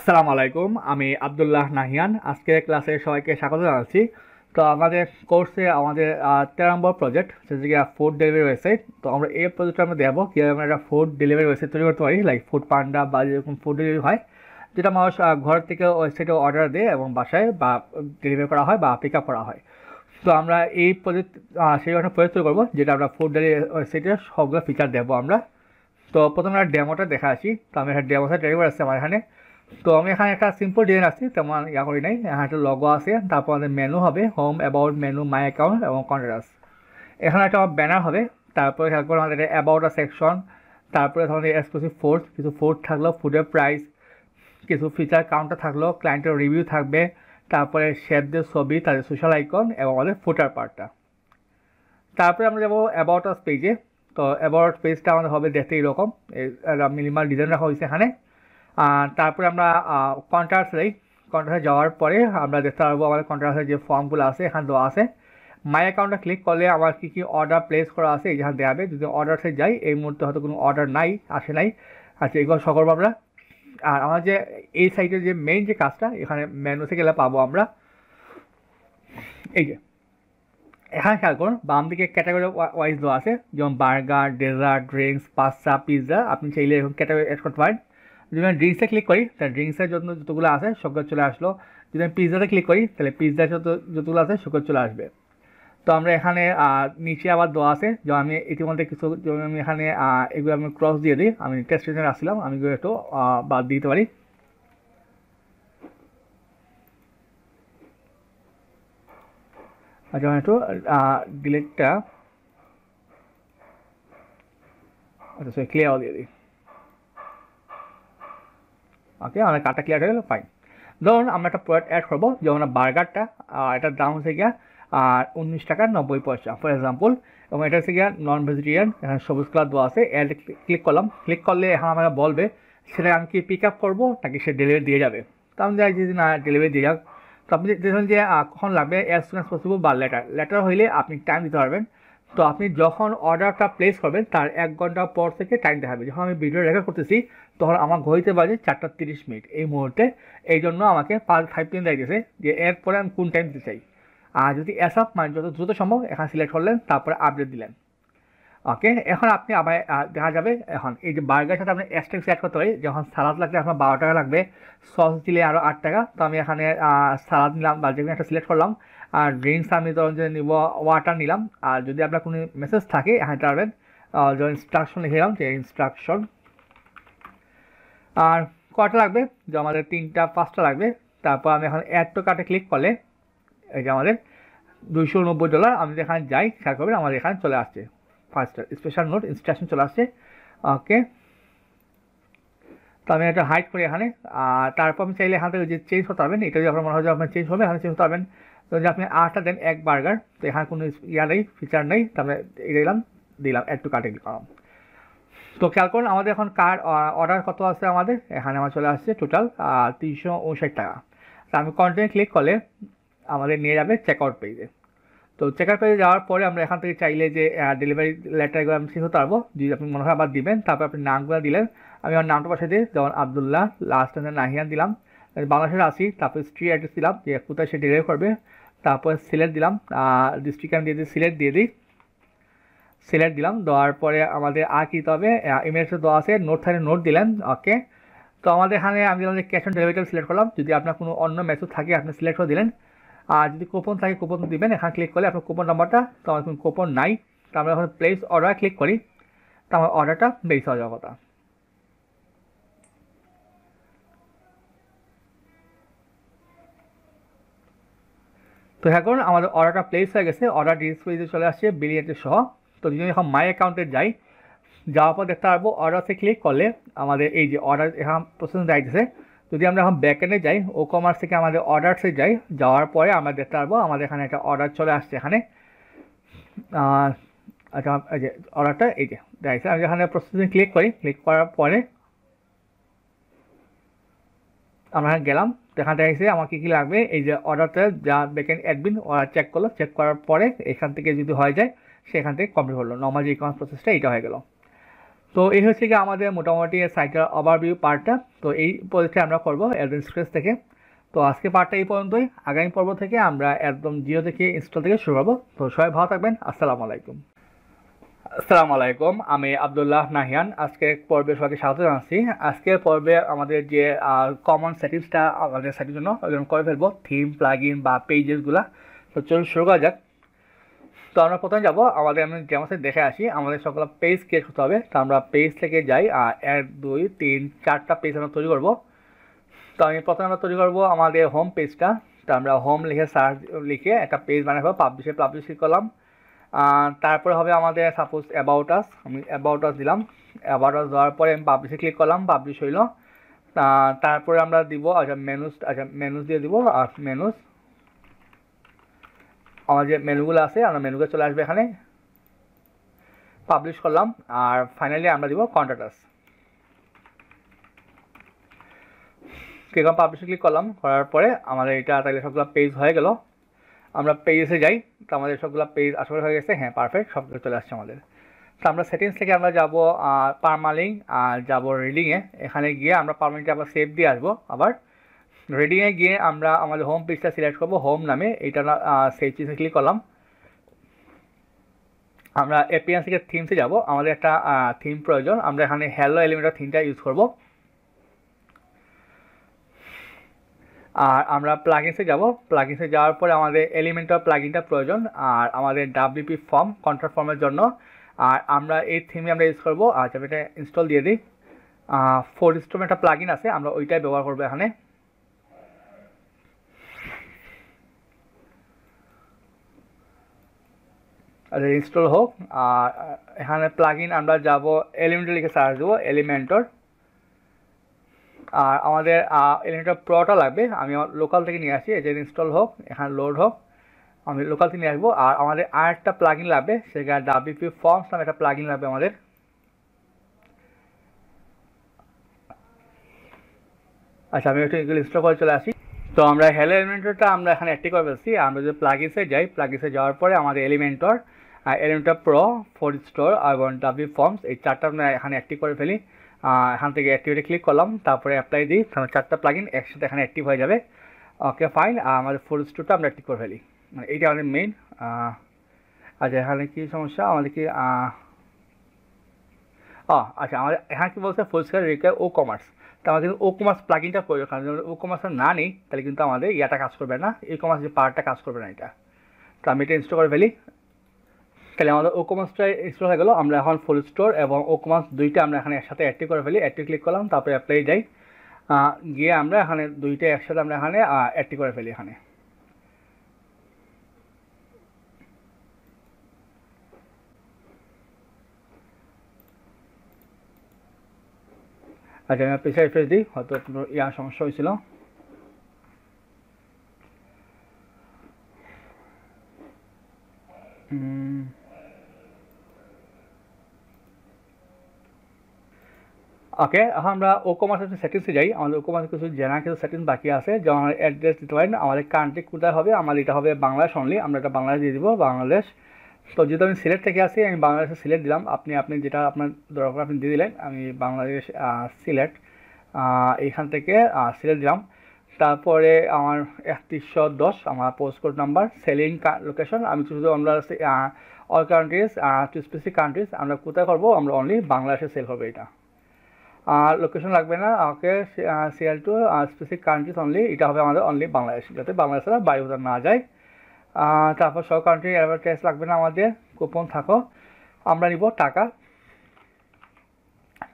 আসসালামু আলাইকুম, আমি আব্দুল্লাহ নাহিয়ান। আজকের ক্লাসে সবাইকে স্বাগত জানাচ্ছি। তো আমাদের কোর্সে আমাদের 13 নম্বর প্রজেক্ট, সেটা গিয়ে ফুড ডেলিভারি ওয়েবসাইট। তো আমরা এই প্রজেক্টটা আমরা দেবো কীভাবে আমরা একটা ফুড ডেলিভারি ওয়েবসাইট তৈরি করতে পারি, লাইক ফুড পান্ডা বা যেরকম ফুড ডেলিভারি হয়, যেটা মানুষ ঘর থেকে ওয়েবসাইটে অর্ডার দেয় এবং বাসায় বা ডেলিভারি করা হয় বা পিক আপ করা হয়। তো আমরা এই প্রজেক্ট সেই একটা প্রজেক্ট তৈরি করবো, যেটা আমরা ফুড ডেলিভারি ওয়েবসাইটের সবগুলো ফিচার দেবো আমরা। তো প্রথমে আমরা ডেমোটা দেখা আসি। তো আমি একটা ডেমোটা তৈরি করে আসছি আমার এখানে। তো আমি এখানে একটা সিম্পল ডিজাইন আসছি, তেমন ইয়া করি নাই। এখানে একটা লগো আছে, তারপর আমাদের মেনু হবে, home, about, menu, my account এবং কন্ট্যাক্টস। এখানে একটা ব্যানার হবে, তারপরে তারপর আমাদের অ্যাবাউট সেকশন, তারপরে আমাদের এক্সক্লুসিভ ফুড, কিছু ফুড থাকলো, ফুডের প্রাইস, কিছু ফিচার কাউন্টার থাকলো, ক্লায়েন্টের রিভিউ থাকবে, তারপরে শেফদের ছবি, তাদের সোশ্যাল আইকন এবং আমাদের ফুটার পার্টটা। তারপরে আমরা যাবো অ্যাবাউট আস পেজে। তো অ্যাবাউট পেজটা আমাদের হবে দেখতে এরকম, মিনিমাল ডিজাইন রাখা হয়েছে এখানে। তারপরে আমরা কন্ট্রাক্টস দিই। কন্ট্রাক্টে যাওয়ার পরে আমরা দেখতে পারবো আমাদের কন্ট্রাক্টের যে ফর্মগুলো আছে এখানে দেওয়া আছে। মাই অ্যাকাউন্টে ক্লিক করলে আমার কী কী অর্ডার প্লেস করা আছে এখানে দেওয়া হবে। যদি অর্ডারসে যাই, এই মুহূর্তে হয়তো কোনো অর্ডার নাই, আসে নাই। আচ্ছা, এগুলো সকল আমরা। আর আমার যে এই সাইটের যে মেইন যে কাজটা, এখানে মেনুতে গেলে পাবো আমরা এই যে এখানে খেয়াল করুন, বাম দিকে ক্যাটাগরি ওয়াইজ দেওয়া আছে, যেমন burger, dessert, drinks, pasta, pizza. আপনি চাইলে এরকম ক্যাটাগরি অ্যাড করতে পারেন। যদি আমি ড্রিঙ্কসে ক্লিক করি, তাহলে ড্রিঙ্কসের জন্য যতগুলো আছে সবগুলো চলে আসলো। যদি আমি পিৎজাতে ক্লিক করি, তাহলে পিৎজার যতগুলো আছে সবগুলো চলে আসবে। তো আমরা এখানে নিচে আবার দেওয়া আছে, যেমন আমি ইতিমধ্যে কিছু, যেমন আমি এখানে এগুলো আমি ক্রস দিয়ে দিই। আমি টেস্ট রিজনে আসছিলাম, আমি এগুলো একটু বাদ দিতে পারি। যেমন একটু ডিলেটটা, আচ্ছা ক্লিয়ার দিয়ে দিই। ওকে, আমার কার্ডটা ক্লিয়ার হয়ে গেল, ফাইন। ধরুন আমরা একটা প্রোডাক্ট অ্যাড করবো, যেমন বার্গারটা, এটার দাম হচ্ছে গিয়া 19 টাকা 90 পয়সা ফর এক্সাম্পল। এবং এটা হচ্ছে গিয়া নন ভেজিটেরিয়ান, এখানে সবুজ কালার দেওয়া আছে। অ্যাড ক্লিক করলাম, ক্লিক করলে এখন আমাকে বলবে সেটা আমি কি পিক আপ করবো নাকি সে ডেলিভারি দিয়ে যাবে। তো আমি যাই যদি না ডেলিভারি দিয়ে যাক। তো আপনি দেখুন যে কখন লাগবে, অ্যাজ সুন অ্যাজ পসিবল বা লেটার হইলে আপনি টাইম দিতে পারবেন। তো আপনি যখন অর্ডারটা প্লেস করবেন তার 1 ঘন্টা পর থেকে টাইম দেখাবে। যখন আমি ভিডিও রেকর্ড করতেছি তখন আমার ঘড়িতে বাজে 4টা 30 মিনিট এই মুহূর্তে। এই জন্য আমাকে 5 মিনিট দিতেছে যে এরপরে আমি কোন টাইম দিতে চাই। আর যদি অ্যাসআপ মানে যত দ্রুত সম্ভব এখানে সিলেক্ট করলেন, তারপরে আপডেট দিলেন। ওকে, এখন আপনি আবার দেখা যাবে এখন এই যে বার্গারের সাথে আপনি এক্সট্রা অ্যাড করতে পারি। যখন সালাদ লাগলে আপনার 12 টাকা লাগবে, সস দিলে আরও 8 টাকা। তো আমি এখানে সালাদ নিলাম বা যে কোনো একটা সিলেক্ট করলাম। আর ড্রিঙ্কস আমি ধরুন যে নিব ওয়াটার নিলাম। আর যদি আপনার কোনো মেসেজ থাকে এখানে পারবেন, যেমন ইনস্ট্রাকশন লিখে দিলাম যে ইনস্ট্রাকশন। আর কটা লাগবে, যে আমাদের 3টা 5টা লাগবে। তারপর আমি এখন অ্যাড টু কার্টে ক্লিক করলে এই যে আমাদের $290 আমি এখানে যাই, খেয়াল করবেন আমাদের এখানে চলে আসছে ফার্স্ট স্পেশাল নোট ইনস্ট্রাকশন চলে আসছে। ওকে, তো আমি এটা হাইড করি এখানে। আর তারপর আমি চাইলে এখান থেকে যে চেঞ্জ করতে পারবেন, এটা যদি আপনার মনে হয় যে আপনার চেঞ্জ হবে, এখানে চেঞ্জ করতে পারবেন। তো যদি আপনি 8টা দেন এক বার্গার, তো এখানে কোনো ইয়া নেই, ফিচার নেই। তারপরে এটা দিলাম অ্যাড টু কার্টে দিলাম। তো খেয়াল করুন আমাদের এখন কার্ড অর্ডার কত আছে আমাদের এখানে, আমার চলে আসছে টোটাল 359 টাকা। তো আমি কন্টিনিউ ক্লিক করলে আমাদের নিয়ে যাবে চেক আউট পেজে। তো চেক আউট পেজে যাওয়ার পরে আমরা এখান থেকে চাইলে যে ডেলিভারি লেটারগুলো আমি চেক করতে পারবো, যদি আপনি মনে হয় আবার দিবেন। তারপর আপনি নামগুলো দিলেন, আমি আমার নামটা পাশে দিই, যেমন আবদুল্লাহ, লাস্ট নাহিয়ান দিলাম। বাংলাদেশের আসি, তারপর স্ট্রিট অ্যাড্রেস দিলাম যে কোথায় সে ডেলিভারি করবে। তারপর সিলেক্ট দিলাম, ডিস্ট্রিক্ট আমি দিয়ে দিই, সিলেক্ট দিলাম। দেওয়ার পরে আমাদের আর কী দিতে হবে, ইমেলটা দেওয়া আছে, নোট থাকে নোট দিলেন। ওকে, তো আমাদের এখানে আমি দিলাম যে ক্যাশ অন ডেলিভারিটা সিলেক্ট করলাম। যদি আপনার কোনো অন্য মেসেজ থাকে আপনি সিলেক্ট করে দিলেন। আর যদি কুপন থাকে কুপন দিবেন, এখানে ক্লিক করলে আপনার কুপন নাম্বারটা। তো আমার কোনো কুপন নাই, তো আমরা এখন প্লেস অর্ডার ক্লিক করি, তো আমার অর্ডারটা বেস হয়ে যাওয়ার কথা। তো এখন আমাদের অর্ডারটা প্লেস হয়ে গেছে, অর্ডার ডিসপ্লেতে চলে আসছে বিলিয়নের সহ। তো যদি এখন মাই অ্যাকাউন্টে যাই, যাওয়ার পর দেখতে পারবো অর্ডারসে ক্লিক করলে আমাদের এই যে অর্ডার এখন প্রসেস যাইতেছে। যদি আমরা এখন ব্যাকএন্ডে যাই, ও কমার্স থেকে আমাদের অর্ডারসে যাই, যাওয়ার পরে আমরা দেখতে পারবো আমাদের এখানে একটা অর্ডার চলে আসছে এখানে। আচ্ছা, এই যে অর্ডারটা এই যে যাইছে, আমি এখানে প্রসেসিং ক্লিক করি, ক্লিক করার পরে আমরা গেলাম। তো এখানে দেখছি আমার কী কী লাগবে, এই যে অর্ডারটা যা ব্যাকএন্ড অ্যাডমিন ওরা চেক করলো, চেক করার পরে এখান থেকে যদি হয়ে যায় সেখান থেকে কমপ্লিট হলো। নর্মাল যে ই কমার্স প্রসেসটা এটা হয়ে গেল। তো এই হচ্ছে কি আমাদের মোটামুটি সাইটের ওভারভিউ পার্টটা। তো এই প্রজেক্টটা আমরা করবো অ্যাডভান্স স্ক্র্যাচ থেকে। তো আজকে পার্টটা এই পর্যন্তই। আগামী পর্ব থেকে আমরা একদম জিরো থেকে ইনস্টল থেকে শুরু করবো। তো সবাই ভালো থাকবেন। আসসালামু আলাইকুম। আসসালামু আলাইকুম, আমি আব্দুল্লাহ নাহিয়ান। আজকের পর্বে সবাইকে স্বাগত জানাচ্ছি। আজকের পর্বে আমাদের যে কমন সেটিংসটা আমাদের সেটিং জন্য করে ফেলবো, থিম, প্লাগইন বা পেজেসগুলা। তো চলুন শুরু করা যাক। তো আমরা প্রথমে যাব, আমি যেমন দেখে আসি আমাদের সবগুলো পেজ ক্রিয়েট করতে হবে। তো আমরা পেজ থেকে যাই, 1 2 3 4টা পেজ আমরা তৈরি করব। তো আমি প্রথমে আমরা তৈরি করব আমাদের হোম পেজটা। তো আমরা হোম লিখে সার্চ লিখে একটা পেজ বানাবো, পাবলিশ করলাম। তারপরে হবে আমাদের সাপোজ অ্যাবাউট আস, আমি অ্যাবাউট আস দিলাম। অ্যাবাউট আস দেওয়ার পরে আমি পাবলিশে ক্লিক করলাম, পাবলিশ হইলো। তারপরে আমরা দিব মেনুস দিয়ে দিব। আর মেনুস আমার যে মেনুগুলো আছে, আমরা মেনুতে চলে আসবে, এখানে পাবলিশ করলাম। আর ফাইনালি আমরা দিব কন্ট্যাক্ট আস। কিরকম পাবলিশে ক্লিক করলাম, করার পরে আমাদের এটা তাহলে সবগুলো পেজ হয়ে গেল। আমরা পেজে যাই। তো আমাদের সবগুলো পেজ আশা করি হয়ে গেছে। হ্যাঁ, পারফেক্ট, সবগুলো চলে আসছে আমাদের। তো আমরা সেটিংস থেকে আমরা যাব পারমালিঙ্ক, আর যাব রিডিংয়ে। এখানে গিয়ে আমরা পারমালিঙ্কটা আবার সেভ দিয়ে আসবো। আবার রিডিংয়ে গিয়ে আমরা আমাদের হোম পেজটা সিলেক্ট করবো, হোম নামে। এইটা সেভ চিজে ক্লিক করলাম। আমরা এপিএন থেকে থিমসে যাব। আমাদের একটা থিম প্রয়োজন। আমরা এখানে হ্যালো এলিমেন্টার থিমটা ইউজ করব। আর আমরা প্লাগইনসে যাব। প্লাগইনসে যাওয়ার পরে আমাদের এলিমেন্টার প্লাগইনটা প্রয়োজন, আর আমাদের ডাব্লিউপি ফর্ম, কন্ট্রাক্ট ফর্মের জন্য। আর আমরা এই থিমে আমরা ইউজ করবো। আচ্ছা, এটা ইনস্টল দিয়ে দিই। ফোর স্টোম একটা প্লাগইন আছে, আমরা ওইটাই ব্যবহার করবো এখানে। আচ্ছা, ইনস্টল হোক। আর এখানে প্লাগইন আমরা যাব, এলিমেন্টর লিখে সার্চ দেবো, এলিমেন্টর। আর আমাদের এলিমেন্টর প্রোটা লাগবে, আমি লোকাল থেকে নিয়ে আসি। এই যে ইনস্টল হোক, এখানে লোড হোক, আমি লোকাল থেকে নিয়ে আসবো। আর আমাদের আরেকটা প্লাগইন লাগবে, সেখানে ডাব্লিউপি ফর্মস নামে একটা প্লাগইন লাগবে আমাদের। আচ্ছা, আমি একটু এগুলো ইনস্টল করে চলে আসি। তো আমরা হ্যালো এলিমেন্টরটা আমরা এখানে অ্যাক্টিভ করে ফেলছি। আমরা যদি প্লাগইনসে যাই, প্লাগইনসে যাওয়ার পরে আমাদের Elementor, Elementor pro, four store এবং ডাব্লিউ ফর্মস, এই চারটা আমরা এখানে অ্যাক্টিভ করে ফেলি। এখান থেকে অ্যাক্টিভিটি ক্লিক করলাম, তারপরে অ্যাপ্লাই দিই। তাহলে চারটা প্লাগইন একসাথে এখানে অ্যাক্টিভ হয়ে যাবে। ওকে, ফাইন। আমাদের ফোর স্টোরটা আমরা অ্যাক্টিভ করে ফেলি, মানে এইটা আমাদের মেইন। আচ্ছা, এখানে কি সমস্যা আমাদের কি আচ্ছা, আমাদের এখানে কি বলছে, ফুল স্কেল রিকোয়ার ও কমার্স। তো আমাদের কিন্তু ও কমার্স প্লাগইনটা প্রয়োজন, কারণ যদি ও কমার্স না নিই তাহলে কিন্তু আমাদের ইয়াটা কাজ করবে না, ই কমার্স যে পার্টটা কাজ করবে না এটা। তো আমি এটা ইনস্টল করে ফেলি। তাহলে আমাদের ও কমার্সটা ইনস্টল হয়ে গেলো। আমরা এখন ফুল স্টোর এবং ও কমার্স দুইটা আমরা এখানে একসাথে অ্যাক্টিভ করে ফেলি। অ্যাক্টিভ ক্লিক করলাম, তারপরে অ্যাপ্লাই যাই। গিয়ে আমরা এখানে দুইটা একসাথে আমরা এখানে অ্যাক্টিভ করে ফেলি এখানে। আচ্ছা, আমি পেছনে রিফ্রেশ দিই, হয়তো ইয়ার সমস্যা হয়েছিল। ওকে, এখন আমরা ও কমার্সের সেটিংসে যাই। আমাদের ও কমার্সের কিছু জেনারেল কিছু সেটিংস বাকি আছে, যেমন অ্যাড্রেস দিতে পারেন। আমাদের কান্ট্রি কোথায় হবে, আমাদের এটা হবে বাংলাদেশ অনলি। আমরা এটা বাংলাদেশ দিয়ে দিব, বাংলাদেশ। তো যেহেতু আমি সিলেট থেকে আসি, আমি বাংলাদেশে সিলেট দিলাম। আপনি যেটা আপনার দরকার আপনি দিয়ে দিলেন। আমি বাংলাদেশ সিলেট, এইখান থেকে সিলেট দিলাম। তারপরে আমার 3110 আমার post code number, selling location. আমি শুধু আমরা all countries two specific countries আমরা কোথায় করবো, আমরা অনলি বাংলাদেশে সেল করবো এটা। লোকেশন লাগবে না। Okay, sell to specific countries only, এটা হবে আমাদের অনলি বাংলাদেশ, যাতে বাংলাদেশে বাইরে না যায়। তারপর সব কান্ট্রি অ্যাডভার্টাইজ লাগবে না আমাদের। কুপন থাকো, আমরা নিব টাকা।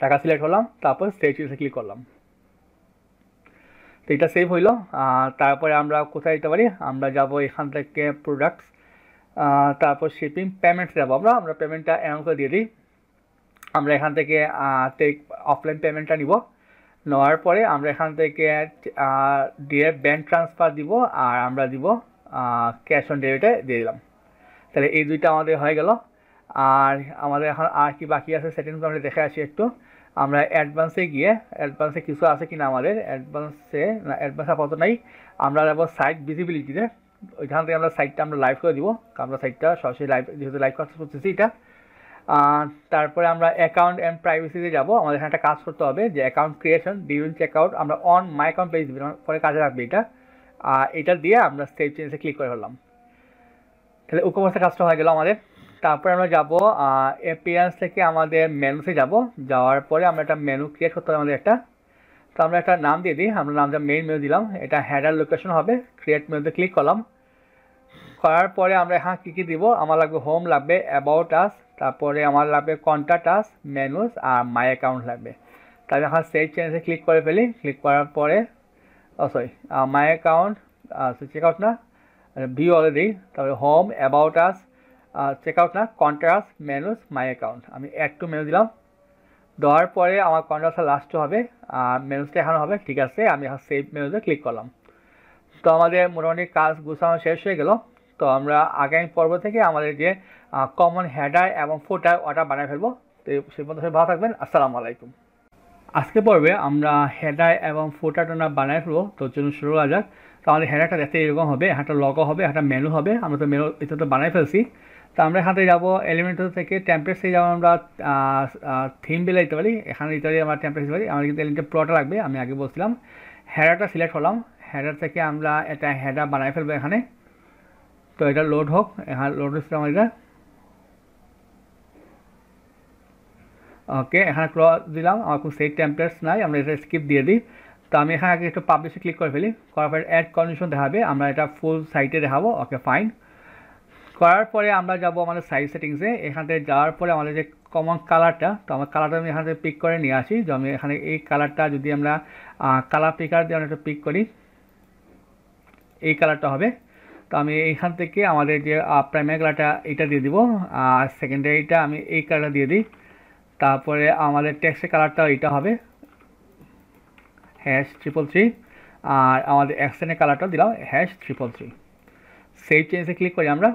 টাকা সিলেক্ট করলাম, তারপর সেটিংসে ক্লিক করলাম। তো এটা সেভ হইলো। তারপরে আমরা কোথায় যেতে পারি, আমরা যাব এখান থেকে প্রোডাক্টস, তারপর শিপিং, পেমেন্টস যাবো। আমরা পেমেন্টটা অ্যানাউন্স করে দিয়ে দিই। আমরা এখান থেকে টেক অফলাইন পেমেন্টটা নিব। নেওয়ার পরে আমরা এখান থেকে ডিরেক্ট ব্যাঙ্ক ট্রান্সফার দিব, আর আমরা দিব ক্যাশ অন ডেলিভারিতে দিয়ে দিলাম। তাহলে এই দুইটা আমাদের হয়ে গেল। আর আমাদের এখন আর কি বাকি আছে সেটিংস আমরা দেখে আসি একটু। আমরা অ্যাডভান্সে গিয়ে, অ্যাডভান্সে কিছু আছে কিনা আমাদের, অ্যাডভান্স আপাতত নাই। আমরা যাবো সাইট ভিজিবিলিটিতে। ওইখান থেকে আমরা সাইটটা আমরা লাইভ করে দিব, আমরা সাইটটা সরাসরি লাইভ, যেহেতু লাইভ করতেছি এটা। তারপরে আমরা অ্যাকাউন্ট অ্যান্ড প্রাইভেসিতে যাব। আমাদের এখানে একটা কাজ করতে হবে যে অ্যাকাউন্ট ক্রিয়েশন ডিউরিং চেকআউট আমরা অন মাই অ্যাকাউন্ট পেজ পরে কাজে রাখবে এটা। এটা দিয়ে আমরা সেভ চেঞ্জে ক্লিক করে ফেললাম। তাহলে উপমস্ত কাজটা হয়ে গেল আমাদের। তারপরে আমরা যাব অ্যাপিয়ারেন্স থেকে আমাদের মেনুতে যাব। যাওয়ার পরে আমরা একটা মেনু ক্রিয়েট করতে হবে আমাদের একটা। তো আমরা একটা নাম দিয়ে দিই, আমরা নামটা মেইন মেনু দিলাম। এটা হেডার লোকেশন হবে। ক্রিয়েট মেনুতে ক্লিক করলাম। করার পরে আমরা এখানে কী কী দিব, আমার লাগবে হোম লাগবে, অ্যাবাউট আস, তারপরে আমার লাগবে কন্ট্যাক্ট আস, মেনুস আর মাই অ্যাকাউন্ট লাগবে। তাহলে এখন সেভ চেঞ্জে ক্লিক করে ফেলি। ক্লিক করার পরে মাই অ্যাকাউন্ট চেক আউট না ভিউ অলরেডি, তারপরে home, about us, check out না কন্ট্যাক্ট, মেনুস, মাই অ্যাকাউন্ট। আমি অ্যাড টু মেনু দিলাম। দেওয়ার পরে আমার কন্ট্যাক্টটা লাস্টে হবে আর মেনুসটা এখানে হবে। ঠিক আছে, আমি এখন সেভ মেনুতে ক্লিক করলাম। তো আমাদের মোটামুটি কাজ গুছানো শেষ হয়ে গেল। তো আমরা আগামী পর্ব থেকে আমাদের যে কমন হেডার এবং ফুটার ওটা বানিয়ে ফেলবো। তো সেই পর্যন্ত ভালো থাকবেন। আসসালামু আলাইকুম। আজকে পর্বে আমরা হেডার এবং ফুটারটা বানিয়ে ফেলবো। তো চলুন শুরু করা যাক। তো আমাদের হেডারটা দেখতে এরকম হবে, একটা লগো হবে, একটা মেনু হবে। আমরা তো মেনু এটা তো বানিয়ে ফেলছি। তো আমরা এখানে যাবো এলিমেন্টার থেকে টেমপ্লেট থেকে যাবো আমরা থিম বিলে দিতে পারি। এখানে দিতে পারি আমরা টেমপ্লেট দিতে পারি। আমাদের কিন্তু এলিমেন্টের প্লটটা লাগবে। আমি আগে বলছিলাম হেডারটা সিলেক্ট করলাম। হেডার থেকে আমরা একটা হেডার বানিয়ে ফেলবো এখানে। তো এটা লোড হোক, এখানে লোড হচ্ছে আমার এটা। ওকে, এখানে ক্লজ দিলাম। আমার কোনো সেট টেমপ্লেটস নাই, আমরা এটা স্কিপ দিয়ে দিই। তো আমি এখানে আগে একটু পাবলিশে ক্লিক করে ফেলি। করার পরে অ্যাড কন্ডিশন দেখাবে, আমরা এটা ফুল সাইটে দেখাবো। Okay fine. করার পরে আমরা যাব আমাদের সাইজ সেটিংসে। এখান থেকে যাওয়ার পরে আমাদের যে কমন কালারটা, তো আমার কালারটা আমি এখান থেকে পিক করে নিয়ে আসি। যে আমি এখানে এই কালারটা যদি আমরা কালার পিকার দিয়ে আমরা একটু পিক করি, এই কালারটা হবে। তো আমি এইখান থেকে আমাদের যে প্রাইমারি কালারটা এটা দিয়ে দিব আর সেকেন্ডারিটা আমি এই কালারটা দিয়ে দিই। তারপরে আমাদের টেক্সটের কালারটা এটা হবে #333 আর আমাদের অ্যাকশনের কালারটা দিলাম #333। সেভ চেঞ্জে ক্লিক করি আমরা।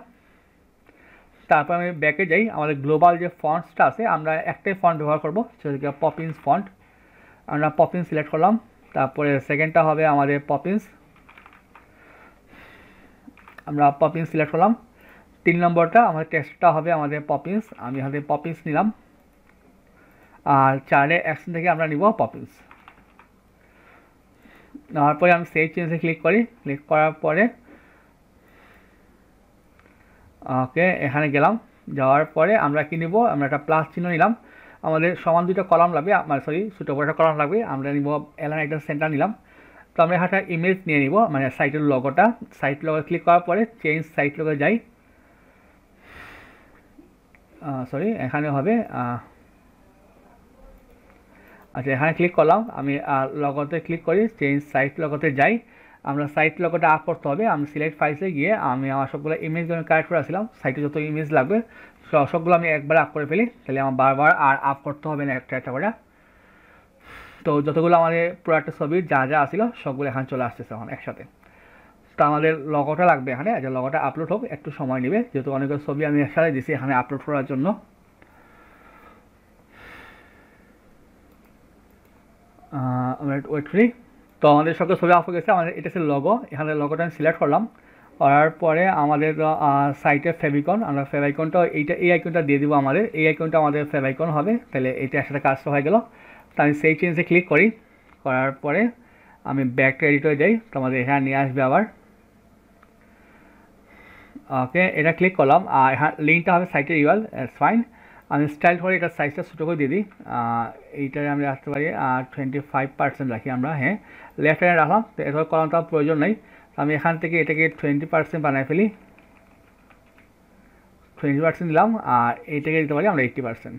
তারপর আমি ব্যাকে যাই। আমাদের গ্লোবাল যে ফন্টসটা আছে আমরা একটাই ফন্ট ব্যবহার করবো, সেটা পপিন্স ফন্ট। আমরা পপিন্স সিলেক্ট করলাম। তারপরে সেকেন্ডটা হবে আমাদের পপিন্স, আমরা পপিন্স সিলেক্ট করলাম। 3 নম্বরটা আমাদের টেক্সটটা হবে আমাদের পপিন্স, আমি হাতে পপিন্স নিলাম। আর 4 অ্যাকশন থেকে আমরা নিব পপিন্স। নেওয়ার পরে আমি সেভ চেঞ্জে ক্লিক করি। ক্লিক করার পরে ওকে এখানে গেলাম। যাওয়ার পরে আমরা কি নিব, আমরা একটা প্লাস চিহ্ন নিলাম। আমাদের সমান দুটো কলাম লাগবে, আমার ছোটো বড় একটা কলাম লাগবে। আমরা নিব এলাইন একটা সেন্টার নিলাম। তো আমরা একটা ইমেজ নিয়ে নিব, মানে সাইটের লগোটা। সাইট লগো ক্লিক করার পরে চেঞ্জ সাইট লগো যাই। এখানে হবে আচ্ছা, এখানে ক্লিক করলাম। আমি লগোতে ক্লিক করি, চেঞ্জ সাইট লগোতে যাই। আমরা সাইট লগোটা আপ করতে হবে। আমি সিলেক্ট ফাইলসে গিয়ে আমি আমার সবগুলো ইমেজগুলো আমি কালেক্ট করে আসছিলাম। সাইটে যত ইমেজ লাগবে সবগুলো আমি একবার আপ করে ফেলি, তাহলে আমার বারবার আর আপ করতে হবে না একটা একটা করে। তো যতগুলো আমাদের পুরো একটা ছবির যা যা আসছিল সবগুলো এখানে চলে আসতেছে এখন একসাথে। তো আমাদের লগোটা লাগবে এখানে, যে লগোটা আপলোড হোক একটু সময় নেবে, যেহেতু অনেকগুলো ছবি আমি একসাথে দিছি এখানে আপলোড করার জন্য। ওয়েট ফ্রি। তো আমাদের সবগুলো ছবি আপ হয়ে গেছে। আমাদের এটা হচ্ছে লগো। এখানে লগোটা আমি সিলেক্ট করলাম। করার পরে আমাদের সাইটে ফেভিকন, আমরা ফেভাইকনটা এই আইকনটা দিয়ে দিব। আমাদের এই আইকনটা আমাদের ফেভাইকন হবে, তাহলে এটা একসাথে কাজটা হয়ে গেল। তো আমি সেই চেঞ্জে ক্লিক করি। করার পরে আমি ব্যাক টু এডিটরে যাই। তো আমাদের এখানে নিয়ে আসবে আবার। ওকে, এটা ক্লিক করলাম আর এখানে লিঙ্কটা হবে সাইটের ইউআরএল, ইটস ফাইন। আমি স্টাইল করে এটা সাইজটা ছোটো করে দিয়ে দিই। এইটাই আমি রাখতে পারি 25% রাখি আমরা। হ্যাঁ, লেফট হ্যান্ড রাখলাম। তো এত কলমটা প্রয়োজন নেই। আমি এখান থেকে এটাকে 20% বানাই ফেলি। 20% দিলাম আর এইটাকে দিতে পারি আমরা 80%।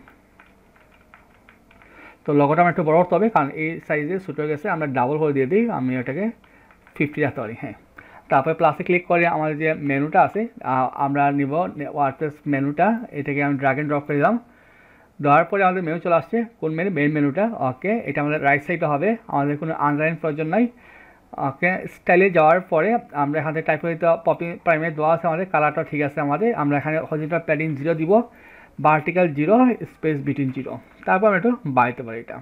তো লগোটা আমার একটু বড় করতে হবে, কারণ এই সাইজে ছোটো হয়ে গেছে। আমরা ডাবল করে দিয়ে দিই, আমি এটাকে 50 রাখতে পারি। হ্যাঁ, তারপরে প্লাসে ক্লিক করে আমাদের যে মেনুটা আছে আমরা নিব ওয়ার্ডপ্রেস মেনুটা। এটাকে আমি ড্র্যাগ এন্ড ড্রপ করে দিলাম। দেওয়ার পরে আমাদের মেনু চলে আসছে। কোন মেনু? মেইন মেনুটা। ওকে, এটা আমাদের রাইট সাইডে হবে, আমাদের কোনো আন্ডারলাইন প্রয়োজন নাই। ওকে, স্টাইলে যাওয়ার পরে আমরা এখান থেকে টাইপ করে দিতে পপি প্রাইমারি দেওয়া আছে আমাদের, কালারটা ঠিক আছে আমাদের। আমরা এখানে হরিজন্টাল প্যাডিং 0 দিব, ভার্টিক্যাল 0, স্পেস বিটুইন 0। তারপর আমরা একটু বাড়াইতে পারি, এটা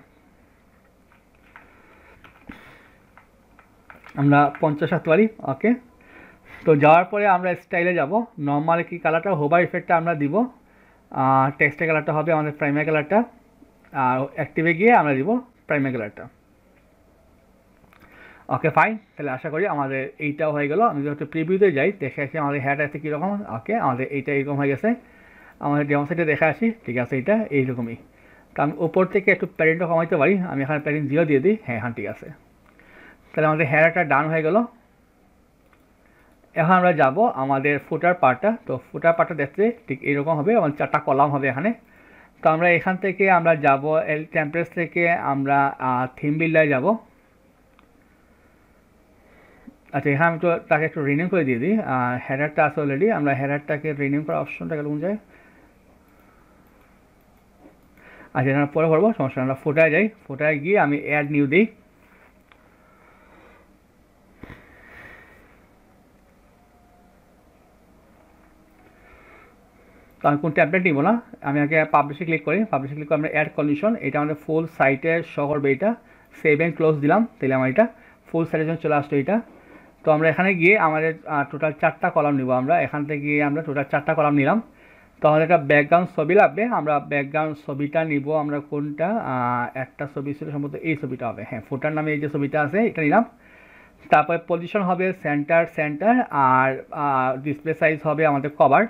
আমরা 50 রাখতে পারি। ওকে, তো যাওয়ার পরে আমরা স্টাইলে যাব। নর্মাল কি কালারটা হোভার ইফেক্টটা আমরা দিব। টেক্সটের কালারটা হবে আমাদের প্রাইমারি কালারটা, আর অ্যাক্টিভে গিয়ে আমরা দিব প্রাইমারি কালারটা। ওকে ফাইন, তাহলে আশা করি আমাদের এইটাও হয়ে গেল। আমি যদি একটু প্রিভিউতে যাই দেখে আসি আমাদের হেয়ারটা আছে কীরকম। ওকে, আমাদের এইটা এরকম হয়ে গেছে। আমাদের ডেমো সাইডে দেখে আসি, ঠিক আছে, এটা এইরকমই। তো আমি উপর থেকে একটু প্যারেন্টও কমাইতে পারি, আমি এখানে প্যারেন্ট 0 দিয়ে দিই। হ্যাঁ ঠিক আছে, তাহলে আমাদের হেয়ারটা ডান হয়ে গেল। এখন আমরা যাব আমাদের ফুটার পার্টটা। তো ফুটার পার্টটা দেখতে ঠিক এইরকম হবে, আমার 4টা কলাম হবে এখানে। তো আমরা এখান থেকে আমরা যাব টেমপ্লেটস থেকে আমরা থিম বিল্ডারে যাব। আচ্ছা, এখানে আমি তো তাকে একটু রিনিউ করে দিয়ে দিই। হেডারটা আছে অলরেডি, আমরা হেডারটাকে রিনিউ করার অপশনটা কেমন যায়। আচ্ছা, এটা পরে করবো, সমস্যা। আমরা ফুটায় যাই, ফুটায় গিয়ে আমি অ্যাড নিউ দিই। তো আমি কোন ট্যাবলেট নিব না, আমি আগে পাবলিশে ক্লিক করি। পাবলিশে ক্লিক করে আমরা অ্যাড কন্ডিশন, এটা আমাদের ফুল সাইটে শো করবে। এটা সেভ অ্যান্ড ক্লোজ দিলাম, তাহলে আমার এটা ফুল সাইটের জন্য চলে আসতো এটা। তো আমরা এখানে গিয়ে আমাদের টোটাল 4টা কলাম নিব। আমরা এখান থেকে গিয়ে আমরা টোটাল 4টা কলাম নিলাম। তো আমাদের একটা ব্যাকগ্রাউন্ড ছবি লাগবে, আমরা ব্যাকগ্রাউন্ড ছবিটা নিব। আমরা কোনটা, একটা ছবি ছিল সম্ভবত এই ছবিটা হবে। হ্যাঁ, ফুটার নামে এই যে ছবিটা আছে এটা নিলাম। তারপরে পজিশন হবে সেন্টার, আর ডিসপ্লে সাইজ হবে আমাদের কভার।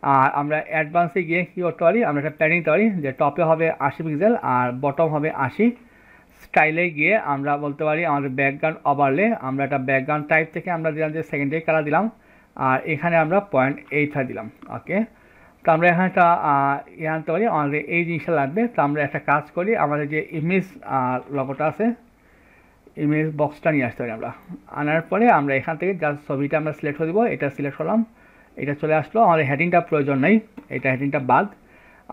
আর আমরা অ্যাডভান্সে গিয়ে কী করতে পারি, আমরা একটা প্ল্যানিং দিতে পারি যে টপে হবে 80 পিক্সেল আর বটম হবে 80। স্টাইলে গিয়ে আমরা বলতে পারি আমাদের ব্যাকগ্রাউন্ড ওভারলে, আমরা একটা ব্যাকগ্রাউন্ড টাইপ থেকে আমরা দিলাম যে সেকেন্ডারি কালার দিলাম, আর এখানে আমরা 0.85 দিলাম। ওকে, তো আমরা এখানে একটা আনতে পারি, আমাদের এই জিনিসটা লাগবে। তো আমরা একটা কাজ করি, আমাদের যে ইমেজ লগোটা আছে, ইমেজ বক্সটা নিয়ে আসতে পারি। আমরা আনার পরে আমরা এখান থেকে জাস্ট ছবিটা আমরা সিলেক্ট করে দেবো। এটা সিলেক্ট করলাম, এটা চলে আসলো। আমাদের হেডিংটা প্রয়োজন নেই, এটা হেডিংটা বাদ।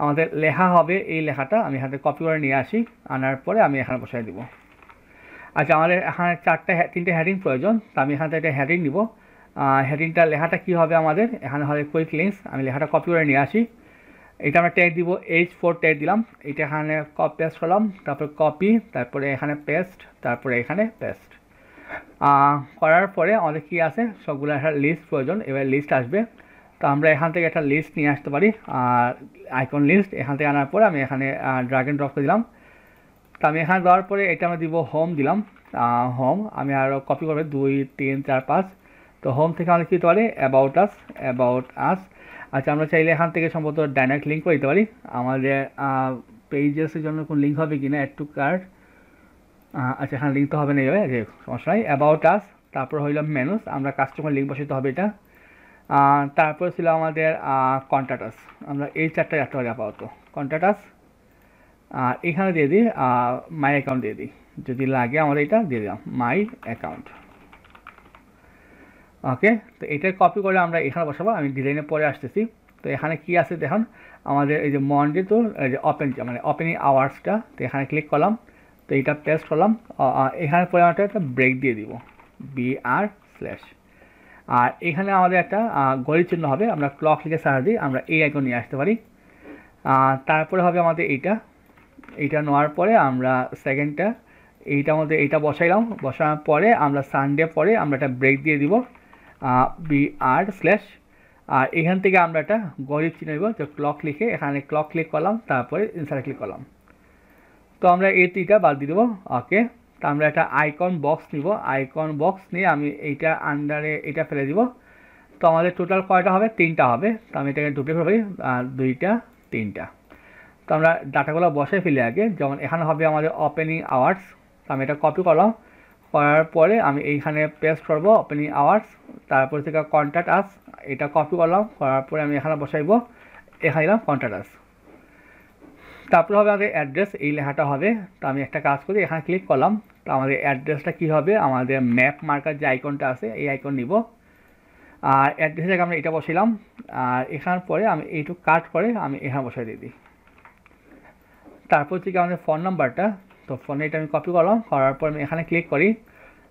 আমাদের লেখা হবে এই লেখাটা, আমি এখানে কপি করে নিয়ে আসি। আনার পরে আমি এখানে বসাই দিব। আচ্ছা, আমাদের এখানে 3টে হেডিং প্রয়োজন, তো আমি এখান থেকে একটা হেডিং নিব। হেডিংটা লেখাটা কী হবে আমাদের, এখানে হবে কুইক লিঙ্কস। আমি লেখাটা কপি করে নিয়ে আসি। এটা আমরা ট্যাগ দিব, H4 ট্যাগ দিলাম। এটা এখানে পেস্ট করলাম, তারপর কপি, তারপরে এখানে পেস্ট, তারপরে এখানে পেস্ট। করার পরে আমাদের কী আছে, সবগুলো একটা লিস্ট প্রয়োজন। এবার লিস্ট আসবে, তো আমরা এখান থেকে একটা লিস্ট নিয়ে আসতে পারি, আইকন লিস্ট। এখান থেকে আনার পরে আমি এখানে ড্র্যাগ এন্ড ড্রপ করে দিলাম। তো আমি এখানে দেওয়ার পরে এটা আমরা দিব হোম দিলাম। হোম আমি আরও কপি করবে 2 3 4 5। তো হোম থেকে আমরা কী দিতে পারি, অ্যাবাউট আস। আচ্ছা, আমরা চাইলে এখান থেকে সম্ভবত ডাইরেক্ট লিঙ্ক করে দিতে পারি। আমাদের পেজেসের জন্য কোন লিঙ্ক হবে কিনা, অ্যাড টু কার্ট। আচ্ছা, এখানে লিঙ্ক তো হবে না, এইভাবে যে সমস্যা নাই। অ্যাবাউট আস, তারপর হইল মেনুস, আমরা কাস্টমার লিঙ্ক বসাতে হবে এটা। তারপর ছিল আমাদের কন্ট্যাক্ট আস, আমরা এই 4টা রাখতে পারি আপাতত। কন্ট্যাক্ট আস, আর এখানে দিয়ে দিই মাই অ্যাকাউন্ট দিয়ে দিই, যদি লাগে আমাদের এটা দিয়ে দিলাম মাই অ্যাকাউন্ট। ওকে, তো এটা কপি করে আমরা এখানে বসাবো। আমি ডিজাইনে পরে আসতেছি। তো এখানে কি আছে দেখুন, আমাদের এই যে মন্ডে, তো এই যে মানে ওপেনিং আওয়ার্সটা, তো এখানে ক্লিক করলাম। তো এটা পেস্ট করলাম। এখানে পরে আমরা একটা ব্রেক দিয়ে দিব, BR/। আর এখানে আমাদের একটা ঘড়ির চিহ্ন হবে, আমরা ক্লক লিখে সার্চ দিই, আমরা এই আইকন নিয়ে আসতে পারি। তারপরে হবে আমাদের এইটা নেওয়ার পরে আমরা সেকেন্ডটা এইটার মধ্যে এইটা বসাইলাম। বসানোর পরে আমরা সানডে পরে আমরা একটা ব্রেক দিয়ে দিব, BR/। আর এখান থেকে আমরা একটা ঘড়ির চিহ্ন দিব, তো ক্লক লিখে এখানে ক্লক ক্লিক করলাম, তারপরে ইনসার্ট ক্লিক করলাম। তো আমরা এই 3টা বাদ দিয়ে দেবো। ওকে, তো আমরা একটা আইকন বক্স নিব। আইকন বক্স নিয়ে আমি এইটা আন্ডারে এটা ফেলে দিব। তো আমাদের টোটাল কয়টা হবে, 3টা হবে। তো আমি এটাকে ডুপ্লিকেট করবো, 2টা 3টা। তো আমরা ডাটাগুলো বসে ফেলি আগে, যেমন এখানে হবে আমাদের ওপেনিং আওয়ার্স। তো আমি এটা কপি করলাম, করার পরে আমি এইখানে পেস্ট করব ওপেনিং আওয়ার্স। তারপর থেকে কন্ট্যাক্ট আস, এটা কপি করলাম, করার পরে আমি এখানে বসাইব, এখানে দিলাম কন্ট্যাক্ট আস। তারপর হবে আমাদের অ্যাড্রেস, এই লেখাটা হবে। তো আমি একটা কাজ করি, এখানে ক্লিক করলাম। তো আমাদের অ্যাড্রেসটা কী হবে, আমাদের ম্যাপ মার্কার যে আইকনটা আছে এই আইকন নিব। আর অ্যাড্রেস থেকে আমরা এটা বসাইলাম। আর এখান পরে আমি এইটুকু কাট করে আমি এখানে বসাই দিয়ে দিই। তারপর থেকে আমাদের ফোন নাম্বারটা, তো ফোনে এটা আমি কপি করলাম, করার পর আমি এখানে ক্লিক করি।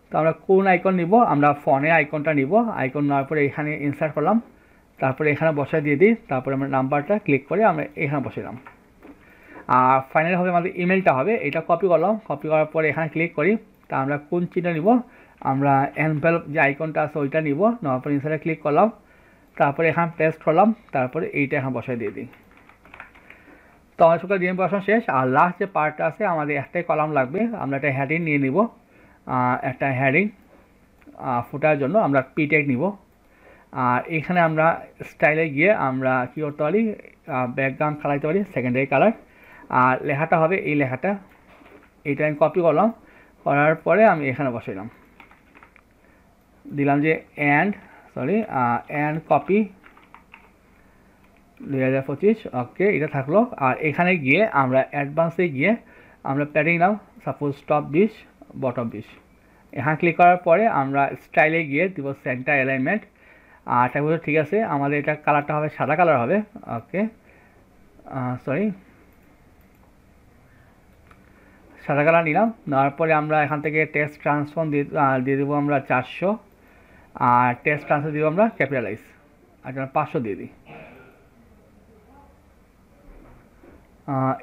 তো আমরা কোন আইকন নিব, আমরা ফোনের আইকনটা নিব। আইকন নেওয়ার পরে এখানে ইনসার্ট করলাম, তারপরে এখানে বসাই দিয়ে দিই। তারপরে আমরা নাম্বারটা ক্লিক করে আমরা এখানে বসাইলাম। আর ফাইনালি হবে আমাদের ইমেলটা হবে, এটা কপি করলাম। কপি করার পরে এখানে ক্লিক করি। তা আমরা কোন চিহ্ন নিব, আমরা এনভেলপ যে আইকনটা আছে ওইটা নিব। নেওয়ার পরে ইনসার্টে ক্লিক করলাম, তারপরে এখানে পেস্ট করলাম, তারপরে এইটা এখানে বসাই দিয়ে দিই। আমাদের সবটা ডিজাইন পড়াশোনা শেষ। আর লাস্ট যে পার্টটা আছে আমাদের একটাই কলাম লাগবে, আমরা একটা হেডিং নিয়ে নিব, একটা হেডিং ফুটার জন্য আমরা পি ট্যাগ নিব। আর এখানে আমরা স্টাইলে গিয়ে আমরা কী করতে পারি, ব্যাকগ্রাউন্ড কালার দিতে পারি সেকেন্ডারি কালার। আর লেখাটা হবে এই লেখাটা, এইটা আমি কপি করলাম, করার পরে আমি এখানে বসাইলাম, দিলাম যে অ্যান্ড কপি 2025, ওকে এটা থাকলো। আর এখানে গিয়ে আমরা অ্যাডভান্সে গিয়ে আমরা প্যাডিং নাম সাপোজ টপ 20 বটম 20, এখানে ক্লিক করার পরে আমরা স্টাইলে গিয়ে দিব সেন্টার অ্যালাইনমেন্ট। আর তারপরে ঠিক আছে, আমাদের এটা কালারটা হবে সাদা কালার হবে, ওকে সাদা কালার নিলাম। নেওয়ার পরে আমরা এখান থেকে টেক্সট ট্রান্সফর্ম দিয়ে দেবো আমরা 400, আর টেক্সট ট্রান্সফার দিব আমরা ক্যাপিটালাইজ, আর 500 দিয়ে দিই।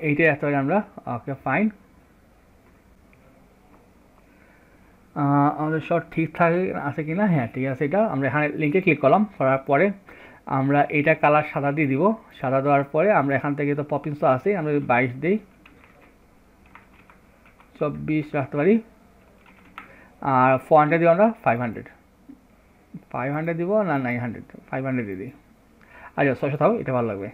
এইটাই আসতে পারি আমরা, ওকে ফাইন। আমাদের সব ঠিকঠাক আছে কি না, হ্যাঁ ঠিক আছে। এটা আমরা এখানে লিঙ্কে ক্লিক করলাম, করার পরে আমরা এইটা কালার সাদা দিয়ে দিব। সাদা দেওয়ার পরে আমরা এখান থেকে তো পপিংস তো আছে, আমরা 22 দিই, 24 রাখতে পারি। আর ফন্টে দিব আমরা 500 দিব না 900, 500 দিয়ে দিই। আচ্ছা 600 থাকো, এটা ভালো লাগবে।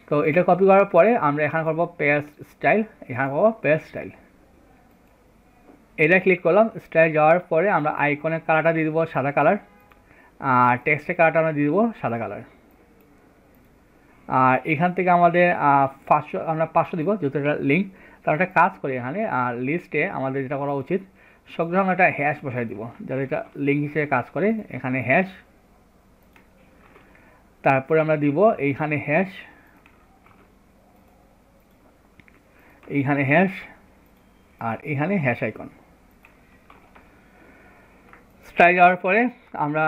তো এটা কপি করার পরে আমরা এখানে করবো পেস্ট স্টাইল, এখানে করবো পেস্ট স্টাইল, এটা ক্লিক করলাম। স্টাইল যাওয়ার পরে আমরা আইকনের কালারটা দিয়ে দেবো সাদা কালার, আর টেক্সটের কালারটা আমরা দিয়ে দেবো সাদা কালার। আর এখান থেকে আমাদের 500, আমরা 500 দিব যেহেতু এটা লিঙ্ক। তার একটা কাজ করি এখানে, আর লিস্টে আমাদের যেটা করা উচিত সব আমরা একটা হ্যাশ বসাই দিব যাতে এটা লিঙ্ক হিসেবে কাজ করে। এখানে হ্যাশ, তারপরে আমরা দিব এইখানে হ্যাশ, এইখানে হ্যাশ, আর এখানে হ্যাশ আইকন। স্টাইল যাওয়ার পরে আমরা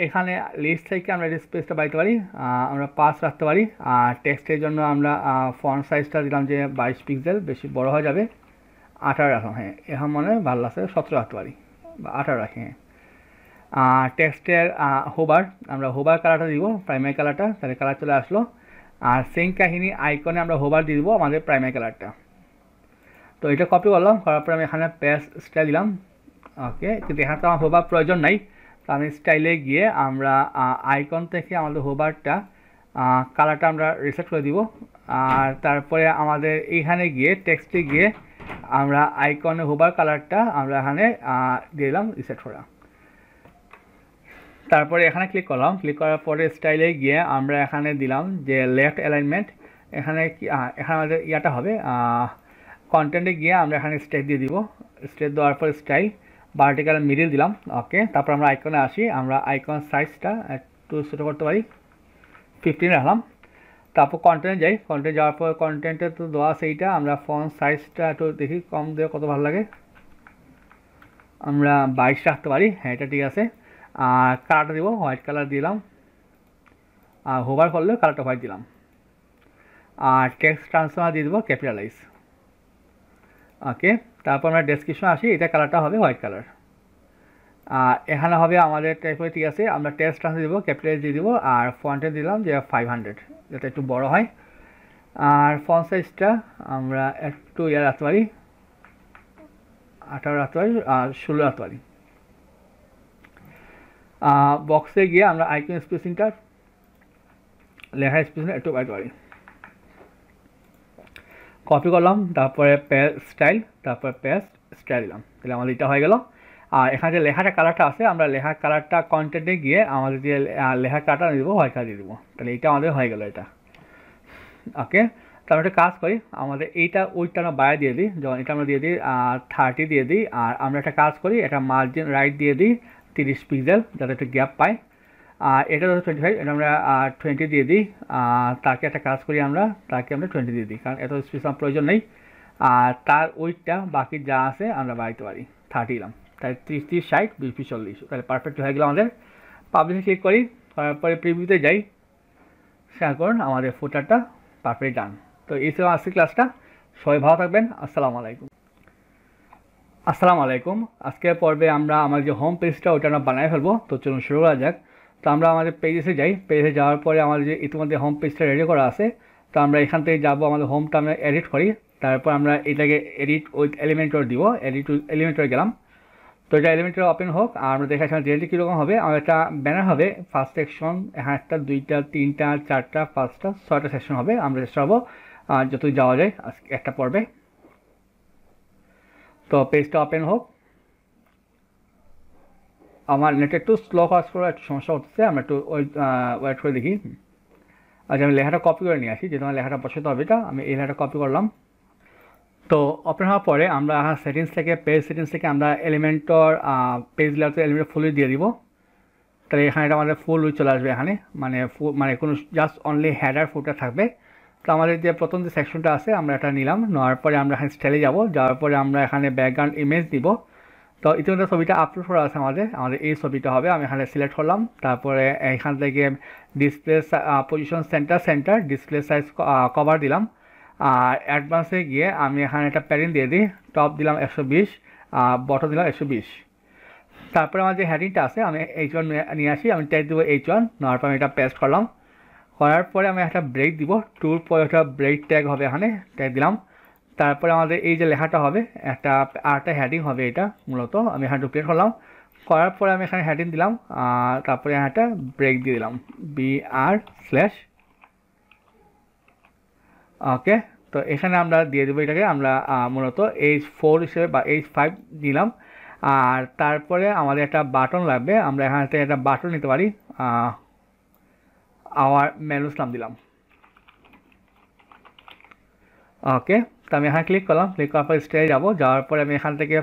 এখানে লিস্ট থেকে আমরা স্পেসটা বাড়াইতে পারি, আমরা 5 রাখতে পারি। আর টেক্সটের জন্য আমরা ফন্ট সাইজটা দিলাম যে 22 পিক্সেল, বেশি বড় হয়ে যাবে। 18 রাখলাম, হ্যাঁ এখন মনে ভালো লাগছে, 17 রাখতে পারি বা 18 রাখি, হ্যাঁ। টেক্সটের হোবার, আমরা হোবার কালারটা দিব প্রাইমারি কালারটা, তাহলে কালার চলে আসলো। আর সেম কাহিনী আইকনে আমরা হোবার দিয়ে দিব আমাদের প্রাইমারি কালারটা। তো এটা কপি করলাম, করার পরে আমি এখানে পেস্ট স্টাইল দিলাম, ওকে। কিন্তু এখানে তো আমার হোবার প্রয়োজন নাই, তো আমি স্টাইলে গিয়ে আমরা আইকন থেকে আমাদের হোবারটা কালারটা আমরা রিসেট করে দিব। আর তারপরে আমাদের এইখানে গিয়ে টেক্সটে গিয়ে আমরা আইকনে হোবার কালারটা আমরা এখানে দিয়ে দিলাম রিসেট করা। তারপরে এখানে ক্লিক করলাম, ক্লিক করার পরে স্টাইলে গিয়ে আমরা এখানে দিলাম যে লেফট অ্যালাইনমেন্ট। এখানে এখানে আমাদের ইয়াটা হবে কন্টেন্টে গিয়ে আমরা এখানে স্টেট দিয়ে দিব। স্টেট দেওয়ার পর স্টাইল ভার্টিক্যাল মিডিল দিলাম, ওকে। তারপর আমরা আইকনে আসি, আমরা আইকন সাইজটা একটু ছোটো করতে পারি, 15 রাখলাম। তারপর কন্টেন্টে যাই, কন্টেন্ট যাওয়ার পর কন্টেন্টে তো দেওয়া সেইটা আমরা ফন্ট সাইজটা একটু দেখি কম দেওয়া কত ভালো লাগে, আমরা 22 রাখতে পারি, হ্যাঁ এটা ঠিক আছে। আর কালারটা দিব হোয়াইট কালার দিলাম, আর হোভার করলেও কালারটা হোয়াইট দিলাম। আর টেক্সট ট্রান্সফর্মার দিয়ে দেবো ক্যাপিটালাইজ, ওকে। তারপর আমরা ডেসক্রিপশন আসি, এটা কালারটা হবে হোয়াইট কালার। আর এখানে হবে আমাদের টাইপে, ঠিক আছে। আমরা টেক্সট ট্রান্সফার দেবো, ক্যাপিটালাইজ দিয়ে দেবো। আর ফন্টে দিলাম যে 500, যাতে একটু বড় হয়। আর ফন্ট সাইজটা আমরা একটু রাখতে পারি, 18 রাখতে পারি, আর 16 রাখতে পারি। বক্সে গিয়ে আমরা আইকন স্পেসিংটা লেখা স্পেসিং একটু বাড়াতে পারি, কপি করলাম। তারপরে পেস্ট স্টাইল, তারপরে পেস্ট স্টাইল দিলাম, তাহলে আমাদের এটা হয়ে গেল। আর এখানে যে লেখাটা কালারটা আছে, আমরা লেখার কালারটা কন্টেন্টে গিয়ে আমাদের যে লেখার কালারটা দিব হোয়াইট কালার দিয়ে দেবো, তাহলে এটা আমাদের হয়ে গেল এটা, ওকে। তো আমরা একটা কাজ করি, আমাদের এইটা ওইটা আমরা বাইরে দিয়ে দিই, যেমন এটা আমরা দিয়ে দিই 30 দিয়ে দিই। আর আমরা একটা কাজ করি, এটা মার্জিন রাইট দিয়ে দিই 30 পিক্সেল, যাতে একটু গ্যাপ পাই। আর এটা হচ্ছে 25, এটা আমরা 20 দিয়ে দিই। তাকে একটা কাজ করি, আমরা তাকে আমরা 20 দিয়ে দিই, কারণ এত স্পেস আমার প্রয়োজন নেই। আর তার ওইটা বাকি যা আছে আমরা বাড়াইতে পারি, 30 দিলাম, তাই 30, 30, 60, 20, 40, তাহলে পারফেক্ট হয়ে গেল আমাদের। পাবলিশে ক্লিক করি, করার পরে প্রিভিউতে যাই, শেয়ার করুন, আমাদের ফুটারটা পারফেক্ট ডান। তো এই ছিল আজকের ক্লাসটা, সবাই ভালো থাকবেন, আসসালামু আলাইকুম। আসসালামু আলাইকুম। আজকের পর্বে আমরা আমাদের যে হোম পেজটা ওটা আমরা বানাই ফেলবো, তো চলুন শুরু করা যাক। তো আমরা আমাদের পেজে যাই, পেজে যাওয়ার পরে আমাদের যে ইতিমধ্যে হোম পেজটা রেডি করা আছে, তো আমরা এখান থেকে যাবো আমাদের হোমটা আমরা এডিট করি, তারপর আমরা এটাকে এডিট উইথ এলিমেন্টর দিব, এডিট উইথ এলিমেন্টর গেলাম। তো এটা এলিমেন্টর ওপেন হোক, আর আমরা দেখাচ্ছি ডিজাইনটি কীরকম হবে। আমাদের একটা ব্যানার হবে, ফার্স্ট সেকশন, এখানে একটা, দুইটা, তিনটা, চারটা, পাঁচটা, ছয়টা সেকশন হবে। আমরা চেষ্টা করবো যতই যাওয়া যায় আজকে একটা পর্বে। তো পেজটা ওপেন হোক। আমার নেট একটু স্লো কাজ করে একটু সমস্যা হচ্ছে, আমরা একটু ওয়েট করে দেখি। আচ্ছা, আমি লেখাটা কপি করে নিয়ে আসি, যেহেতু আমার লেখাটা বসাতে হবে, এটা আমি এই লেখাটা কপি করলাম। তো ওপেন হওয়ার পরে আমরা সেটিংস থেকে, পেজ সেটিংস থেকে আমরা এলিমেন্টর পেজ লেয়ারতে এলিমেন্টর ফুল দিয়ে দিব। তাহলে এখানে এটা আমাদের ফুল চলে আসবে এখানে, মানে কোনো জাস্ট অনলি হেডার ফুটার থাকবে। তো আমাদের যে প্রথম যে সেকশনটা আছে আমরা এটা নিলাম, নেওয়ার পরে আমরা এখানে স্টাইলে যাব, যাওয়ার পরে আমরা এখানে ব্যাকগ্রাউন্ড ইমেজ দিব। তো ইতিমধ্যে ছবিটা আপলোড করা আছে আমাদের এই ছবিটা হবে। আমি এখানে সিলেক্ট করলাম, তারপরে এখান থেকে display position centre display size cover দিলাম। আর অ্যাডভান্সে গিয়ে আমি এখানে একটা প্যাডিং দিয়ে দিই, টপ দিলাম 120, বটম দিলাম 120। তারপরে আমার যে হেডিংটা আছে আমি H1 নিয়ে আসি, আমি ট্যাগ দেবো H1, নেওয়ার পর আমি এটা পেস্ট করলাম। করার পরে আমি একটা ব্রেক দিব, টুর পরে একটা ব্রেক ট্যাগ হবে, এখানে ট্যাগ দিলাম। তারপরে আমাদের এই যে লেখাটা হবে আরেকটা হেডিং হবে, এটা মূলত আমি এখানে ডুপ্লিকেট করলাম। করার পরে আমি এখানে হেডিং দিলাম, তারপরে একটা ব্রেক দিয়ে দিলাম, BR/। ওকে, তো এখানে আমরা দিয়ে দেবো এটাকে, আমরা মূলত H4 হিসেবে বা H5 দিলাম। আর তারপরে আমাদের একটা বাটন লাগবে, আমরা এখান থেকে একটা বাটন নিতে পারি, আওয়ার মেনুস নাম দিলাম। ওকে, তো আমি এখানে ক্লিক করলাম, ক্লিক করার পরে স্টেজে যাবো, যাওয়ার পরে আমি এখান থেকে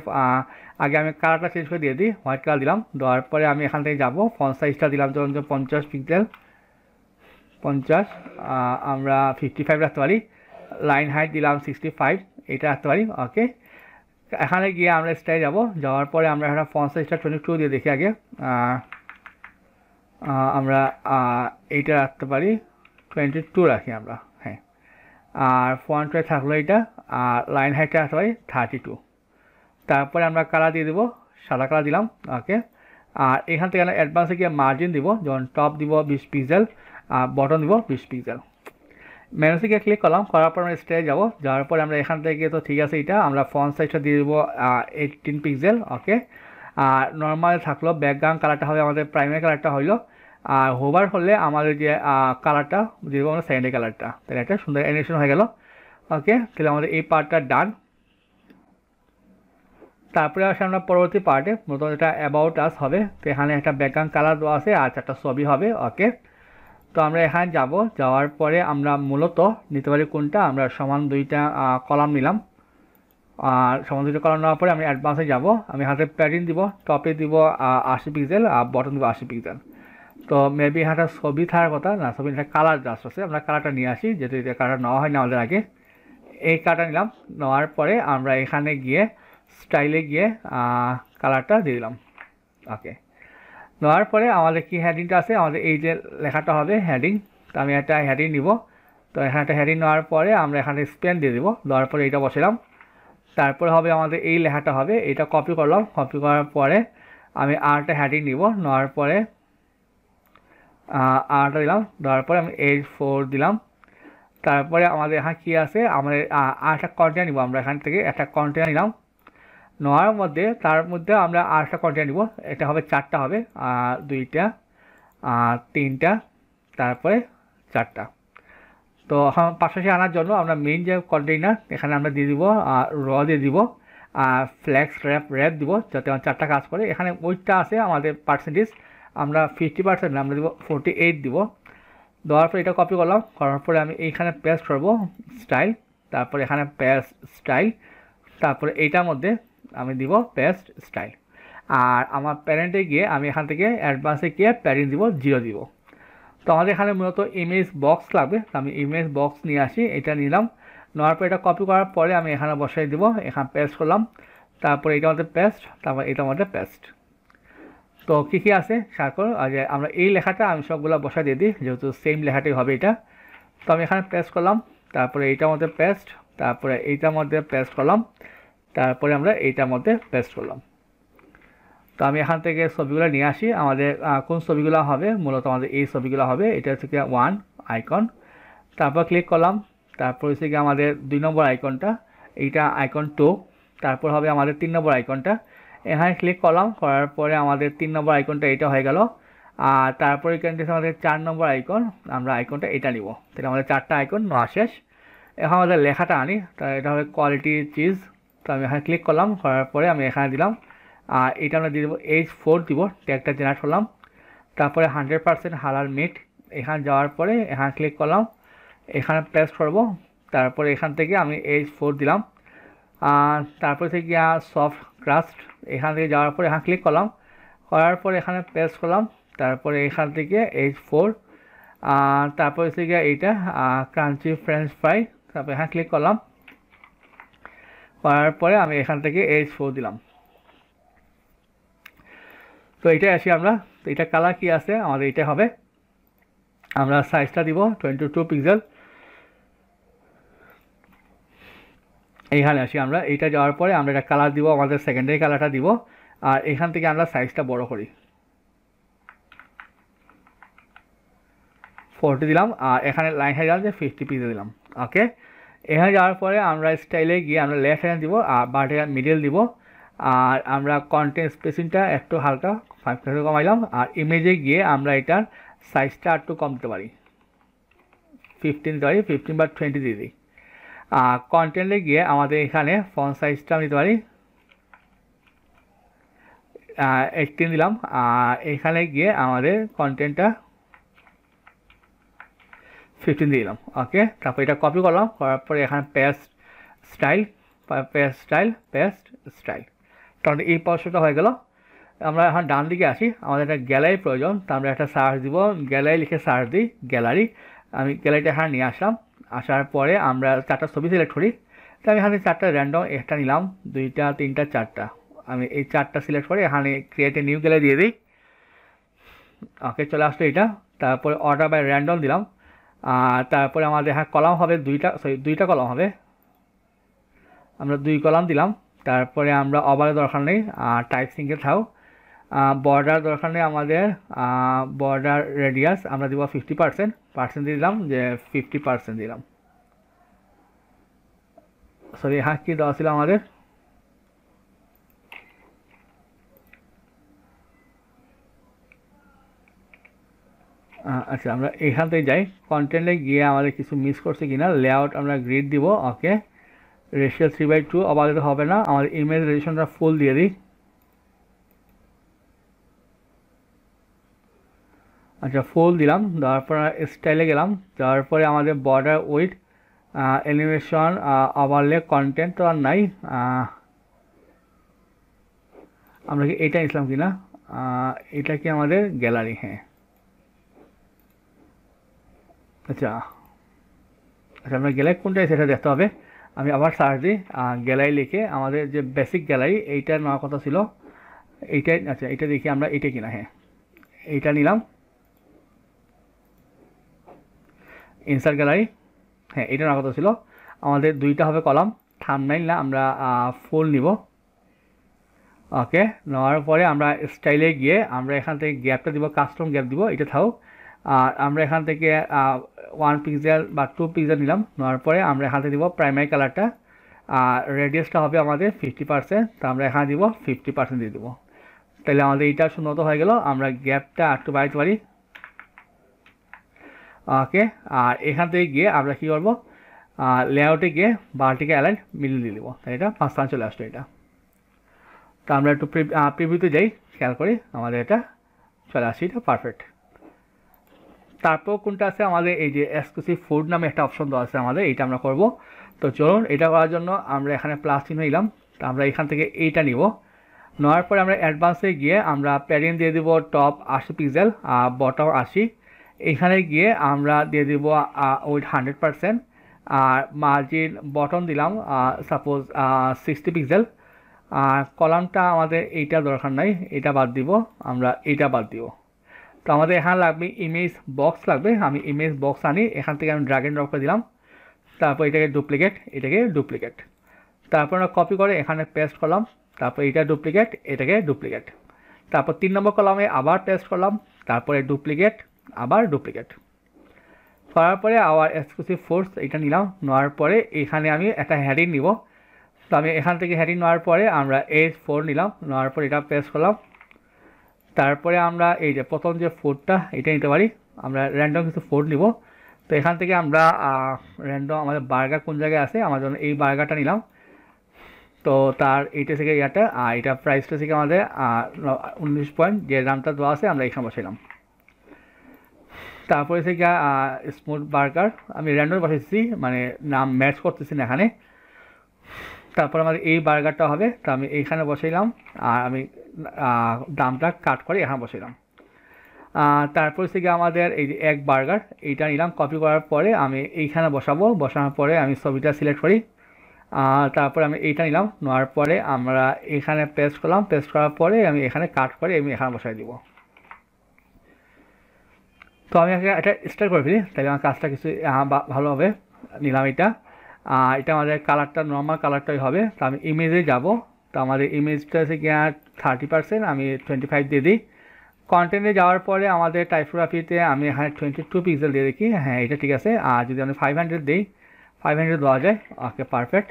আগে আমি কালারটা চেঞ্জ করে দিয়ে দিই, হোয়াইট কালার দিলাম। দেওয়ার পরে আমি এখান থেকে যাবো, ফন্ট সাইজটা দিলাম ধরুন 50 পিক্সেল, 50, আমরা 55 রাখতে পারি। লাইন হাইট দিলাম 65, এটা রাখতে পারি। ওকে, এখানে গিয়ে আমরা স্টাইলে যাব, যাওয়ার পরে আমরা একটা ফন্ট সাইজটা 22 দিয়ে দেখি আগে, আমরা এইটা রাখতে পারি, 22 রাখি আমরা, হ্যাঁ। আর ফন্টে থাকলো এটা, আর লাইন হাইটটা রাখতে পারি 32। তারপরে আমরা কালার দিয়ে দেবো, সাদা কালার দিলাম। ওকে, আর এখান থেকে আমরা অ্যাডভান্সে গিয়ে মার্জিন দিব, যেমন টপ দিব 20 পিক্সেল, আর বটম দিব 20 পিক্সেল। মেনুতে গিয়ে ক্লিক করলাম, করার পর আমরা স্টেজে যাবো, যাওয়ার পরে আমরা এখান থেকে তো ঠিক আছে, এটা আমরা ফন্ট সাইজটা দিয়ে দেবো 18 পিক্সেল। ওকে, আর নর্মাল থাকলো, ব্যাকগ্রাউন্ড কালারটা হবে আমাদের প্রাইমারি কালারটা হইলো, আর হোভার হলে আমাদের যে কালারটা দিয়ে দেবো আমরা সেকেন্ডারি কালারটা। তাহলে একটা সুন্দর অ্যানিমেশন হয়ে গেল। ওকে, তাহলে আমাদের এই পার্টটা ডান। তারপরে আসে আমরা পরবর্তী পার্টে, মূলত এটা অ্যাবাউট আস হবে। তো এখানে একটা ব্যাকগ্রাউন্ড কালার দেওয়া আছে আর একটা ছবি হবে। ওকে, তো আমরা এখানে যাব, যাওয়ার পরে আমরা মূলত নিতে পারি কোনটা, আমরা সমান দুইটা কলাম নিলাম। আর সমান দুইটা কলাম নেওয়ার পরে আমি অ্যাডভান্সে যাব, আমি হাতে প্যাডিং দিব, টপে দিব 80 পিক্সেল আর বটম দিব 80 পিক্সেল। তো মেবি এখানে ছবি থাকার কথা না, ছবি একটা কালার জাস্ট আছে, আমরা কালারটা নিয়ে আসি, যেহেতু এটা কালার নেওয়া হয় না আমাদের আগে। এই কালারটা নিলাম, নেওয়ার পরে আমরা এখানে গিয়ে স্টাইলে গিয়ে কালারটা দিয়ে দিলাম। ওকে, নেওয়ার পরে আমাদের কি হেডিংটা আছে, আমাদের এই যে লেখাটা হবে হেডিং, তো আমি একটা হেডিং নিব। তো এখানে একটা হেডিং নেওয়ার পরে আমরা এখানে স্পেন দিয়ে দেবো, দেওয়ার পরে এইটা বসালাম। তারপরে হবে আমাদের এই লেখাটা হবে, এটা কপি করলাম, কপি করার পরে আমি আরেকটা হেডিং নিব, নেওয়ার পরে আরটা দিলাম, দেওয়ার পরে আমি H4 দিলাম। তারপরে আমাদের এখানে কী আছে, আমাদের আরেকটা কন্টেন্ট নিব, আমরা এখান থেকে একটা কন্টেন্ট নিলাম, নেওয়ার মধ্যে তার মধ্যে আমরা আরেকটা কন্টেন্ট নিব, এটা হবে 4টা হবে, 2টা, 3টা, তারপরে 4টা। তো পাশাপাশি আনার জন্য আমরা মেইন যে কন্টেইনার এখানে আমরা দিয়ে দিব, দিয়ে দিব, ফ্ল্যাক্স র্যাপ দিব, যাতে আমার 4টা কাজ করে। এখানে ওইটা আছে আমাদের পার্সেন্টেজ, আমরা 50% আমরা দিব 48 দিব। দেওয়ার পরে এটা কপি করলাম, করার পরে আমি এইখানে পেস্ট করবো স্টাইল, তারপরে এখানে পেস্ট স্টাইল, তারপরে এইটার মধ্যে আমি দিব পেস্ট স্টাইল। আর আমার প্যারেন্টে গিয়ে আমি এখান থেকে অ্যাডভান্সে গিয়ে প্যারেন্ট দিব 0 দিব। তো আমাদের এখানে মূলত ইমেজ বক্স লাগবে, আমি ইমেজ বক্স নিয়ে আসি, এটা নিলাম। নেওয়ার পর এটা কপি করার পরে আমি এখানে বসাই দিব, এখানে পেস্ট করলাম, তারপরে এটার মধ্যে পেস্ট, তারপর এটার মধ্যে পেস্ট। তো কী কী আছে সার্কল, যে আমরা এই লেখাটা আমি সবগুলো বসা দিয়ে দিই, যেহেতু সেম লেখাটাই হবে এটা। তো আমি এখানে পেস্ট করলাম, তারপরে এইটার মধ্যে পেস্ট, তারপরে এইটার মধ্যে পেস্ট করলাম, তারপরে আমরা এইটার মধ্যে পেস্ট করলাম। তো আমি এখান থেকে ছবিগুলো নিয়ে আসি, আমাদের কোন ছবিগুলো হবে, মূলত আমাদের এই ছবিগুলো হবে। এটা হচ্ছে 1 আইকন, তারপর ক্লিক করলাম, তারপর হচ্ছে কি আমাদের 2 নম্বর আইকনটা, এইটা আইকন 2, তারপর হবে আমাদের 3 নম্বর আইকনটা, এখানে ক্লিক করলাম, করার পরে আমাদের 3 নম্বর আইকনটা এটা হয়ে গেল। আর তারপরে এখানে আমাদের 4 নম্বর আইকন, আমরা আইকনটা এটা নিব, তাহলে আমাদের 4টা আইকন নেওয়া শেষ। এখন আমাদের লেখাটা আনি, তো এটা হবে কোয়ালিটি চিজ, তো আমি এখানে ক্লিক করলাম, করার পরে আমি এখানে দিলাম, আর এটা আমরা দিয়ে দেবো H4 দিব, ট্যাগটা জেনারেট করলাম। তারপরে 100% হালাল মিট, এখানে যাওয়ার পরে এখানে ক্লিক করলাম, এখানে পেস্ট করব, তারপরে এখান থেকে আমি H4 দিলাম। তারপরে থেকে সফট ক্রাস্ট, এখান থেকে যাওয়ার পরে এখানে ক্লিক করলাম, করার পরে এখানে পেস্ট করলাম, তারপরে এখান থেকে H4, তারপরে থেকে এইটা ক্রাঞ্চি ফ্রেঞ্চ ফ্রাই, তারপরে এখানে ক্লিক করলাম, করার পরে আমি এখান থেকে H4 দিলাম। তো এটা আসি আমরা, তো এটা কালার কি আছে আমাদের এটা হবে, আমরা সাইজটা দিব 22 পিক্সেল। এইখানে আসি আমরা, এইটা যাওয়ার পরে আমরা এটা কালার দিব, আমাদের সেকেন্ডারি কালারটা দিব, আর এখান থেকে আমরা সাইজটা বড় করি, 40 দিলাম, আর এখানে লাইন হাই দিলাম যে 50 পিক্সেল দিলাম। ওকে, এখানে যাওয়ার পরে আমরা স্টাইলে গিয়ে আমরা লেফট হ্যান্ড দিব, আর ভার্টিক্যাল মিডল দিব, আর আমরা কন্টেন্ট স্পেসিংটা একটু হালকা 5% কমাইলাম, আর ইমেজে গিয়ে আমরা এটার সাইজটা একটু কম দিতে পারি, 15 দিতে পারি, 15 বা 20 দিয়ে দিই। কন্টেন্টে গিয়ে আমাদের এখানে ফন্ট সাইজটা আমি দিতে পারি 18 দিলাম, আর এখানে গিয়ে আমাদের কন্টেন্টটা 15 দিয়ে দিলাম। ওকে, তারপর এটা কপি করলাম, করার পরে এখানে পেস্ট স্টাইল, পেস্ট স্টাইল, তাহলে এই পর্শনটা হয়ে গেল। আমরা এখন ডান দিকে আসি, আমাদের একটা গ্যালারি প্রয়োজন, তো আমরা একটা সার্চ দিব, গ্যালারি লিখে সার্চ দিই, গ্যালারি, আমি গ্যালারিটা এখানে নিয়ে আসলাম, আসার পরে আমরা 4টা ছবি সিলেক্ট করি, তো আমি এখানে 4টা র্যান্ডম, একটা নিলাম, 2টা 3টা 4টা, আমি এই 4টা সিলেক্ট করে এখানে ক্রিয়েট এ নিউ গ্যালারি দিয়ে দিই। ওকে, চলে আসলো এটা, তারপরে অর্ডার বাই র্যান্ডম দিলাম, আর তারপরে আমাদের হ্যাঁ কলাম হবে 2টা কলাম হবে, আমরা 2 কলাম দিলাম। তারপরে আমরা ওভারের দরকার নেই, টাইপ সিঙ্গেল থাও, বর্ডার দরকার নেই আমাদের, বর্ডার রেডিয়াস আমরা দিব 50% দিয়ে দিলাম, যে 50% দিলাম, সরি হ্যাঁ কি দেওয়া ছিল আমাদের, আচ্ছা আমরা এখান থেকে যাই, কন্টেন্টে গিয়ে আমাদের কিছু মিস করছে কিনা, লেআউট আমরা গ্রিড দিব। ওকে, রেশিও 3/2 অবাধিত হবে না, আমাদের ইমেজ রেজিস্ট্রেশনটা ফুল দিয়ে দিই। আচ্ছা ফুল দিলাম, দেওয়ার পর স্টাইলে গেলাম, যাওয়ার পরে আমাদের border with animation overlay content তো আর নাই, আমরা কি এটা নিলাম কিনা, এটা কি আমাদের গ্যালারি, হ্যাঁ আচ্ছা আচ্ছা আমরা গ্যালারি কোনটা সেটা দেখতে হবে, আমি আবার সার্চ দিই, গ্যালারি লিখে আমাদের যে বেসিক গ্যালারি এইটা নেওয়ার কথা ছিল, এইটাই, আচ্ছা এটা দেখি আমরা এটা কিনা, হ্যাঁ এইটা নিলাম, ইনসার্ট গ্যালারি, হ্যাঁ এটা নেওয়ার কথা ছিল। আমাদের 2টা হবে কলাম, থাম্বনেইল না, আমরা ফুল নিব। ওকে, নেওয়ার পরে আমরা স্টাইলে গিয়ে আমরা এখান থেকে গ্যাপটা দিব, কাস্টম গ্যাপ দিব, এটা থাও, আর আমরা এখান থেকে 1 পিক্সেল বা 2 পিক্সেল নিলাম, নেওয়ার পরে আমরা এখান থেকে দিব প্রাইমারি কালারটা, আর রেডিয়াসটা হবে আমাদের 50%, তো আমরা এখানে দিব 50% দিয়ে দেবো, তাহলে আমাদের এইটা সুন্দর হয়ে গেল। আমরা গ্যাপটা একটু বাড়াইতে পারি। ওকে, আর এখান থেকে গিয়ে আমরা কী করবো, লেআউটে গিয়ে ভার্টিক্যাল অ্যালাইন মিডিল দিয়ে দেবো, তাই এটা 5 স্থান চলে আসলো এটা। তো আমরা একটু প্রিভিউতে যাই, খেয়াল করি আমাদের এটা চলে আসি, এটা পারফেক্ট। তারপর কোনটা আছে আমাদের, এই যে এক্সক্লুসিভ ফুড নামে একটা অপশন দেওয়া আছে আমাদের, এইটা আমরা করব। তো চলুন এটা করার জন্য আমরা এখানে প্লাস চিহ্ন নিলাম, তো আমরা এখান থেকে এইটা নিব, নেওয়ার পরে আমরা অ্যাডভান্সে গিয়ে আমরা প্যাডিং দিয়ে দেবো টপ 80 পিক্সেল, বটম 80, এখানে গিয়ে আমরা দিয়ে দিব উইথ 100%, আর মার্জিন বটম দিলাম সাপোজ 60 পিক্সেল, কলামটা আমাদের এইটা দরকার নাই, এটা বাদ দিব, আমরা এইটা বাদ দিব। তো আমাদের এখানে লাগবে ইমেজ বক্স লাগবে, আমি ইমেজ বক্স আনি, এখান থেকে আমি ড্র্যাগ এন্ড ড্রপ করে দিলাম, তারপর এটাকে ডুপ্লিকেট, তারপর আমরা কপি করে এখানে পেস্ট করলাম, তারপর এটা ডুপ্লিকেট, এটাকে ডুপ্লিকেট, তারপর 3 নম্বর কলামে আবার পেস্ট করলাম, তারপরে ডুপ্লিকেট, আবার ডুপ্লিকেট, করার পরে আবার এক্সক্লুসিভ ফোর্স এটা নিলাম, নেওয়ার পরে এখানে আমি একটা হেডিং নিব। তো আমি এখান থেকে হেডিং নেওয়ার পরে আমরা H4 নিলাম, নেওয়ার পরে এটা প্রেস করলাম। তারপরে আমরা এই যে প্রথম যে ফোর্ডটা এটা নিতে পারি, আমরা র্যান্ডম কিছু ফোর্ড নিব। তো এখান থেকে আমরা র্যান্ডম আমাদের বার্গার কোন জায়গায় আছে আমার জন্য এই বার্গারটা নিলাম। তো তার এইটা থেকে ইয়াটা এটা প্রাইসটা থেকে আমাদের 19 পয়েন্ট যে দামটা দেওয়া আছে আমরা এখানে বসাইলাম। তারপরে থেকে স্মুথ বার্গার আমি র্যান্ডম বসাইছি, মানে নাম ম্যাচ করতেছি না এখানে। তারপর আমাদের এই বার্গারটা হবে, তো আমি এইখানে বসাইলাম আর আমি দামটা কাট করে এখানে বসাইলাম। তারপর থেকে আমাদের এই যে এক বার্গার এইটা নিলাম, কপি করার পরে আমি এইখানে বসাবো, বসানোর পরে আমি ছবিটা সিলেক্ট করি। তারপরে আমি এইটা নিলাম, নেওয়ার পরে আমরা এখানে পেস্ট করলাম, পেস্ট করার পরে আমি এখানে কাট করে আমি এখানে বসাই দিব। তো আমি এটা স্টার্ট করে ফেলি, তাহলে আমার কাজটা কিছু ভালো হবে। নিলাম এটা, এটা আমাদের কালারটা নর্মাল কালারটাই হবে। তো আমি ইমেজে যাব, তো আমাদের ইমেজটা থেকে 30% আমি 25 দিয়ে দিই। কন্টেন্টে যাওয়ার পরে আমাদের টাইপোগ্রাফিতে আমি এখানে 22 পিক্সেল দিয়ে দেখি, হ্যাঁ এটা ঠিক আছে। আর যদি আমি 500 দিই, 500 দেওয়া যায়, ওকে পারফেক্ট।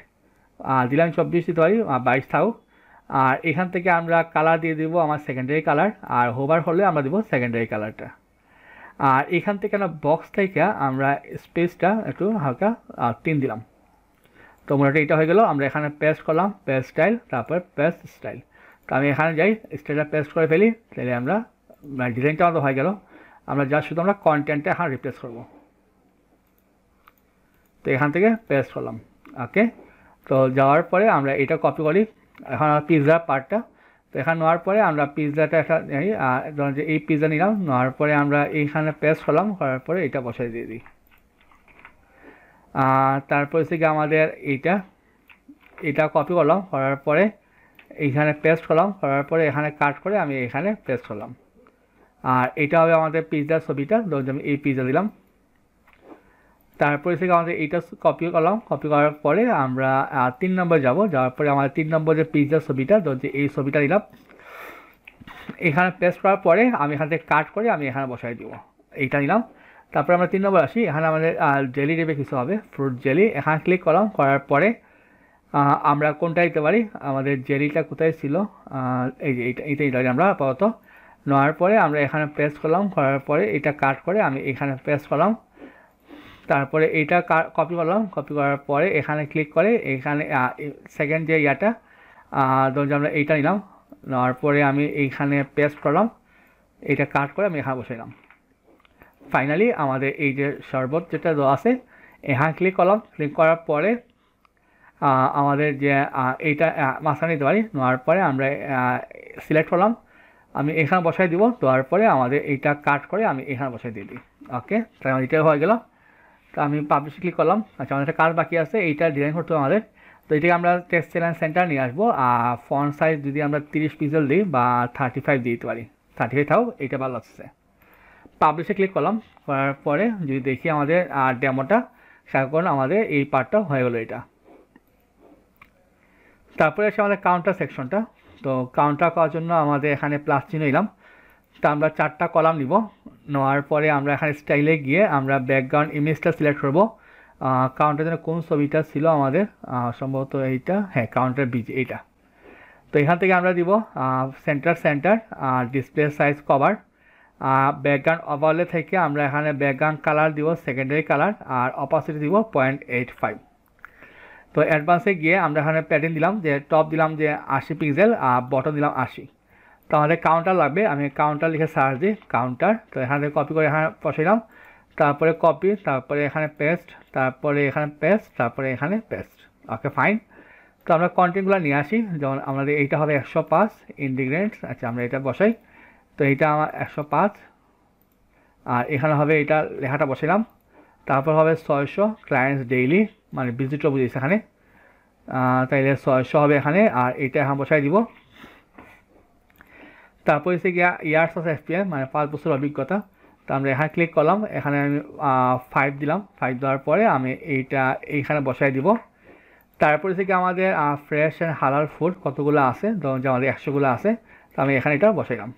দিলাম 24 দিতে পারি, 22 থাকুক। আর এখান থেকে আমরা কালার দিয়ে দিব আমার সেকেন্ডারি কালার, আর হোভার হলে আমরা দিব সেকেন্ডারি কালারটা। আর এখান থেকে আমরা বক্স থেকে আমরা স্পেসটা একটু হালকা 3 দিলাম। তো মোটামুটি এটা হয়ে গেল। আমরা এখানে পেস্ট করলাম, পেস্ট স্টাইল, তারপর পেস্ট স্টাইল। তো আমি এখানে যাই, স্টাইলটা পেস্ট করে ফেলি, তাহলে আমরা ডিজাইনটা আমাদের হয়ে গেল। আমরা যা শুধু আমরা কন্টেন্টটা এখানে রিপ্লেস করব। তো এখান থেকে পেস্ট করলাম, ওকে। তো যাওয়ার পরে আমরা এটা কপি করি, এখন পিৎজা পার্টটা। তো এখানে নেওয়ার পরে আমরা পিৎজাটা একটা ধরুন যে এই পিৎজা নিলাম, নেওয়ার পরে আমরা এইখানে পেস্ট করলাম, করার পরে এটা বসাই দিয়ে দিই। তারপরে থেকে আমাদের এটা কপি করলাম, করার পরে এইখানে পেস্ট করলাম, করার পরে এখানে কাট করে আমি এখানে পেস্ট করলাম। আর এটা হবে আমাদের পিৎজার ছবিটা, ধরুন আমি এই পিৎজা দিলাম। তারপরে থেকে আমাদের এইটা কপি করলাম, কপি করার পরে আমরা 3 নম্বর যাওয়ার পরে আমাদের 3 নম্বর যে পিৎজার ছবিটা, ধরুন যে এই ছবিটা দিলাম। এখানে পেস্ট করার পরে আমি এখান থেকে কাট করে আমি এখানে বসাই দিব, এইটা নিলাম। তারপরে আমরা 3 নম্বর আসি, এখানে আমাদের জেলি টাইপের কিছু হবে, ফ্রুট জেলি। এখানে ক্লিক করলাম, করার পরে আমরা কোনটা দিতে পারি, আমাদের জেলিটা কোথায় ছিল, এই যে এইটা আমরা আপাতত। নেওয়ার পরে আমরা এখানে পেস্ট করলাম, করার পরে এটা কাট করে আমি এখানে পেস্ট করলাম। তারপরে এইটা কপি করলাম, কপি করার পরে এখানে ক্লিক করে এখানে সেকেন্ড যে ইয়াটা, ধরুন যে আমরা এইটা নিলাম, নেওয়ার পরে আমি এইখানে পেস্ট করলাম, এইটা কাট করে আমি এখানে বসাইলাম। ফাইনালি আমাদের এই যে শরবত যেটা দেওয়া আছে, এখানে ক্লিক করলাম, ক্লিক করার পরে আমাদের যে এইটা মাঝখানে দিতে পারি, নেওয়ার পরে আমরা সিলেক্ট করলাম, আমি এখানে বসাই দিব। দেওয়ার পরে আমাদের এইটা কাট করে আমি এখানে বসাই দিয়ে দিই, ওকে। তাই আমার এটা হয়ে গেল। তো আমি পাবলিশে ক্লিক করলাম। আচ্ছা, আমাদের একটা কাজ বাকি আছে, এইটা ডিজাইন করতে হবে আমাদের। তো এটাকে আমরা টেক্সট এলাইন সেন্টার নিয়ে আসবো। ফন্ট সাইজ যদি আমরা 30 পিক্সেল দিই বা 35 দিতে পারি, 35 থাও, এইটা ভালো লাগছে। পাবলিশে ক্লিক করলাম, করার পরে যদি দেখি আমাদের ডেমোটা, সাধারণ আমাদের এই পার্টটা হয়ে গেলো এটা। তারপরে এসে আমাদের কাউন্টার সেকশনটা। তো কাউন্টার করার জন্য আমাদের এখানে প্লাস চিহ্ন নিলাম। তো আমরা 4টা কলাম নিব, নেওয়ার পরে আমরা এখানে স্টাইলে গিয়ে আমরা ব্যাকগ্রাউন্ড ইমেজটা সিলেক্ট করব। কাউন্টার জন্য কোন ছবিটা ছিল আমাদের, সম্ভবত এইটা, হ্যাঁ কাউন্টার বিজি এইটা। তো এখান থেকে আমরা দিব centre display size cover. Background overlay থেকে আমরা এখানে ব্যাকগ্রাউন্ড কালার দিব সেকেন্ডারি কালার, আর অপাসিটি দিব 0.85। তো অ্যাডভান্সে গিয়ে আমরা এখানে প্যাটার্ন দিলাম, যে টপ দিলাম যে 80 পিক্সেল আর বটম দিলাম 80। তো আমাদের কাউন্টার লাগবে, আমি কাউন্টার লিখে সার্চ দিই কাউন্টার। তো এখানে কপি করে এখানে বসাইলাম, তারপরে কপি, তারপরে এখানে পেস্ট, তারপরে এখানে পেস্ট, তারপরে এখানে পেস্ট, ওকে ফাইন। তো আমরা কন্টেন্টগুলো নিয়ে আসি, যেমন আমাদের এইটা হবে 105 ইনগ্রিডিয়েন্টস। আচ্ছা, আমরা এটা বসাই। তো এইটা আমার 105, আর এখানে হবে এটা লেখাটা বসাইলাম। তারপর হবে 600 ক্লায়েন্টস ডেইলি, মানে ভিজিটর বুঝেছি এখানে, তাইলে 600 হবে এখানে, আর এইটা এখন বসাই দিব। তারপর হচ্ছে গিয়া ইয়ার্স অফ এক্সপিরিয়েন্স, মানে 5 বছর অভিজ্ঞতা। তো আমরা এখানে ক্লিক করলাম, এখানে আমি 5 দিলাম। 5 দেওয়ার পরে আমি এইখানে বসাই দিব। তারপরে থেকে আমাদের ফ্রেশ অ্যান্ড হালাল ফুড কতগুলো আছে, ধরুন যে আমাদের 100গুলো আছে। তো আমি এখানে এটা বসাইলাম।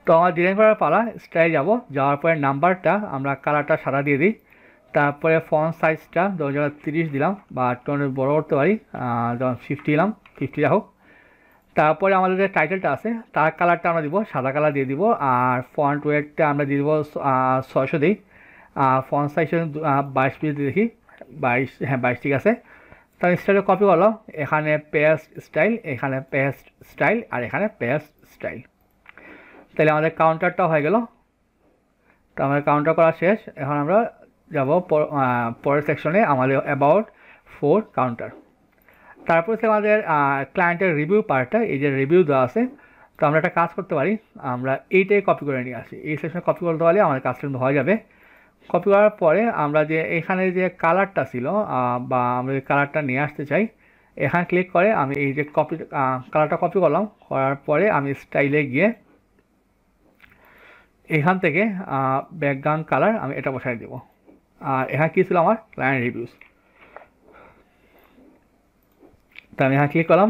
তো তো আমার ডিজাইন করার পালা, স্টাইল যাব, যাওয়ার পরে নাম্বারটা আমরা কালারটা সাদা দিয়ে দিই। তারপরে ফন্ট সাইজটা ধরুন 30 দিলাম, বা একটু বড় করতে পারি, যেমন 50 দিলাম, 50 হোক। তারপরে আমাদের যে টাইটেলটা আছে তার কালারটা আমরা দিব সাদা কালার দিয়ে দিব, আর ফন্ট ওয়েটটা আমরা দিয়ে দেবো 600 দিই। ফন্ট সাইজ 22 পিস দেখি, 22, হ্যাঁ 22 ঠিক আছে। তার স্টাইলে কপি করলাম, এখানে পেস্ট স্টাইল, এখানে পেস্ট স্টাইল, আর এখানে পেস্ট স্টাইল। তাহলে আমাদের কাউন্টারটা হয়ে গেল। তো আমাদের কাউন্টার করা শেষ। এখন আমরা যাব পরের সেকশনে, আমাদের অ্যাবাউট 4 কাউন্টার। তারপর হচ্ছে আমাদের ক্লায়েন্টের রিভিউ পার্টটা, এই যে রিভিউ দেওয়া আছে। তো আমরা একটা কাজ করতে পারি, আমরা এইটাই কপি করে নিয়ে আসি, এই সেকশনে কপি করতে পারলে আমাদের কাজটা কিন্তু হয়ে যাবে। কপি করার পরে আমরা যে এখানে যে কালারটা ছিল, বা আমরা যে কালারটা নিয়ে আসতে চাই, এখানে ক্লিক করে আমি এই যে কালারটা কপি করলাম, করার পরে আমি স্টাইলে গিয়ে এখান থেকে ব্যাকগ্রাউন্ড কালার আমি এটা বসাই দেবো। আর এখানে কী ছিল আমার ক্লায়েন্ট রিভিউস, তো আমি এখানে ক্লিক করলাম।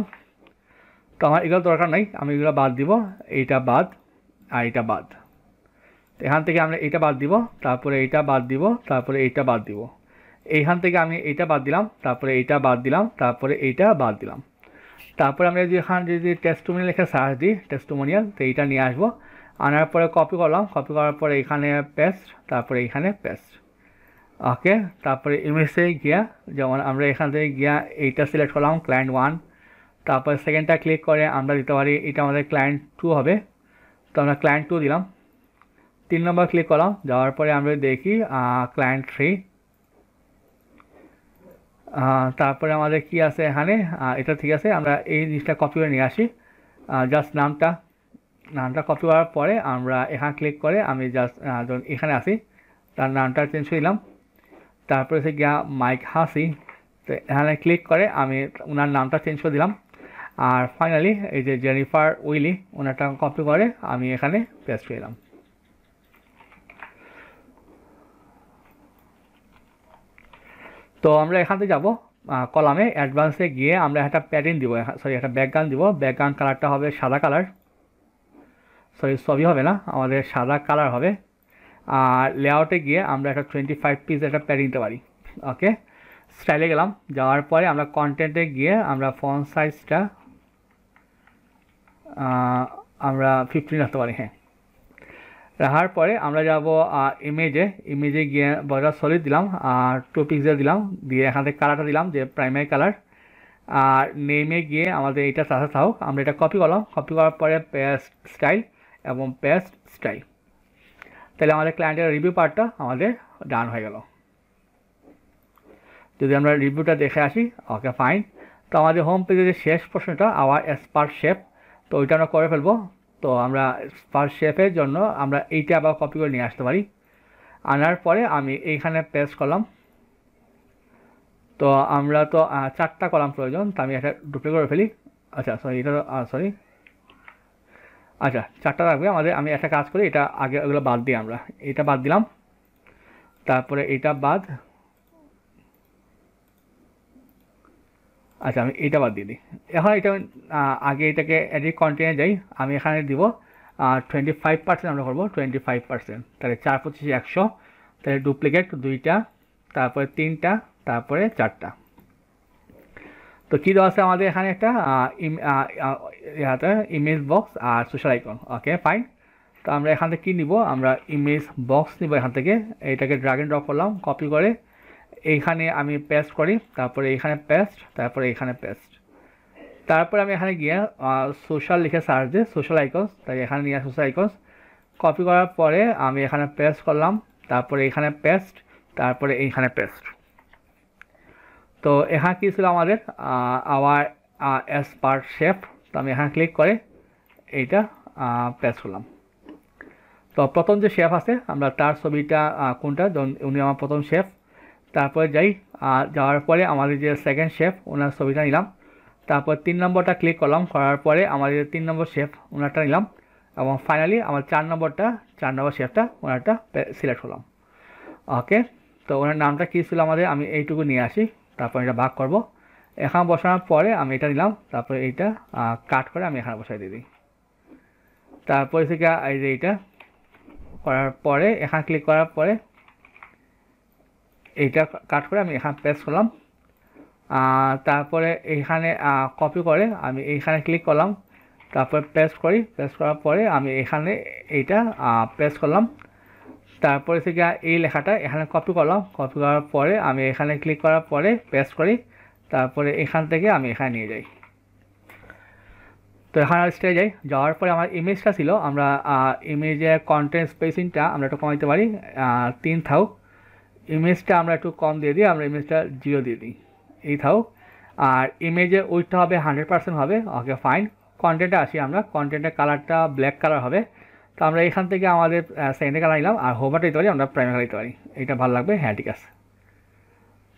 তো আমার এগুলো দরকার নাই, আমি এগুলো বাদ দিব, এইটা বাদ আর এইটা বাদ। এখান থেকে আমরা এইটা বাদ দিব, তারপরে এইটা বাদ দিব, তারপরে এইটা বাদ দিব। এইখান থেকে আমি এইটা বাদ দিলাম, তারপরে এইটা বাদ দিলাম, তারপরে এইটা বাদ দিলাম। তারপরে আমরা যদি এখানে যদি টেস্টিমোনিয়াল লিখে সার্চ দিই, টেস্টিমোনিয়াল, তো এইটা নিয়ে আসবো। আনার পরে কপি করলাম, কপি করার পরে এখানে পেস্ট, তারপরে এইখানে পেস্ট। ওকে, তারপরে ইমেজে গিয়া, যেমন আমরা এখান থেকে গিয়া এইটা সিলেক্ট করলাম, ক্লায়েন্ট 1। তারপরে সেকেন্ডটা ক্লিক করে আমরা দিতে পারি, এটা আমাদের ক্লায়েন্ট 2 হবে, তো আমরা ক্লায়েন্ট 2 দিলাম। 3 নম্বর ক্লিক করলাম, যাওয়ার পরে আমরা দেখি ক্লায়েন্ট 3। তারপরে আমাদের কি আছে এখানে, এটা ঠিক আছে, আমরা এই জিনিসটা কপি করে নিয়ে আসি। জাস্ট নামটা কপি করার পরে আমরা এখানে ক্লিক করে আমি জাস্ট যখন এখানে আসি তার নামটা চেঞ্জ করে দিলাম। তারপরে সে গিয়া মাইক হাসি, তো এখানে ক্লিক করে আমি ওনার নামটা চেঞ্জ করে দিলাম। আর ফাইনালি এই যে জেনিফার উইলি, ওনারটা কপি করে আমি এখানে পেস্ট করে দিলাম। তো আমরা এখান থেকে যাবো কলামে অ্যাডভান্সে গিয়ে আমরা একটা প্যাটার্ন দিব, সরি একটা ব্যাকগ্রাউন্ড দিব। ব্যাকগ্রাউন্ড কালারটা হবে সাদা কালার, সরি ছবি হবে না, আমাদের সাদা কালার হবে। আর লেআউটে গিয়ে আমরা একটা 25 পিস একটা প্যাটার্ন দিতে পারি। ওকে, স্টাইলে গেলাম, যাওয়ার পরে আমরা কন্টেন্টে গিয়ে আমরা ফন্ট সাইজটা আমরা 15 রাখতে পারি, হ্যাঁ। রাখার পরে আমরা যাব ইমেজে গিয়ে বর্ডার সলিড দিলাম, আর 2 পিক্সেল দিলাম, দিয়ে এখান থেকে কালারটা দিলাম যে প্রাইমারি কালার। আর নেমে গিয়ে আমাদের এইটা সাথে থাকুক, আমরা এটা কপি করলাম, কপি করার পরে পেস্ট স্টাইল এবং পেস্ট স্টাইল। তাহলে আমাদের ক্লায়েন্টের রিভিউ পার্টটা আমাদের ডান হয়ে গেল। যদি আমরা রিভিউটা দেখে আসি, ওকে ফাইন। তো আমাদের হোম পেজে যে শেষ প্রশ্নটা আওয়ার স্পার্ট শেপ, তো ওইটা আমরা করে ফেলবো। তো আমরা স্পার্ট শেপের জন্য আমরা এইটা আবার কপি করে নিয়ে আসতে পারি। আনার পরে আমি এইখানে পেস্ট করলাম। তো আমরা তো 4টা কলাম প্রয়োজন, তো আমি এটা ডুপ্লিকেট করে ফেলি। আচ্ছা সরি, এটা সরি, আচ্ছা 4টা রাখবে আমাদের। আমি একটা কাজ করি, এটা আগে ওগুলো বাদ দিই, আমরা এটা বাদ দিলাম, তারপরে এটা বাদ, আচ্ছা আমি এটা বাদ দিয়ে দিই। এখন এটা আগে এটাকে এডিট কন্টেন্টে যাই, আমি এখানে দিব 25% আমরা করবো 25%, তাহলে 4 25 100, তাহলে ডুপ্লিকেট 2টা, তারপরে 3টা, তারপরে 4টা। তো কী দেওয়া আছে আমাদের এখানে একটা ইমেজ বক্স আর সোশ্যাল আইকন। Okay fine. তো আমরা এখান থেকে কী নিব, আমরা ইমেজ বক্স নিব। এখান থেকে এইটাকে ড্র্যাগ এন্ড ড্রপ করলাম, কপি করে এইখানে আমি পেস্ট করি, তারপরে এইখানে পেস্ট, তারপরে এইখানে পেস্ট। তারপরে আমি এখানে গিয়ে সোশ্যাল লিখে সার্চ দিই, সোশ্যাল আইকনস, তাই এখানে নিয়ে সোশ্যাল আইকনস কপি করার পরে আমি এখানে পেস্ট করলাম, তারপরে এইখানে পেস্ট, তারপরে এইখানে পেস্ট। তো এখানে কী ছিল আমাদের আওয়ার স্পার্ট শেপ, তো আমি এখানে ক্লিক করে এইটা পেস্ট করলাম। তো প্রথম যে শেপ আছে আমরা তার ছবিটা কোনটা, উনি আমার প্রথম শেপ। তারপরে যাই, যাওয়ার পরে আমাদের যে সেকেন্ড শেপ ওনার ছবিটা নিলাম, তারপর 3 নম্বরটা ক্লিক করলাম, করার পরে আমাদের 3 নম্বর শেপ ওনারটা নিলাম, এবং ফাইনালি আমার 4 নম্বর শেপটা ওনারটা সিলেক্ট করলাম। ওকে, তো ওনার নামটা কী ছিল আমাদের, আমি এইটুকু নিয়ে আসি, তারপর এটা ভাগ করব। এখানে বসানোর পরে আমি এটা নিলাম, তারপরে এইটা কাট করে আমি এখানে বসাই দিয়ে দিই। তারপরে থেকে এই যে এটা করার পরে এখানে ক্লিক করার পরে এইটা কাট করে আমি এখানে পেস্ট করলাম। তারপরে এইখানে কপি করে আমি এইখানে ক্লিক করলাম, তারপর পেস্ট করি, পেস্ট করার পরে আমি এখানে এইটা পেস্ট করলাম। তারপরে থেকে এই লেখাটা এখানে কপি করলাম, কপি করার পরে আমি এখানে ক্লিক করার পরে পেস্ট করি, তারপরে এখান থেকে আমি এখানে নিয়ে যাই। তো এখানে স্টেজে যাই, যাওয়ার পরে আমার ইমেজটা ছিল, আমরা ইমেজের কন্টেন্ট স্পেসিংটা আমরা একটু কমাইতে পারি, 3 থাকুক। ইমেজটা আমরা একটু কম দিয়ে দিই, আমরা ইমেজটা 0 দিয়ে দিই, এই থাকুক। আর ইমেজের উইডথটা হবে 100% হবে। Okay fine. কন্টেন্টে আসি আমরা, কন্টেন্টের কালারটা ব্ল্যাক কালার হবে। তো আমরা এখান থেকে আমাদের সেকেন্ডারি কালার নিলাম, আর হোভারটা দিতে পারি, আমরা প্রাইমারি কালার দিতে পারি, এটা ভালো লাগবে। হ্যাঁ ঠিক আছে।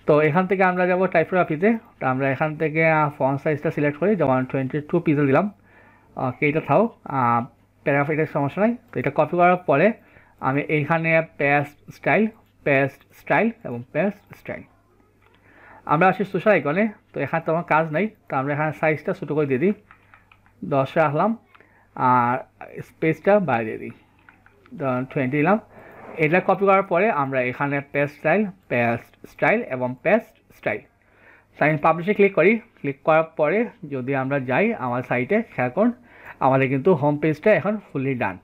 তো এখান থেকে আমরা যাব টাইপোগ্রাফিতে। তো আমরা এখান থেকে ফন্ট সাইজটা সিলেক্ট করি, যেমন 22 পিক্সেল দিলাম। ওকে এটা থাও, প্যারাগ্রাফ এটা সমস্যা নাই। তো এটা কপি করার পরে আমি এইখানে পেস্ট স্টাইল এবং পেস্ট স্টাইল। আমরা আসি সোশ্যাল আইকনে। তো এখানে তো আমার কাজ নাই, তো আমরা এখানে সাইজটা ছোটো করে দিয়ে দিই, 10 রাখলাম, আর স্পেসটা বাইরে দিয়ে দিই, 20 দিলাম। এটা কপি করার পরে আমরা এখানে পেস্ট স্টাইল এবং পেস্ট স্টাইল। আমি পাবলিশে ক্লিক করি, ক্লিক করার পরে যদি আমরা যাই আমার সাইটে, খেয়াল করুন আমাদের কিন্তু হোম পেজটা এখন ফুললি ডান।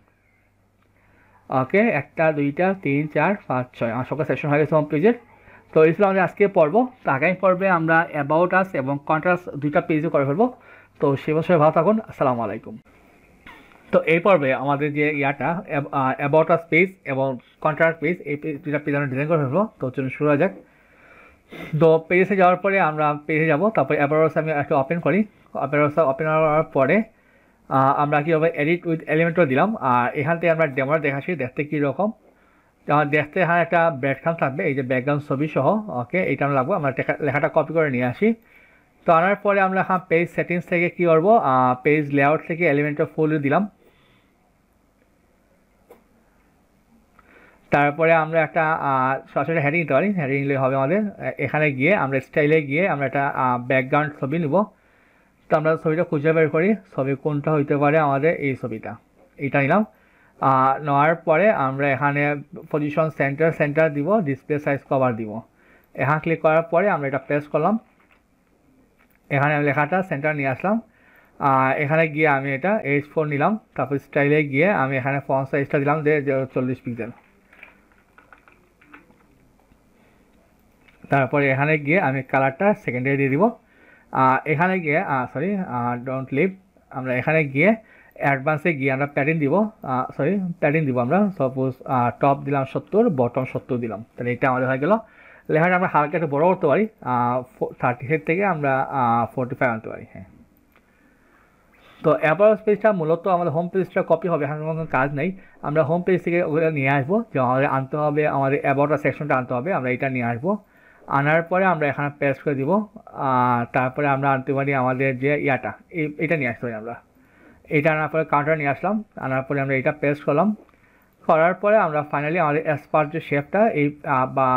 ওকে 1 2 3 4 5 6 আমার সকল সেকশন হয়ে গেছে হোম পেজের। তো এই ছিল আমাদের আজকে পর্ব। তো আগামী পর্বে আমরা অ্যাবাউট আস এবং কন্ট্রাস্ট 2টা পেজে করে ফেলবো। তো সে বছরে ভালো থাকুন। আসসালামু আলাইকুম। তো এই পর্বে আমাদের যে ইয়াটা অ্যাবাউট আস পেজ এবং কন্ট্রাক্ট পেজ, এই 2টা পেজ আমরা ডিজাইন করে ফেলবো। তো চলুন শুরু হয়ে যাক। তো পেজে যাওয়ার পরে আমরা পেজে যাব, তারপরে অ্যাবাউট আমি একটা ওপেন করি। ওপেন করার পরে আমরা কীভাবে এডিট উইথ এলিমেন্টও দিলাম, আর এখান থেকে আমরা ডেমোটা দেখাচ্ছি দেখতে কীরকম। দেখতে এখানে একটা ব্যাকগ্রাউন্ড থাকবে, এই যে ব্যাকগ্রাউন্ড ছবি সহ। ওকে এইটা আমরা লাগবো, আমরা লেখাটা কপি করে নিয়ে আসি। তো আনার পরে আমরা এখন পেজ সেটিংস থেকে কী করবো, পেজ লেআউট থেকে এলিমেন্টও ফুল দিলাম। তারপরে আমরা একটা সরাসরি হেডিং নিতে পারি, হেডিং নিলে হবে আমাদের। এখানে গিয়ে আমরা স্টাইলে গিয়ে আমরা একটা ব্যাকগ্রাউন্ড ছবি নেব। তো আমরা ছবিটা খুঁজে বের করি, ছবি কোনটা হইতে পারে আমাদের, এই ছবিটা, এইটা নিলাম। নেওয়ার পরে আমরা এখানে পজিশন সেন্টার দিব, ডিসপ্লে সাইজ কভার দিব। এখানে ক্লিক করার পরে আমরা এটা প্রেস করলাম, এখানে আমি লেখাটা সেন্টার নিয়ে আসলাম। এখানে গিয়ে আমি এটা H4 নিলাম। তারপর স্টাইলে গিয়ে আমি এখানে ফন্ট সাইজটা দিলাম 40 পিক্সেল। তারপরে এখানে গিয়ে আমি কালারটা সেকেন্ডারি দিয়ে দিব। এখানে গিয়ে ডোন্ট লিভ, আমরা এখানে গিয়ে অ্যাডভান্সে গিয়ে আমরা প্যাডিং দিব আমরা। সাপোজ টপ দিলাম 70, বটম 70 দিলাম। তাহলে এটা আমাদের হয়ে গেল। লেখাটা আমরা হালকা একটু বড় করতে পারি, 38 থেকে আমরা 45 আনতে পারি। হ্যাঁ। তো অ্যাবাউট পেজটা মূলত আমাদের হোম পেজটা কপি হবে, এখন কোনো কাজ নেই। আমরা হোম পেজ থেকে ওগুলো নিয়ে আসবো, যে আমাদের আনতে হবে, আমাদের অ্যাবাউট সেকশনটা আনতে হবে, আমরা এটা নিয়ে আসবো। আনার পরে আমরা এখানে পেস্ট করে দিব। তারপরে আমরা আনতে পারি আমাদের যে ইয়াটা, এটা নিয়ে আসতে পারি আমরা। এটা আনার পরে কাউন্টার নিয়ে আসলাম, আনার পরে আমরা এটা পেস্ট করলাম। করার পরে আমরা ফাইনালি আমাদের অ্যাসপার যে শেপটা বা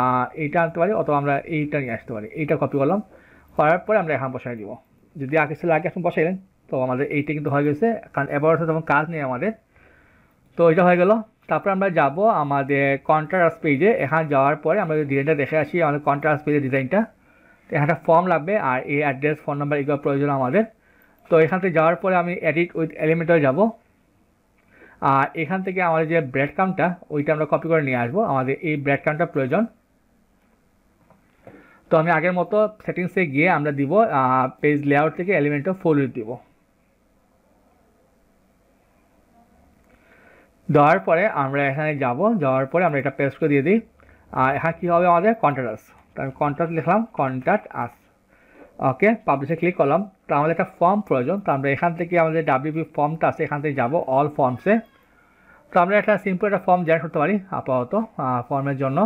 এইটা আনতে পারি, অথবা আমরা এইটা নিয়ে আসতে পারি। এইটা কপি করলাম, করার পরে আমরা এখানে বসাই দিব। যদি আগে ছিল আগে এখন বসাইলেন, তো আমাদের এইটা কিন্তু হয়ে গেছে, কারণ অ্যাবাউটে তেমন কাজ নেই আমাদের। তো এটা হয়ে গেল। তারপর আমরা যাব আমাদের কন্ট্রাস্ট পেজে। এখানে যাওয়ার পরে আমরা ডিজাইনটা দেখে আসি, আমাদের কন্ট্রাস্ট পেজের ডিজাইনটা। তো এখানে একটা ফর্ম লাগবে, আর এই অ্যাড্রেস, ফোন নাম্বার এগুলো প্রয়োজন আমাদের। তো এখান থেকে যাওয়ার পরে আমি এডিট উইথ এলিমেন্টে যাব। আর এখান থেকে আমাদের যে ব্রেড কামটা, ওইটা আমরা কপি করে নিয়ে আসবো। আমাদের এই ব্রেড কামটা প্রয়োজন। তো আমি আগের মতো সেটিংসে গিয়ে আমরা দিব পেজ লেআউট থেকে এলিমেন্টে ফুল দিব। দেওয়ার পরে আমরা এখানে যাওয়ার পরে আমরা এটা পেস্ট করে দিয়ে দিই। আর এখানে কী হবে আমাদের কন্ট্রাক্ট। তো আমি কন্ট্রাক্ট লিখলাম, কন্ট্যাক্ট আস। ওকে পাবলিশে ক্লিক করলাম। তো আমাদের একটা ফর্ম প্রয়োজন। তো আমরা এখান থেকে আমাদের WP ফর্মটা আছে, এখান থেকে যাব অল ফর্মসে। তো আমরা একটা সিম্পল একটা ফর্ম জেনারেট করতে পারি আপাতত ফর্মের জন্য।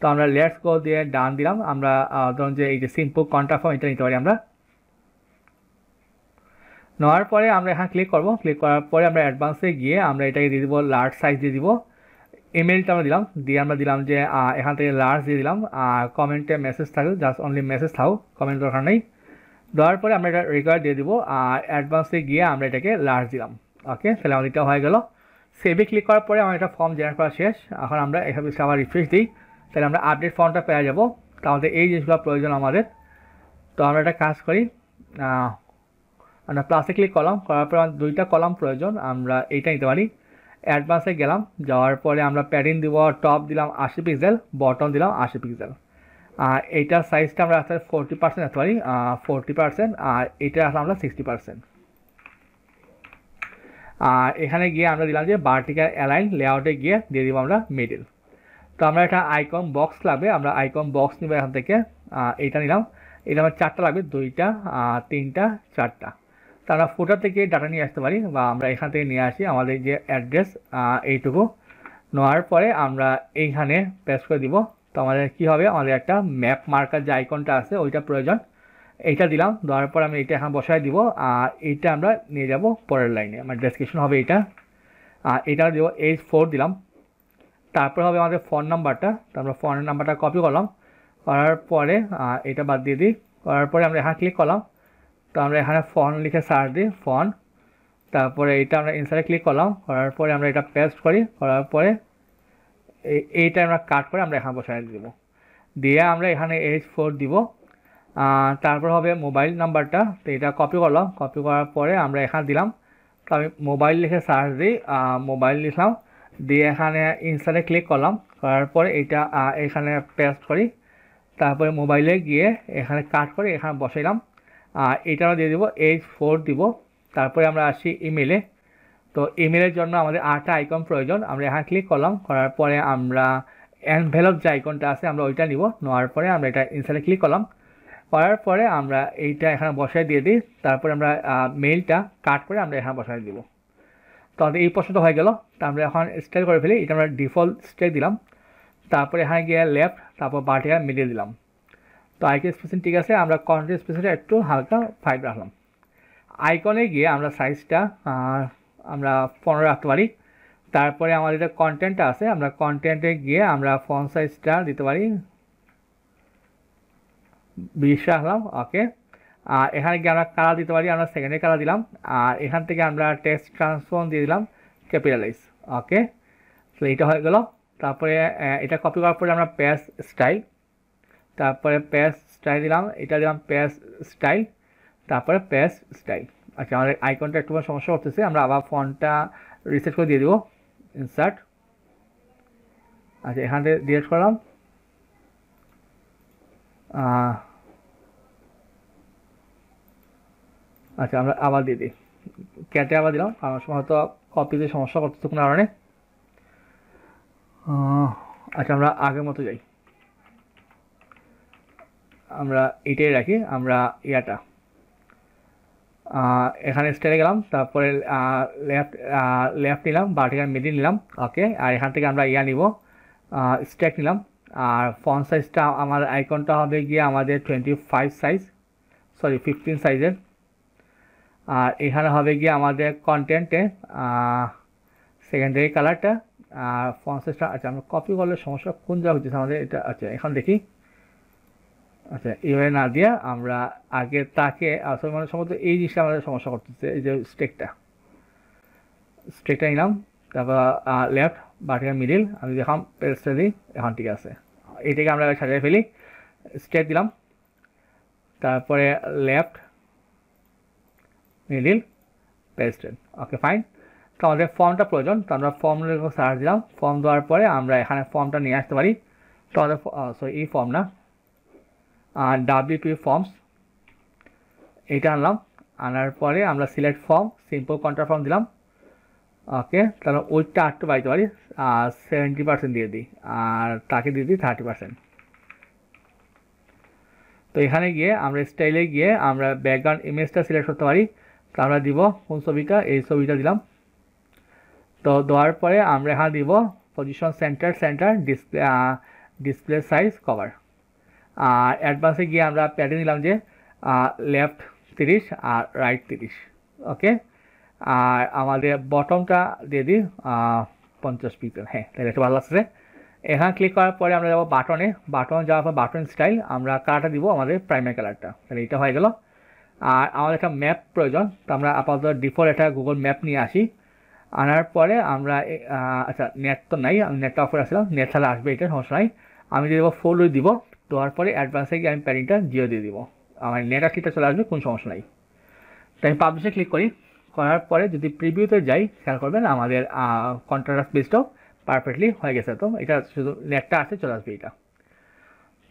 তো আমরা লেটস গো দিয়ে ডান দিলাম। আমরা ধরুন যে এই যে সিম্পল কন্ট্যাক্ট ফর্ম, এটা নিতে পারি আমরা। নেওয়ার পরে আমরা এখানে ক্লিক করব। ক্লিক করার পরে আমরা অ্যাডভান্সে গিয়ে আমরা এটাকে দিয়ে দিব লার্জ সাইজ দিয়ে দিব। ইমেলটা আমরা দিলাম, দিয়ে আমরা দিলাম যে এখান থেকে লার্জ দিয়ে দিলাম। কমেন্টে মেসেজ থাকুক, জাস্ট অনলি মেসেজ থাকুক, কমেন্ট দরকার নেই। দেওয়ার পরে আমরা এটা রিকোয়ার দিয়ে দিব। আর অ্যাডভান্সে গিয়ে আমরা এটাকে লার্জ দিলাম। ওকে তাহলে আমাদের এটা হয়ে গেল। সেভে ক্লিক করার পরে আমার একটা ফর্ম জেনারেট করা শেষ। এখন আমরা এভাবে আবার রিফ্রেশ দিই, তাহলে আমরা আপডেট ফর্মটা পেয়ে যাব। তাহলে এই জিনিসগুলো প্রয়োজন আমাদের। তো আমরা একটা কাজ করি, আমরা প্লাসে ক্লিক করলাম, করার পর দুইটা কলাম প্রয়োজন, আমরা এইটা নিতে পারি। অ্যাডভান্সে গেলাম, যাওয়ার পরে আমরা প্যাডিং দিব, টপ দিলাম 80 পিক্সেল, বটম দিলাম 80 পিক্সেল। আর এইটার সাইজটা আমরা আসলে 40% রাখতে পারি, 40%, আর এইটা আসলে আমরা 60%। আর এখানে গিয়ে আমরা দিলাম যে ভার্টিক্যাল অ্যালাইন, লেআউটে গিয়ে দিয়ে দিব আমরা মিডল। তো আমরা একটা আইকন বক্স লাগবে, আমরা আইকন বক্স নিব এখান থেকে। এইটা নিলাম, এটা আমার 4টা লাগবে, 2টা, 3টা, 4টা। তো আমরা ফুটার থেকে ডাটা নিয়ে আসতে পারি, বা আমরা এখান থেকে নিয়ে আসি আমাদের যে অ্যাড্রেস এইটুকু নেওয়ার পরে আমরা এইখানে পেস্ট করে দিব। তো আমাদের কী হবে, আমাদের একটা ম্যাপ মার্কার যে আইকনটা আছে ওইটা প্রয়োজন, এইটা দিলাম। দেওয়ার পর আমি এইটা এখন বসায় দিব, আর এইটা আমরা নিয়ে যাব পরের লাইনে, আমার ডেসক্রিপশন হবে এইটা। এটা দিব H4 দিলাম। তারপর হবে আমাদের ফোন নাম্বারটা, তো আমরা ফোনের নাম্বারটা কপি করলাম, করার পরে এটা বাদ দিয়ে দিই। করার পরে আমরা এখানে ক্লিক করলাম, তো আমরা এখানে ফোন লিখে সার্চ দিই, ফোন। তারপরে এইটা আমরা ইনসার্টে ক্লিক করলাম, করার পরে আমরা এটা পেস্ট করি, করার পরে এইটা আমরা কাট করে আমরা এখানে বসাই দিব, দিয়ে আমরা এখানে H4 দিব। তারপর হবে মোবাইল নাম্বারটা, তো এটা কপি করলাম, কপি করার পরে আমরা এখানে দিলাম। তো আমি মোবাইল লিখে সার্চ দিই, মোবাইল লিখলাম, দিয়ে এখানে ইনসার্টে ক্লিক করলাম, করার পরে এইটা এখানে পেস্ট করি। তারপরে মোবাইলে গিয়ে এখানে কাট করে এখানে বসাইলাম, এটা আমরা দিয়ে দেবো H4 দিব। তারপরে আমরা আসি ইমেলে। তো ইমেলের জন্য আমাদের 8টা আইকন প্রয়োজন, আমরা এখানে ক্লিক করলাম, করার পরে আমরা এনভেলপ যে আইকনটা আছে আমরা ওইটা নিব। নেওয়ার পরে আমরা এটা ইনসার্টে ক্লিক করলাম, করার পরে আমরা এইটা এখানে বসাই দিয়ে দিই। তারপরে আমরা মেইলটা কাট করে আমরা এখানে বসাই দিব। তো আমাদের এই প্রশ্নটা হয়ে গেল। তো আমরা এখন স্টাইল করে ফেলি, এটা আমরা ডিফল্ট স্টাইল দিলাম। তারপরে এখানে গিয়ে লেফট, তারপর ভার্টিক্যাল মিডিল দিলাম। তো আইকন স্পেসিং ঠিক আছে, আমরা কন্টেন্ট স্পেসিংটা একটু হালকা 5 রাখলাম। আইকনে গিয়ে আমরা সাইজটা আমরা 15 রাখতে পারি। তারপরে আমাদের যে কন্টেন্টটা আছে, আমরা কন্টেন্টে গিয়ে আমরা ফন্ট সাইজটা দিতে পারি 20 রাখলাম, ওকে। আর এখানে গিয়ে আমরা কালার দিতে পারি, আমরা সেকেন্ডে কালার দিলাম। আর এখান থেকে আমরা টেক্সট ট্রান্সফর্ম দিয়ে দিলাম ক্যাপিটালাইজ, ওকে। তো এটা হয়ে গেল। তারপরে এটা কপি করার পরে আমরা পেজ স্টাইল, তারপরে পেজ স্টাইল দিলাম, এটা দিলাম পেজ স্টাইল, তারপরে পেজ স্টাইল। আচ্ছা, আমাদের আইকনটা একটু সমস্যা করতেছে, আমরা আবার ফন্টটা রিসেট করে দিয়ে দেবো, ইনসার্ট। আচ্ছা, এখান থেকে ডিলিট করলাম, আচ্ছা আমরা আবার দিয়ে দিই, ক্যাটে আবার দিলাম, কারণ সময় হয়তো কপিতে সমস্যা করতেছে কোনো কারণে। আচ্ছা, আমরা আগের মতো যাই, আমরা এটাই রাখি, আমরা ইয়াটা এখানে স্টাইলে গেলাম, তারপরে লেফট নিলাম, ভার্টিক্যাল মিডিল নিলাম, ওকে। আর এখান থেকে আমরা ইয়া নিব, স্ট্যাক নিলাম। আর ফন্ট সাইজটা আমার আইকনটা হবে গিয়ে আমাদের 15 সাইজের। আর এখানে হবে গিয়ে আমাদের কন্টেন্টে সেকেন্ডারি কালারটা, আর ফন্ট সাইজটা। আচ্ছা, আমরা কপি করলে সমস্যা কোন জায়গা হচ্ছে আমাদের এটা। আচ্ছা, এখন দেখি, আচ্ছা এইভাবে না দিয়ে আমরা আগে তাকে আসলে মানে সম্ভবত এই জিনিসটা আমাদের সমস্যা করতেছে, এই যে স্টেকটা নিলাম, তারপর লেফট, ভার্টিক্যাল মিডিল, আমি দেখাম পেজটা দিই, এখন ঠিক আছে। এইটাকে আমরা সাজিয়ে ফেলি, স্টেক দিলাম, তারপরে left, middle, pasted, okay fine. তো আমাদের ফর্মটা প্রয়োজন, তো আমরা ফর্ম সার্চ দিলাম, ফর্ম দেওয়ার পরে আমরা এখানে ফর্মটা নিয়ে আসতে পারি। তো আমাদের এই ফর্ম না, WP ফর্মস, এইটা আনার পরে আমরা select form, simple contract form দিলাম, ওকে। তাহলে ওইটা একটু বাড়িতে পারি, 70% দিয়ে দিই, আর তাকে দিয়ে দিই 30%। তো এখানে গিয়ে আমরা স্টাইলে গিয়ে আমরা ব্যাকগ্রাউন্ড ইমেজটা সিলেক্ট করতে পারি। তো আমরা দিব কোন ছবিটা, এই ছবিটা দিলাম। তো দেওয়ার পরে আমরা এখানে দিব position centre, display size, cover. আর অ্যাডভান্সে গিয়ে আমরা প্যাটার্ন দিলাম যে লেফট 30 আর রাইট 30, ওকে। আর আমাদের বটমটা দিয়ে দিই 50 পিক্সেল, হ্যাঁ, তাহলে একটু ভালো লাগছে। এখানে ক্লিক করার পরে আমরা যাবো বাটন যাওয়ার পর বাটন স্টাইল, আমরা কালারটা দিব আমাদের প্রাইমারি কালারটা, তাহলে এটা হয়ে গেল। আর আমাদের একটা ম্যাপ প্রয়োজন, তো আমরা আপাতত ডিফল্ট একটা গুগল ম্যাপ নিয়ে আসি। আনার পরে আমরা আচ্ছা নেট তো নাই, আমি নেটটা অফ করে আসছিলাম, নেট ছাড়া আসবে, এটা সমস্যা নাই। আমি দিয়ে দেবো 4 দিব, দেওয়ার পরে অ্যাডভান্সে গিয়ে আমি প্যাডিংটা 0 দিয়ে দিব, আমার নেট আসলে চলে আসবে, কোনো সমস্যা নাই। তো আমি পাবলিশে ক্লিক করি, করার পরে যদি প্রিভিউতে যাই, খেয়াল করবেন আমাদের কন্ট্রাস্ট বেসটাও পারফেক্টলি হয়ে গেছে। তো এটা শুধু নেটটা আসতে চলে আসবে এটা।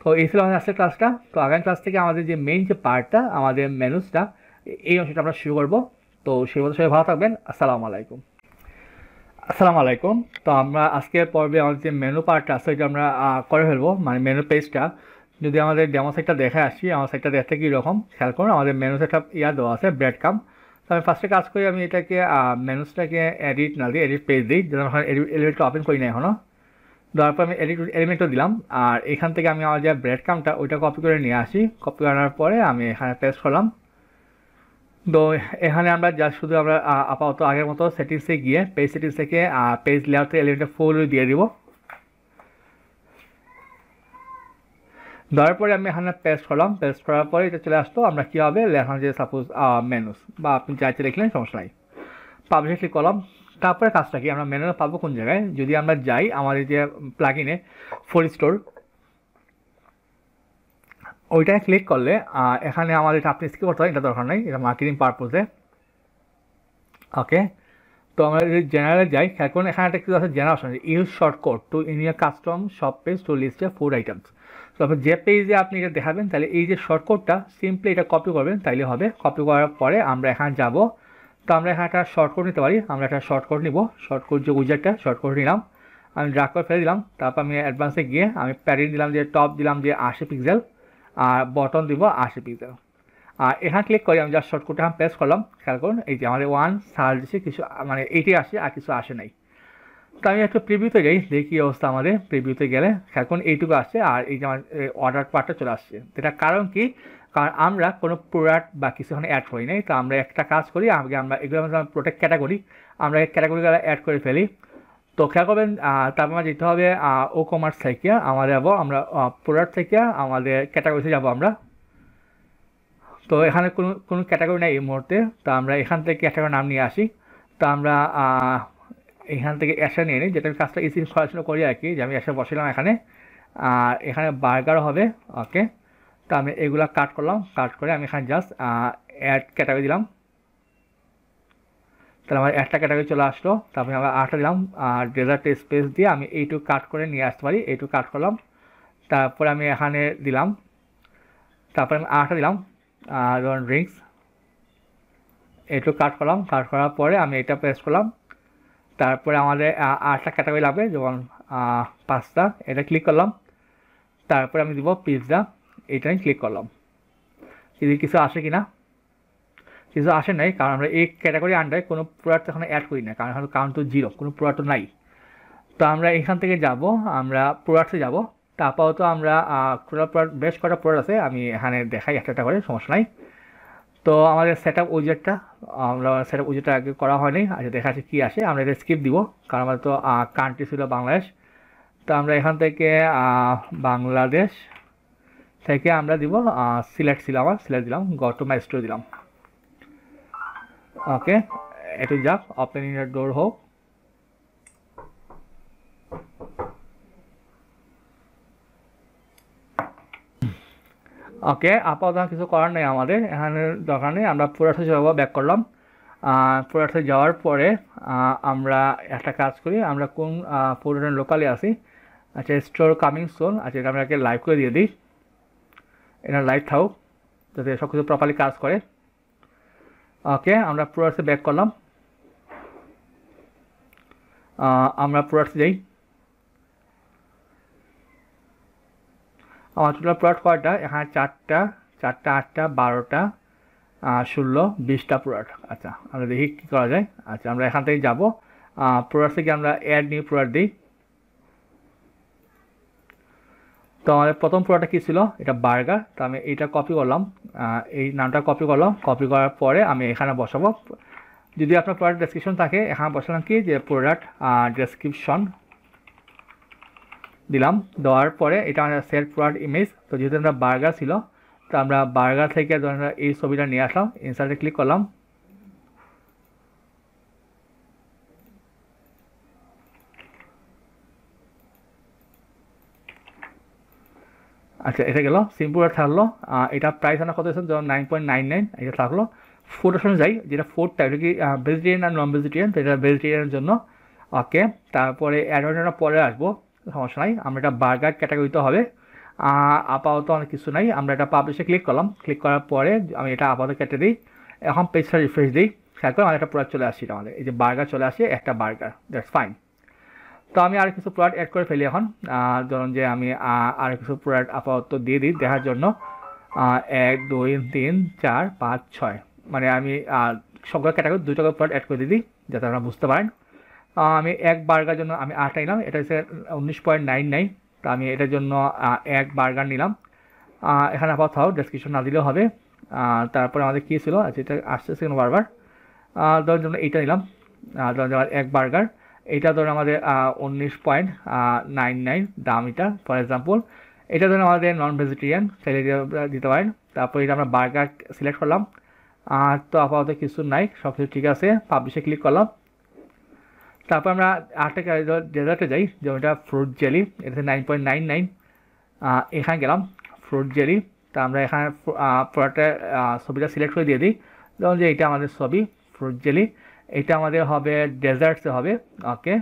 তো এই ছিল আমাদের আজকের ক্লাসটা। তো আগামী ক্লাস থেকে আমাদের যে মেইন যে পার্টটা, আমাদের মেনুসটা, এই অংশটা আমরা শুরু করবো। তো সেই মতো সবাই ভালো থাকবেন। আসসালামু আলাইকুম। আসসালামু আলাইকুম। তো আমরা আজকের পর্বে আমাদের যে মেনু পার্টটা আছে এটা আমরা করে ফেলবো, মানে মেনু পেজটা। যদি আমাদের ডেমো সাইটটা দেখে আসি, আমার সাইটটা দেখতে কীরকম খেয়াল করুন, আমাদের মেনু সেটআপ দেওয়া আছে ব্রেড কাম। তো আমি ফার্স্টে কাজ করি, আমি এটাকে মেনুসটাকে এডিট না দিয়ে এডিট পেজ দিই, যেন এলিমেন্টটা ওপেন করি না এখনও। দেওয়ার পর আমি এডিট এলিমেন্টও দিলাম, আর এখান থেকে আমি আমার যে ব্রেড কামটা ওইটা কপি করে নিয়ে আসি। কপি করার পরে আমি এখানে পেস্ট করলাম। তো এখানে আমরা যা শুধু আমরা আপাতত আগের মতো সেটিংসে গিয়ে পেজ সেটিংস থেকে পেজ লেআউট থেকে এলিমেন্টটা ফুল দিয়ে দিব। দেওয়ার পরে আমি এখানে পেস্ট করলাম, পেস্ট করার পরে এটা চলে আসতো, আমরা কী হবে লেখাম যে সাপোজ মেনুস, বা আপনি চাইতে লিখলেন, সমস্যা নাই। পাবলিশে ক্লিক করলাম। তারপরে কাজটা কি, আমরা মেনুটা পাবো কোন জায়গায়, যদি আমরা যাই আমাদের যে প্লাগইনে ফোর স্টোর, ওইটায় ক্লিক করলে এখানে আমাদের এটা আপনি স্কিপ করতে হয়, এটা দরকার নেই, এটা মার্কেটিং পারপোজে। ওকে, তো আমরা যদি জেনারেলে যাই, খেয়াল করুন এখানে একটা কিছু আছে general option, use shortcut two in year custom সব পেজ টু লিস্টে ফুড আইটেমস। তো আপনি যে পেজে আপনি এটা দেখাবেন, তাহলে এই যে শর্টকাটটা সিম্পলি এটা কপি করবেন, তাইলে হবে। কপি করার পরে আমরা এখানে যাব। তো আমরা এখানে একটা শর্টকাট নিতে পারি, আমরা একটা শর্টকাট নিব, শর্টকাট যে উইজারটা শর্টকাট নিলাম, আমি ড্রাগ করে ফেলে দিলাম। তারপর আমি অ্যাডভান্সে গিয়ে আমি প্যাডিং দিলাম, যে টপ দিলাম যে 80 পিক্সেল, আর বটন দিব 80 পিক্সেল। আর এখানে ক্লিক করে আমি জাস্ট শর্টকাটে আমি প্রেস করলাম, খেয়াল করুন এই যে আমাদের 1 সার্চ দিচ্ছে, কিছু মানে 80 আসে আর কিছু আসে নাই। তো আমি একটু প্রিভিউতে যাই, দেখি কী অবস্থা। আমাদের প্রিভিউতে গেলে খেয়াল করুন এইটুকু আসছে, আর এই যে আমার অর্ডার পার্টটা চলে আসছে। এটা কারণ কি, কারণ আমরা কোনো প্রোডাক্ট বা কিছু এখানে অ্যাড করি নাই। তো আমরা একটা কাজ করি, আগে আমরা এগুলো প্রোডাক্ট ক্যাটাগরি, আমরা এই ক্যাটাগরিগুলো অ্যাড করে ফেলি। তো খেয়াল করবেন, তারপর আমার যেতে হবে ও কমার্স থেকে আমরা যাবো, আমরা প্রোডাক্ট থেকে আমাদের ক্যাটাগরিতে যাব আমরা। তো এখানে কোনো কোনো ক্যাটাগরি নেই এই মুহূর্তে, তো আমরা এখান থেকে ক্যাটাগরি নাম নিয়ে আসি। তো আমরা এখান থেকে অ্যাশা নিয়ে নিই, যেটা আমি কাজটা ইসি সরাসরি করি আর কি, যে আমি অ্যাশা বসালাম এখানে, আর এখানে বার্গার হবে। ওকে, তো আমি এগুলা কাট করলাম, কাট করে আমি এখানে জাস্ট অ্যাড ক্যাটাগরি দিলাম। তাহলে আমার একটা ক্যাটাগরি চলে আসলো। তারপরে আমরা আটটা দিলাম, আর ডেজার্ট স্পেস দিয়ে আমি এইটুকু কাট করে নিয়ে আসতে পারি, এইটুকু কাট করলাম। তারপরে আমি এখানে দিলাম, তারপরে আমি আটটা দিলাম, ধরুন ড্রিঙ্কস, এইটুকু কাট করলাম। কাট করার পরে আমি এটা প্রেস করলাম। তারপরে আমাদের আটটা ক্যাটাগরি লাগবে, যেমন পাস্তা, এটা ক্লিক করলাম। তারপরে আমি দিব পিৎজা, এইটা আমি ক্লিক করলাম। যদি কিছু আসে কি না, কিছু আসে নাই, কারণ আমরা এই ক্যাটাগরি আন্ডারে কোনো প্রোডাক্ট এখানে অ্যাড করি না, কারণ এখন কাউন্ট তো 0, কোনো প্রোডাক্ট নাই। তো আমরা এখান থেকে যাব, আমরা প্রোডাক্টে যাব। তা আপাতত আমরা প্রোডাক্ট বেশ কটা প্রোডাক্ট আছে, আমি এখানে দেখাই একটা করে, সমস্যা নাই। তো আমাদের সেট আপ উইজেটটা, আমরা সেট আপ উইজেটটা আগে করা হয়নি, আচ্ছা দেখা যাচ্ছে কী আসে। আমরা এটা স্কিপ দিব, কারণ আমাদের তো কান্ট্রি ছিল বাংলাদেশ। তো আমরা এখান থেকে বাংলাদেশ থেকে আমরা দিব সিলেক্ট ছিল আমার, সিলেক্ট দিলাম, গো টু মাই স্টোর দিলাম। ওকে, এটু যাক, ওপেন ইন ডোর হোক। ওকে, আপাতত কিছু করার নেই আমাদের এখানে, দরকার নেই। আমরা প্রোডাক্টে যাবো, ব্যাক করলাম। প্রোডাক্টে যাওয়ার পরে আমরা একটা কাজ করি, আমরা কোন প্রোডাক্টের লোকালে আসি। আচ্ছা, স্টোর কামিং সোন, আচ্ছা এটা আমরা লাইভ করে দিয়ে দিই, এটা লাইভ থাকুক যাতে সব কিছু প্রপারলি কাজ করে। ওকে, আমরা প্রোডাক্টে ব্যাক করলাম, আমরা প্রোডাক্টে যাই। আমার টোটাল প্রোডাক্ট কয়টা এখানে, 4টা, 8টা, 12টা, 16, 20টা প্রোডাক্ট। আচ্ছা, আমরা দেখি কী করা যায়। আচ্ছা, আমরা এখান থেকে যাবো, প্রোডাক্ট থেকে আমরা অ্যাড নিউ প্রোডাক্ট দিই। তো আমাদের প্রথম প্রোডাক্টটা কী ছিল, এটা বার্গার। তো আমি এইটা কপি করলাম, এই নামটা কপি করলাম। কপি করার পরে আমি এখানে বসাবো, যদি আপনার প্রোডাক্ট ডেসক্রিপশন থাকে, এখানে বসালাম কি যে প্রোডাক্ট ডেসক্রিপশন দিলাম। দেওয়ার পরে এটা আমাদের সেট প্রোডাক্ট ইমেজ। তো যেহেতু আমরা বার্গার ছিল, তো আমরা বার্গার থেকে ধরুন এই ছবিটা নিয়ে আসলাম, ইনসার্টে ক্লিক করলাম। আচ্ছা এটা গেল সিম্পল থাকলো। এটা প্রাইস আমরা কত দিয়েছেন, যেমন 9.99 এটা থাকলো। ফুড অপশনে যাই, যেটা ফুডটা এটা কি ভেজিটেরিয়ান আর নন ভেজিটেরিয়ান, তো এটা ভেজিটেরিয়ানের জন্য। ওকে, তারপরে অ্যাডভান্সটা পরে আসবো, সমস্যা নাই। আমরা এটা বার্গার ক্যাটাগরিতে হবে। আপাতত অনেক কিছু নাই, আমরা এটা পাবলিশে ক্লিক করলাম, ক্লিক করার পরে আমি এটা আপাতত কেটে দিই। এখন পেজটা রিফ্রেশ দিই, খেয়াল করে আমার একটা প্রোডাক্ট চলে আসছে, আমাদের এই যে বার্গার চলে আসে, একটা বার্গার, দ্যাটস ফাইন। তো আমি আর কিছু প্রোডাক্ট অ্যাড করে ফেলি এখন। ধরুন যে আমি আর কিছু প্রোডাক্ট আপাতত দিয়ে দিই দেখার জন্য। 1 2 3 4 5 6, মানে আমি সবগুলো ক্যাটাগরি 2 টাকা প্রোডাক্ট অ্যাড করে দিই যাতে আপনারা বুঝতে পারেন। আমি এক বার্গার জন্য আমি 8 নিলাম, এটা হচ্ছে 19.99। তো আমি এটার জন্য এক বার্গার নিলাম। এখানে আপাতত ডেসক্রিপশন না দিলেও হবে। তারপরে আমাদের কী ছিল, আচ্ছা এটা আসতেছে কেন বারবার। ধরুন যেমন এইটা নিলাম, ধরুন যেমন এক বার্গার, এটা ধরুন আমাদের 19.99 দাম, এটা ফর এক্সাম্পল। এটা ধরুন আমাদের নন ভেজিটেরিয়ান, চাইলে দিতে পারেন। তারপর এটা আমরা বার্গার সিলেক্ট করলাম। তো আপাতত কিছু নাই, সব কিছু ঠিক আছে, পাবলিশে ক্লিক করলাম। তারপর আমরা আরেকটা ডেজার্টে যাই, যেমন এটা ফ্রুট জেলি, এটা 9.99। এখানে গেলাম ফ্রুট জেলি। তা আমরা এখানে প্রোডাক্টের ছবিটা সিলেক্ট করে দিয়ে দিই, যেমন যে এটা আমাদের ছবি ফ্রুট জেলি, এটা আমাদের হবে ডেজার্টসে হবে। ওকে,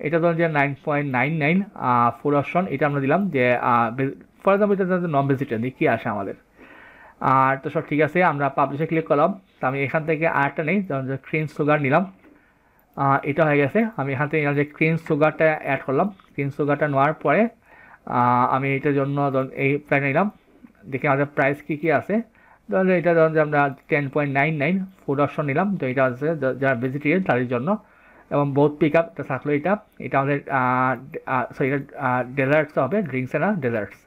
এটা ধরুন যে 9.99 ফুড অপশন, এটা আমরা দিলাম যে ফর এক্সাম্পল এটা নন ভেজিটেরিয়ান কী আসে আমাদের। আর তো সব ঠিক আছে, আমরা পাবলিশে ক্লিক করলাম। তো আমি এখান থেকে আরেকটা নেই, যেমন যে ক্রিম সুগার নিলাম। এটা হয়ে গেছে, আমি এখান থেকে নিলাম যে ক্রিম সুগারটা অ্যাড করলাম। ক্রিম সুগারটা নেওয়ার পরে আমি এটার জন্য এই প্রাইস নিলাম, দেখি আমাদের প্রাইস কী কী আছে। ধরুন এটা ধরুন যে আমরা 10.99 ফুড অপশন নিলাম, তো এটা আছে যারা ভেজিটেরিয়ান তাদের জন্য। এবং বহুত পিক আপ থাকলো, এটা আমাদের সরি এটা ডেজার্টস হবে, ড্রিঙ্কসে না ডেজার্টস।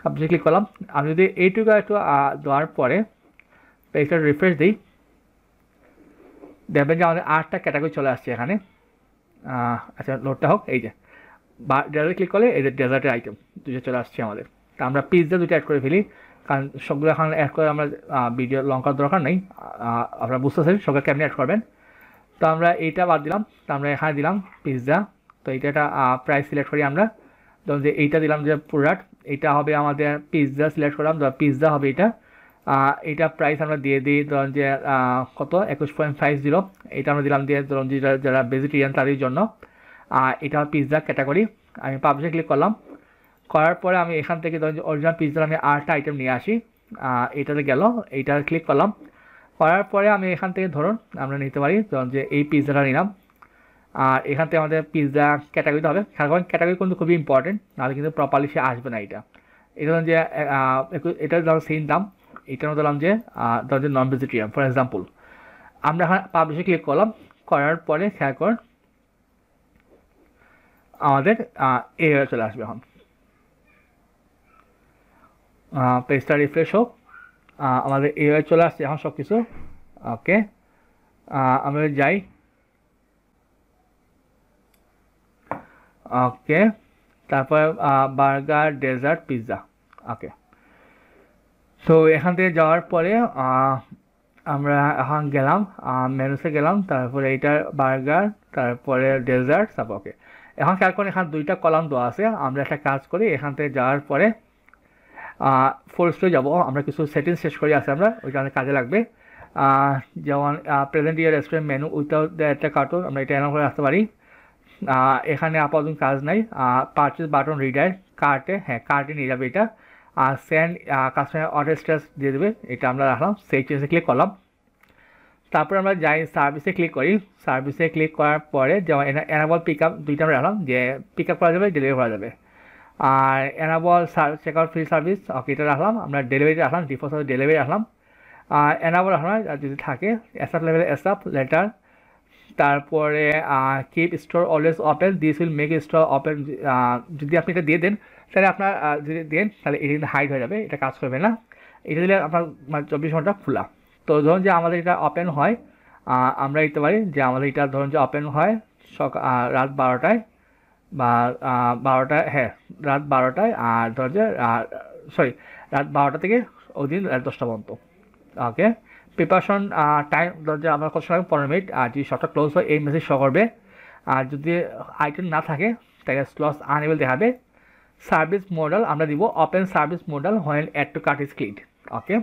আপনি ক্লিক করলাম। আমি যদি এইটুকু একটু দেওয়ার পরে পেজটা রিফ্রেশ দিই, দেখবেন যে আমাদের 8টা ক্যাটাগরি চলে আসছে এখানে। আচ্ছা লোডটা হোক, এই যে ডেজার্ট ক্লিক করলে এই যে ডেজার্টের আইটেম দুটো চলে আসছে আমাদের। তা আমরা পিৎজা দুটো অ্যাড করে ফেলি, কারণ সবগুলো এখন অ্যাড করে আমরা ভিডিও লং করার দরকার নেই, আপনারা বুঝতে পারছেন সবগুলো কেমনি অ্যাড করবেন। তো আমরা এইটা বাদ দিলাম, তো আমরা এখানে দিলাম পিৎজা। তো এইটা একটা প্রাইস সিলেক্ট করি আমরা, ধরুন যে এইটা দিলাম যে প্রোডাক্ট, এটা হবে আমাদের পিৎজা সিলেক্ট করলাম, পিৎজা হবে এটা। এটা প্রাইস আমরা দিয়ে দিই ধরুন যে কত 21.50, এটা আমরা দিলাম দিয়ে ধরুন যে যারা ভেজিটেরিয়ান তাদের জন্য। এটা পিৎজা ক্যাটাগরি, আমি পাবলিশে ক্লিক করলাম। করার পরে আমি এখান থেকে ধরুন যে অরিজিনাল পিৎজার আমি 8টা আইটেম নিয়ে আসি, এটাতে গেল, এইটা ক্লিক করলাম। করার পরে আমি এখান থেকে ধরুন আমরা নিতে পারি, ধরুন যে এই পিৎজাটা নিলাম। আর এখান থেকে আমাদের পিৎজা ক্যাটাগরিতে হবে, কারণ ক্যাটাগরি কিন্তু খুবই ইম্পর্টেন্ট, নাহলে কিন্তু প্রপারলি সে আসবে না। এটা ধরুন যে এটা ধরুন সেম দাম, এটার মধ্যে দিলাম যে ধরুন যে নন ভেজিটেরিয়ান ফর এক্সাম্পল। আমরা এখন পাবলিশে ক্লিক করলাম, করার পরে খেয়াল করেন আমাদের এইভাবে চলে আসবে। এখন পেজটা রিফ্রেশ হোক, আমাদের এইভাবে চলে আসছে এখন সব কিছু। ওকে, আমরা যাই। ওকে, তারপর বার্গার ডেজার্ট পিৎজা। ওকে, তো এখান থেকে যাওয়ার পরে আমরা এখন গেলাম মেনুসে গেলাম, তারপরে এইটার বার্গার, তারপরে ডেজার্ট সব। ওকে, এখন খেয়াল করে এখানে 2টা কলাম দেওয়া আছে, আমরা একটা কাজ করি, এখান থেকে যাওয়ার পরে ফোর্সে যাবো, আমরা কিছু সেটিংস শেষ করি আছে আমরা, ওইটা আমাদের কাজে লাগবে। যেমন প্রেজেন্ট ইয়ার রেস্টুরেন্ট মেনু উইথাউট একটা কার্টুন, আমরা এটা এনার করে আসতে পারি। এখানে আপাতত কাজ নাই। পারচেজ বাটন রিডার কার্টে, হ্যাঁ কার্টে নিয়ে যাবে এটা। আর সেন্ড কাস্টমার অর্ডার স্ট্যাটাস দিয়ে দেবে, এটা আমরা রাখলাম, সেই চেঞ্জে ক্লিক করলাম। তারপর আমরা যাই সার্ভিসে ক্লিক করি, সার্ভিসে ক্লিক করার পরে যেমন এনাবল পিক আপ 2টা আমরা রাখলাম, যে পিক আপ করা যাবে ডেলিভারি করা যাবে। আর enable check out free service, okay এটা রাখলাম। আমরা ডেলিভারি রাখলাম, ডিফল্ট সার্ভিস ডেলিভারি রাখলাম। আর এনাবল রাখলাম যদি থাকে এসআপ লেভেল এসআপ লেটার। তারপরে keep store always open, this will make store open, যদি আপনি এটা দিয়ে দেন তাহলে আপনার যদি দেন তাহলে এটা কিন্তু হাইড হয়ে যাবে, এটা কাজ করবে না। এটা দিলে আপনার 24 ঘন্টা খোলা। তো ধরুন যে আমাদের এটা ওপেন হয়, আমরা দিতে পারি যে আমাদের এটা ধরুন যে ওপেন হয় রাত 12টায় বা 12টায়, হ্যাঁ রাত 12টায়, আর ধরুন যে সরি রাত 12টা থেকে ওই দিন রাত 10টা পর্যন্ত। ওকে, প্রিপারেশন টাইম ধরুন যে আমার কত সময় 15 মিনিট, আর যদি শপটা ক্লোজ হয় এই মেসেজ শো করবে। আর যদি আইটেম না থাকে তাহলে স্লস আনএবল দেখাবে। সার্ভিস মডেল আমরা দিব open service model when add to cart is clicked. Okay,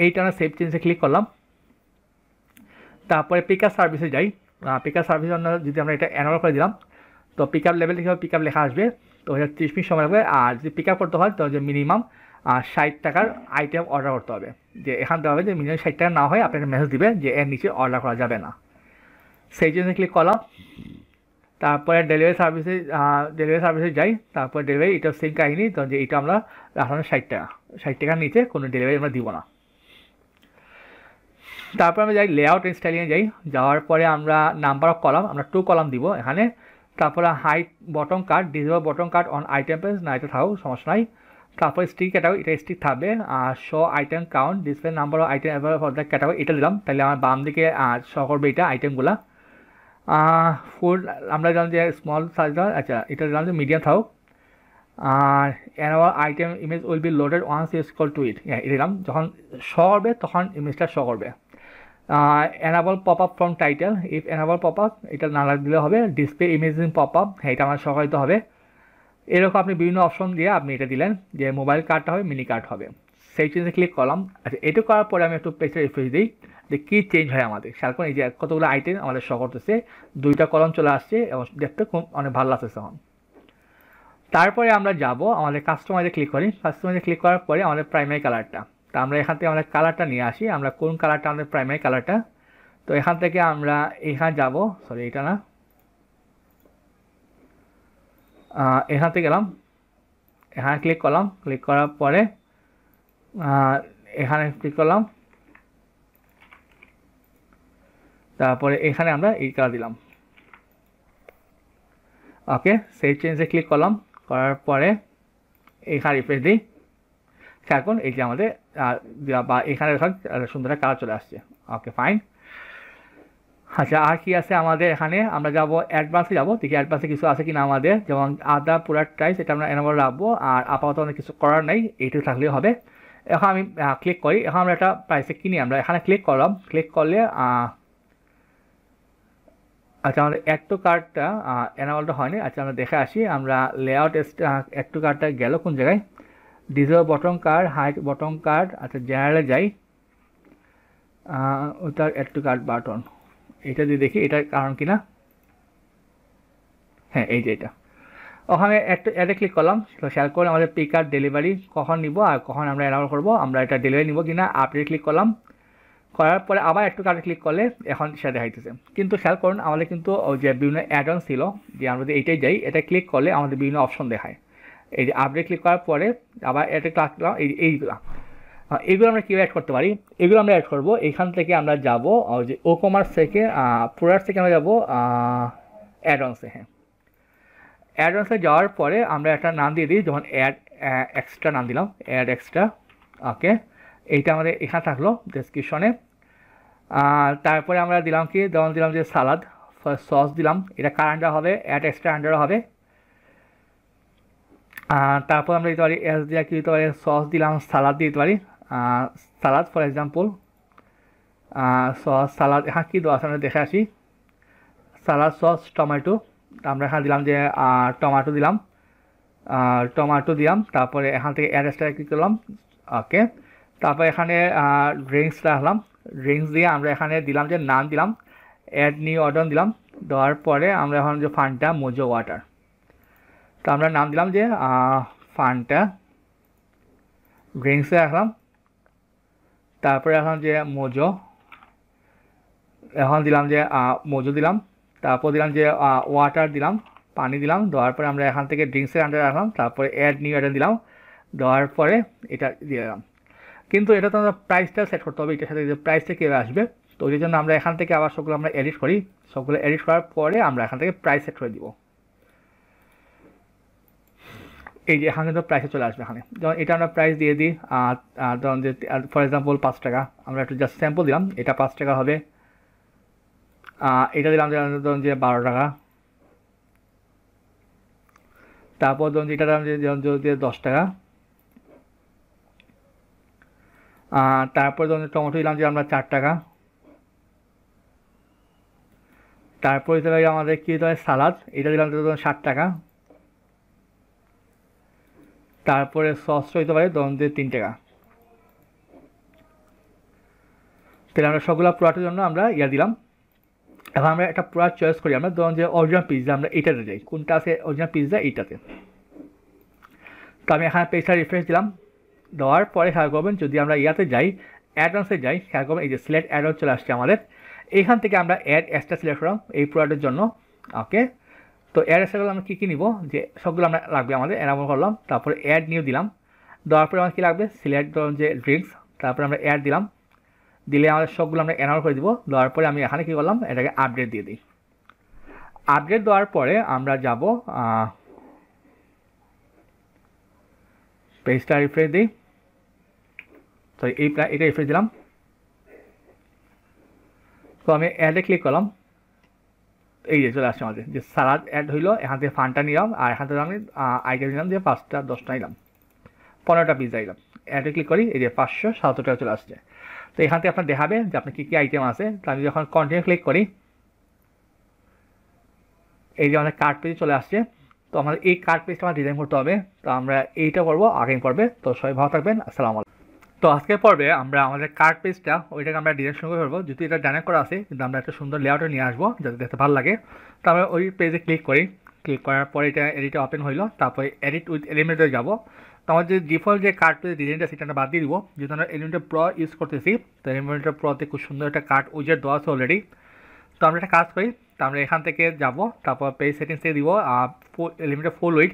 এইটা আমরা সেভ চেঞ্জে ক্লিক করলাম। তারপরে পিকআপ সার্ভিসে যাই। পিকআপ সার্ভিস যদি আমরা এটা অ্যানাবল করে দিলাম, তো পিকআপ লেভেল থেকে পিকআপ লেখা আসবে, তো 30 মিনিট সময় লাগবে। আর যদি পিকআপ করতে হয় তো যে মিনিমাম 60 টাকার আইটেম অর্ডার করতে হবে, যে এখান থেকে হবে যে মিনিমাম 60 টাকা না হয় আপনাকে মেসেজ দিবে যে এর নিচে অর্ডার করা যাবে না। সেই জন্য ক্লিক করলাম। তারপরে ডেলিভারি সার্ভিসে যাই। তারপরে ডেলিভারি এটা সেম কাহিনি, তো যে এটা আমরা রাখলাম 60 টাকার নিচে কোনো ডেলিভারি আমরা দিব না। তারপর আমরা যাই লেআউট এন্ড স্টাইলিংয়ে যাই। যাওয়ার পরে আমরা নাম্বার অফ কলাম আমরা 2 কলাম দিব এখানে। তারপরে height bottom cut disable bottom cut on item page, না এটা থাকুক সমস্যা নাই। তারপরে স্টিক ক্যাটাগরি, এটা স্টিক থাকবে। আর show item count display number of item available for the category, এটা দিলাম, তাহলে আমার বাম দিকে শো করবে এটা আইটেমগুলো। ফুড আমরা জানলাম যে স্মল সাইজ, আচ্ছা এটা জানলাম যে মিডিয়াম থাকুক। আর enable item image will be loaded once you scroll to it, হ্যাঁ এটা দিলাম, যখন শো করবে তখন ইমেজটা শো করবে। Enable pop up from title, if enable pop up এটা না দিলে হবে। ডিসপ্লে ইমেজিং পপ আপ, হ্যাঁ এটা আমার সহায়িত হবে। এরকম আপনি বিভিন্ন অপশন দিয়ে আপনি এটা দিলেন যে মোবাইল কার্ডটা হবে, মিনি কার্ড হবে। সেই চেঞ্জে ক্লিক করলাম। আচ্ছা এটা করার পরে আমি একটু পেজটা রিফ্রেশ দিই যে কী চেঞ্জ হয় আমাদের। খেয়াল করুন এই যে কতগুলো আইটেম আমাদের শো করতেছে, 2টা কলম চলে আসছে এবং দেখতে খুব অনেক ভালো লাগছে তখন। তারপরে আমরা যাব আমাদের কাস্টমাইজে ক্লিক করি। কাস্টমাইজে ক্লিক করার পরে আমাদের প্রাইমারি কালারটা, তা আমরা এখান থেকে আমাদের কালারটা নিয়ে আসি। আমরা কোন কালারটা আমাদের প্রাইমারি কালারটা, তো এখান থেকে আমরা এখানে যাব, সরি এটা না, এখান থেকে গেলাম, এখানে ক্লিক করলাম। ক্লিক করার পরে এখানে ক্লিক করলাম। তারপরে এখানে আমরা এই কালার দিলাম। ওকে, সেই চেঞ্জে ক্লিক করলাম। করার পরে এখানে রিফ্রেশ দিই। এখন এই যে আমাদের বা এখানে সুন্দর কালার চলে আসছে। Okay fine. আচ্ছা আর কি আছে আমাদের এখানে, আমরা যাব অ্যাডভান্সে যাব, দেখি অ্যাডভান্সে কিছু আছে কি না আমাদের। যেমন আদা প্রোডাক্ট প্রাইস, এটা আমরা এনাবল রাখবো। আর আপাতত অনেক কিছু করার নেই, এইটুকু থাকলেও হবে। এখন আমি ক্লিক করি। এখন আমরা একটা প্রাইসে কিনি, আমরা এখানে ক্লিক করলাম। ক্লিক করলে আচ্ছা আমাদের অ্যাড টু কার্টটা এনাবলটা হয়নি। আচ্ছা আমরা দেখে আসি। আমরা লেআউট অ্যাড টু কার্টটা গেল কোন জায়গায়, diesel bottom card, height bottom card. আচ্ছা জেনারেলে যাই, ওটার অ্যাড টু কার্ট বাটন, এটা দিয়ে দেখি এটার কারণ কিনা। হ্যাঁ এই যে এটা, ওখানে একটা অ্যাডে ক্লিক করলাম। তো শেয়ার করে আমাদের পিক আর ডেলিভারি কখন নিব আর কখন আমরা এনাবল করবো, আমরা এটা ডেলিভারি নিব কিনা আপডেট ক্লিক করলাম। করার পরে আবার একটু কার্ডে ক্লিক করলে এখন সেটা দেখাইতেছে। কিন্তু খেয়াল করুন আমাদের কিন্তু ওই যে বিভিন্ন অ্যাড অন ছিল, যে আমরা যদি এইটাই যাই, এটা ক্লিক করলে আমাদের বিভিন্ন অপশন দেখায়। এই যে আপডেট ক্লিক করার পরে আবার এটা ক্লিক করলাম, এইগুলো এগুলো আমরা কীভাবে অ্যাড করতে পারি, এগুলো আমরা অ্যাড করবো। এখান থেকে আমরা যাব যে ও কমার্স থেকে প্রোডাক্ট থেকে আমরা যাবো অ্যাডভান্সে। হ্যাঁ অ্যাডভান্সে যাওয়ার পরে আমরা একটা নাম দিয়ে দিই, যেমন অ্যাড এক্সট্রা নাম দিলাম, অ্যাড এক্সট্রা। ওকে, এইটা আমাদের এখানে থাকলো ডেসক্রিপশনে। তারপরে আমরা দিলাম কি, যেমন দিলাম যে সালাদ সস দিলাম, এটা কার আন্ডার হবে, অ্যাড এক্সট্রা আন্ডার হবে। তারপর আমরা দিতে পারি এস দিয়ে কি দিতে পারি, সস দিলাম, সালাদ দিয়ে দিতে পারি, সালাদ ফর এক্সাম্পল, সস সালাদ। এখানে কী দেওয়া আছে আমরা দেখে আসি, সালাদ সস টমেটো, আমরা এখানে দিলাম যে টমেটো দিলাম, তারপরে এখান থেকে অ্যাড এক্সট্রা ক্লিক করলাম। ওকে, তারপর এখানে ড্রিঙ্কস রাখলাম, ড্রিঙ্কস দিয়ে আমরা এখানে দিলাম যে নাম দিলাম, অ্যাড নিউ অর্ডার দিলাম। দেওয়ার পরে আমরা এখন যে ফান্টা মোজো ওয়াটার, তো আমরা নাম দিলাম যে ফান্টা, ড্রিঙ্কসে রাখলাম। তারপরে এখন যে মোজো, এখন দিলাম যে মোজো দিলাম। তারপর দিলাম যে ওয়াটার দিলাম, পানি দিলাম। দেওয়ার পরে আমরা এখান থেকে ড্রিঙ্কসের আন্ডার রাখলাম। তারপরে অ্যাড নিউ অর্ডার দিলাম। দেওয়ার পরে এটা দিয়ে দিলাম। কিন্তু এটা তো আমরা প্রাইসটা সেট করতে হবে, এটার সাথে যে প্রাইসটা কীভাবে আসবে, তো ওই জন্য আমরা এখান থেকে আবার সবগুলো আমরা এডিট করি। সবগুলো এডিট করার পরে আমরা এখান থেকে প্রাইস সেট করে দিব। এই যে এখানে কিন্তু প্রাইসে চলে আসবে। এখানে যেমন এটা আমরা প্রাইস দিয়ে দিই, ধরুন যে ফর এক্সাম্পল 5 টাকা, আমরা একটু জাস্ট স্যাম্পল দিলাম, এটা 5 টাকা হবে। এটা দিলাম ধরুন যে 12 টাকা। তারপর ধরুন এটা দিলাম যে 10 টাকা। তারপর ধরুন টমেটো দিলাম যে আমরা 4 টাকা। তারপর দিতে পারি আমাদের কী দিতে হয়, সালাদ, এটা দিলাম ধরুন 60 টাকা। তারপরে সসটা হইতে পারে ধরুন যে 3 টাকা। তাহলে আমরা সবগুলো প্রোডাক্টের জন্য আমরা দিলাম। এখন আমরা একটা প্রোডাক্ট চয়েস করি, আমরা ধরুন যে অরিজিনাল পিৎজা, আমরা এইটাতে যাই, কোনটা আছে অরিজিনাল পিৎজা এইটাতে। তো আমি এখানে পেজটা রিফ্রেশ দিলাম, দেওয়ার পরে খেয়াল করবেন যদি আমরা যাই অ্যাডভান্সে যাই, খেয়াল করবেন এই যে সিলেক্ট অ্যাড চলে আসছে আমাদের। এইখান থেকে আমরা অ্যাড এক্সট্রা সিলেক্ট করলাম এই প্রোডাক্টের জন্য। ওকে, তো অ্যাড এক্সট্রাগুলো আমরা কী নিব, যে সবগুলো আমরা লাগবে আমাদের এনাবল করলাম, তারপরে অ্যাড নিউ দিলাম। দেওয়ার পরে আমার কী লাগবে, সিলেক্ট ধরুন যে ড্রিঙ্কস, তারপরে আমরা অ্যাড দিলাম, দিলে আমাদের সবগুলো আমরা এনাবল করে দিব। দেওয়ার পরে আমি এখানে কী করলাম, এটাকে আপডেট দিয়ে দিই। আপডেট দেওয়ার পরে আমরা যাব পেজটা রিফ্রেশ দিই, সরি এটা রিফ্রেশ দিলাম। তো আমি অ্যাডে ক্লিক করলাম, এই যে চলে আসছে আমাদের যে সালাদ অ্যাড হইলো। এখান থেকে ফান্ডটা নিলাম, আর এখান থেকে আমি আইটেম নিলাম যে 5টা 10টা নিলাম, 15টা পিৎজা নিলাম। অ্যাডে ক্লিক করি, এই যে 570 টাকা চলে আসছে। তো এখান থেকে আপনার দেখাবে যে আপনার কী কী আইটেম আছে। তো আমি যখন কন্টিনিউ ক্লিক করি, এই যে আমাদের কার্ড পেজে চলে আসছে। তো আমাদের এই কার্ড পেজটা আমার ডিজাইন করতে হবে, তো আমরা এইটা করবো আগামী পর্বে। তো সবাই ভালো থাকবেন, আসসালামু আলাইকুম। তো আজকের পর্বে আমরা আমাদের কার্ড পেজটা ওইটাকে আমরা ডিজাইন শুরু করবো, যদি এটা ডাইরেক্ট করা আছে কিন্তু আমরা একটা সুন্দর লেআউটে নিয়ে আসবো যাতে দেখতে ভালো লাগে। তো আমরা ওই পেজে ক্লিক করি, ক্লিক করার পরে এটা এডিটে ওপেন হইলো, তারপরে এডিট উইথ এলিমেন্টে যাবো। তো আমার যে ডিফল্ট যে কার্ড পেজ ডিজাইনটা সেটা আমরা বাদ দিয়ে দিব, যেহেতু আমরা এলিমেন্টর প্রো ইউজ করতেছি। তো এলিমেন্টর প্রোতে খুব সুন্দর একটা কার্ড উইজার্ড দেওয়া আছে অলরেডি। তো আমরা একটা কাজ করি, তো আমরা এখান থেকে যাব, তারপর পেজ সেটিংসে দিব এলিমেন্টর ফুল উইড,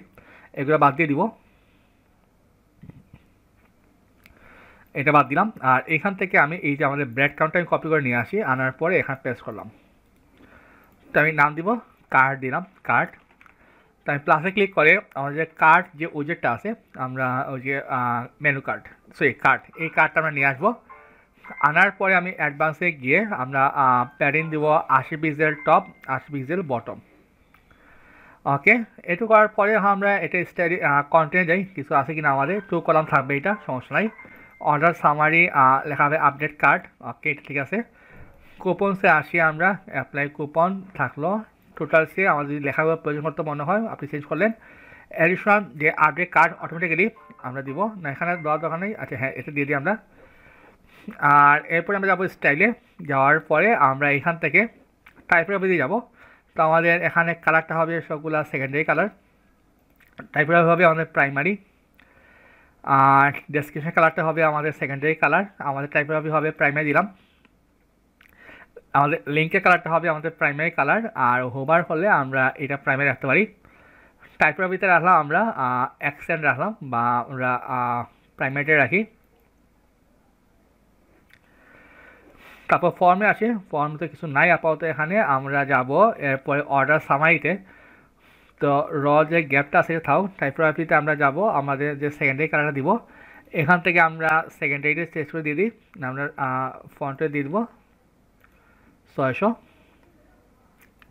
এগুলো বাদ দিয়ে দিব, এটা বাদ দিলাম। আর এখান থেকে আমি এই যে আমাদের ব্রেড কাউন্টটা আমি কপি করে নিয়ে আসি, আনার পরে এখানে পেস্ট করলাম। তো আমি নাম দিব কার্ড, দিলাম কার্ড। তো আমি প্লাসে ক্লিক করে আমাদের যে কার্ড যে ওজেটটা আছে, আমরা ওই যে মেনু কার্ড, কার্ড, এই কার্ডটা আমরা নিয়ে আসবো। আনার পরে আমি অ্যাডভান্সে গিয়ে আমরা প্যাডিং দিব 80 পিক্সেল টপ, 80 পিক্সেল বটম। ওকে, এটু করার পরে আমরা এটা স্টাডি কন্টেন্টে যাই, কিছু আছে কিনা আমাদের 2 কলাম থাকবে, এটা সমস্যা নাই। অর্ডার সামারি লেখা হবে আপডেট কার্ড, ওকে এটা ঠিক আছে। কুপনসে আসি আমরা, অ্যাপ্লাই কুপন থাকলো। টোটালসে আমাদের যদি লেখা প্রয়োজন করতে মনে হয় আপনি চেঞ্জ করলেন। অ্যাডিশনাল যে আপডেট কার্ড অটোমেটিক্যালি আমরা দিব না, এখানে দেওয়ার দরকার নেই। আচ্ছা হ্যাঁ, এটা দিয়ে দিই আমরা। আর এরপরে আমরা যাবো স্টাইলে, যাওয়ার পরে আমরা এখান থেকে টাইপের অফিসে যাব। তো আমাদের এখানে কালারটা হবে সবগুলা সেকেন্ডারি কালার, টাইপের হবে আমাদের প্রাইমারি, আর ডেসক্রিপশন কালারটা হবে আমাদের সেকেন্ডারি কালার, আমাদের টাইপের হবে প্রাইমারি দিলাম। আমাদের লিঙ্কের কালারটা হবে আমাদের প্রাইমারি কালার, আর হোভার হলে আমরা এটা প্রাইমারি রাখতে পারি। টাইপের ভিতরে রাখলাম আমরা অ্যাকসেন্ট রাখলাম, বা আমরা প্রাইমারিটা রাখি। তারপর ফর্মে আসি, ফর্মে কিছু নাই আপাতত। এখানে আমরা যাব এরপরে অর্ডার সামারিতে। তো যে গ্যাপটা আছে থাও, টাইপোগ্রাফিতে আমরা যাব, আমাদের যে সেকেন্ডারি কালারটা দিব এখান থেকে আমরা সেকেন্ডারিতে চেঞ্জ করে দিয়ে দিই। আমরা ফন্টে দিয়ে দেবো 600,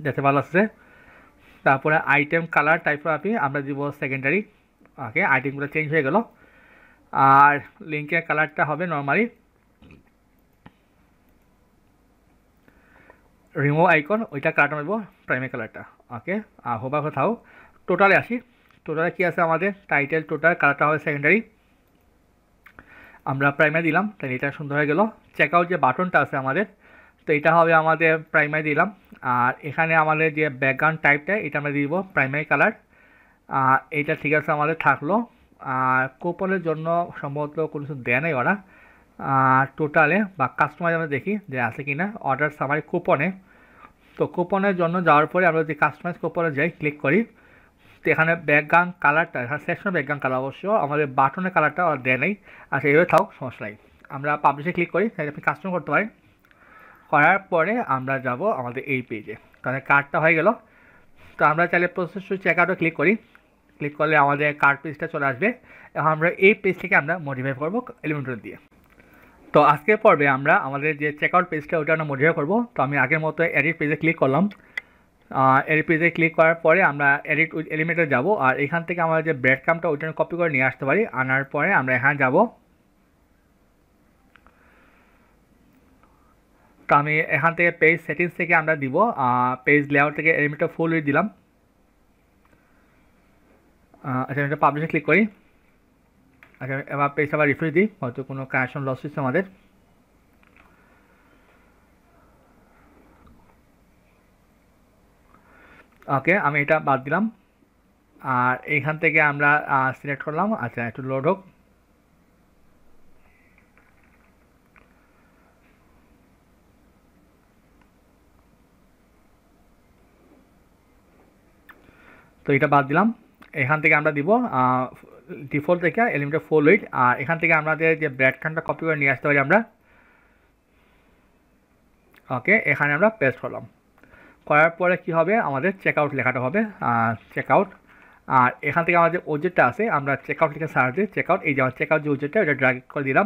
যাতে ভালো আসছে। তারপরে আইটেম কালার টাইপোগ্রাফি আমরা দিব সেকেন্ডারি। ওকে, আইটেমগুলো চেঞ্জ হয়ে গেল। আর লিঙ্কের কালারটা হবে নর্মালি, রিমুভ আইকন ওইটা কালারটা নেব প্রাইমারি কালারটা। ওকে, আর হোবার কোথাও টোটালে আসি। টোটালে কী আছে আমাদের, টাইটেল টোটাল কালারটা হবে সেকেন্ডারি, আমরা প্রাইমারি দিলাম, তাহলে এটা সুন্দর হয়ে গেল। চেকআউট যে বাটনটা আছে আমাদের, তো এটা হবে আমাদের প্রাইমারি দিলাম। আর এখানে আমাদের যে ব্যাকগ্রাউন্ড টাইপটা এটা আমরা দিব প্রাইমারি কালার, এইটা ঠিক আছে আমাদের থাকলো। আর কুপনের জন্য সম্ভবত কোনো কিছু দেয় নাই ওরা। টোটালে বা কাস্টমাইজ আমরা দেখি যে আছে কি না, অর্ডার সামারি কুপনে। তো কুপনের জন্য যাওয়ার পরে আমরা যদি কাস্টমাইজ কুপনে যাই, ক্লিক করি, তো এখানে ব্যাকগ্রাউন্ড কালারটা, এখানে সেকশন ব্যাকগ্রাউন্ড কালার অবশ্য আমাদের বাটনের কালারটা ওরা দেয় নাই। আচ্ছা এইভাবে থাক, সমস্যা নাই। আমরা পাবলিশে ক্লিক করি, তাই আপনি কাস্টম করতে পারেন। করার পরে আমরা যাব আমাদের এই পেজে, তাহলে কার্ডটা হয়ে গেল। তো আমরা চাইলে প্রসেস টু চেকআউটে ক্লিক করি, ক্লিক করলে আমাদের কার্ড পেজটা চলে আসবে। এখন আমরা এই পেজ থেকে আমরা মডিফাই করবো এলিমেন্টর দিয়ে। তো আজকের পর্বে আমরা আমাদের যে চেকআউট পেজটা ওটা আমরা মডিফাই করবো। তো আমি আগের মতো এডিট পেজে ক্লিক করলাম, এডিট পেজে ক্লিক করার পরে আমরা এডিট উইথ এলিমেন্টে যাব। আর এখান থেকে আমরা যে ব্রেড ক্রাম্পটা ওইটা কপি করে নিয়ে আসতে পারি। আনার পরে আমরা এখানে যাব। তো আমি এখান থেকে পেজ সেটিংস থেকে আমরা দিব পেজ লেআউট থেকে এলিমেন্টটা ফুল উইথ দিলাম। আচ্ছা, এটা পাবলিশে ক্লিক করি। আচ্ছা এবার পেজ আবার রিফ্রেশ দিই, হয়তো কোনো কানেকশন লস হচ্ছে আমাদের। ওকে, আমি এটা বাদ দিলাম। আর এইখান থেকে আমরা সিলেক্ট করলাম। আচ্ছা একটু লোড হোক। তো এটা বাদ দিলাম। এখান থেকে আমরা দিব ডিফল্ট থেকে এলিমেন্টের ফুল উইডথ, আর এখান থেকে আমাদের যে ব্রেড ক্রাম্বটা কপি করে নিয়ে আসতে পারি আমরা। ওকে, এখানে আমরা পেস্ট করলাম। করার পরে কি হবে, আমাদের চেকআউট লেখাটা হবে, চেকআউট। আর এখান থেকে আমাদের ওজেটটা আছে, আমরা চেকআউট লিখে সার্চ দিই, চেকআউট। এই যে আমার চেকআউট যে ওজেটটা, এটা ড্র্যাগ করে দিলাম।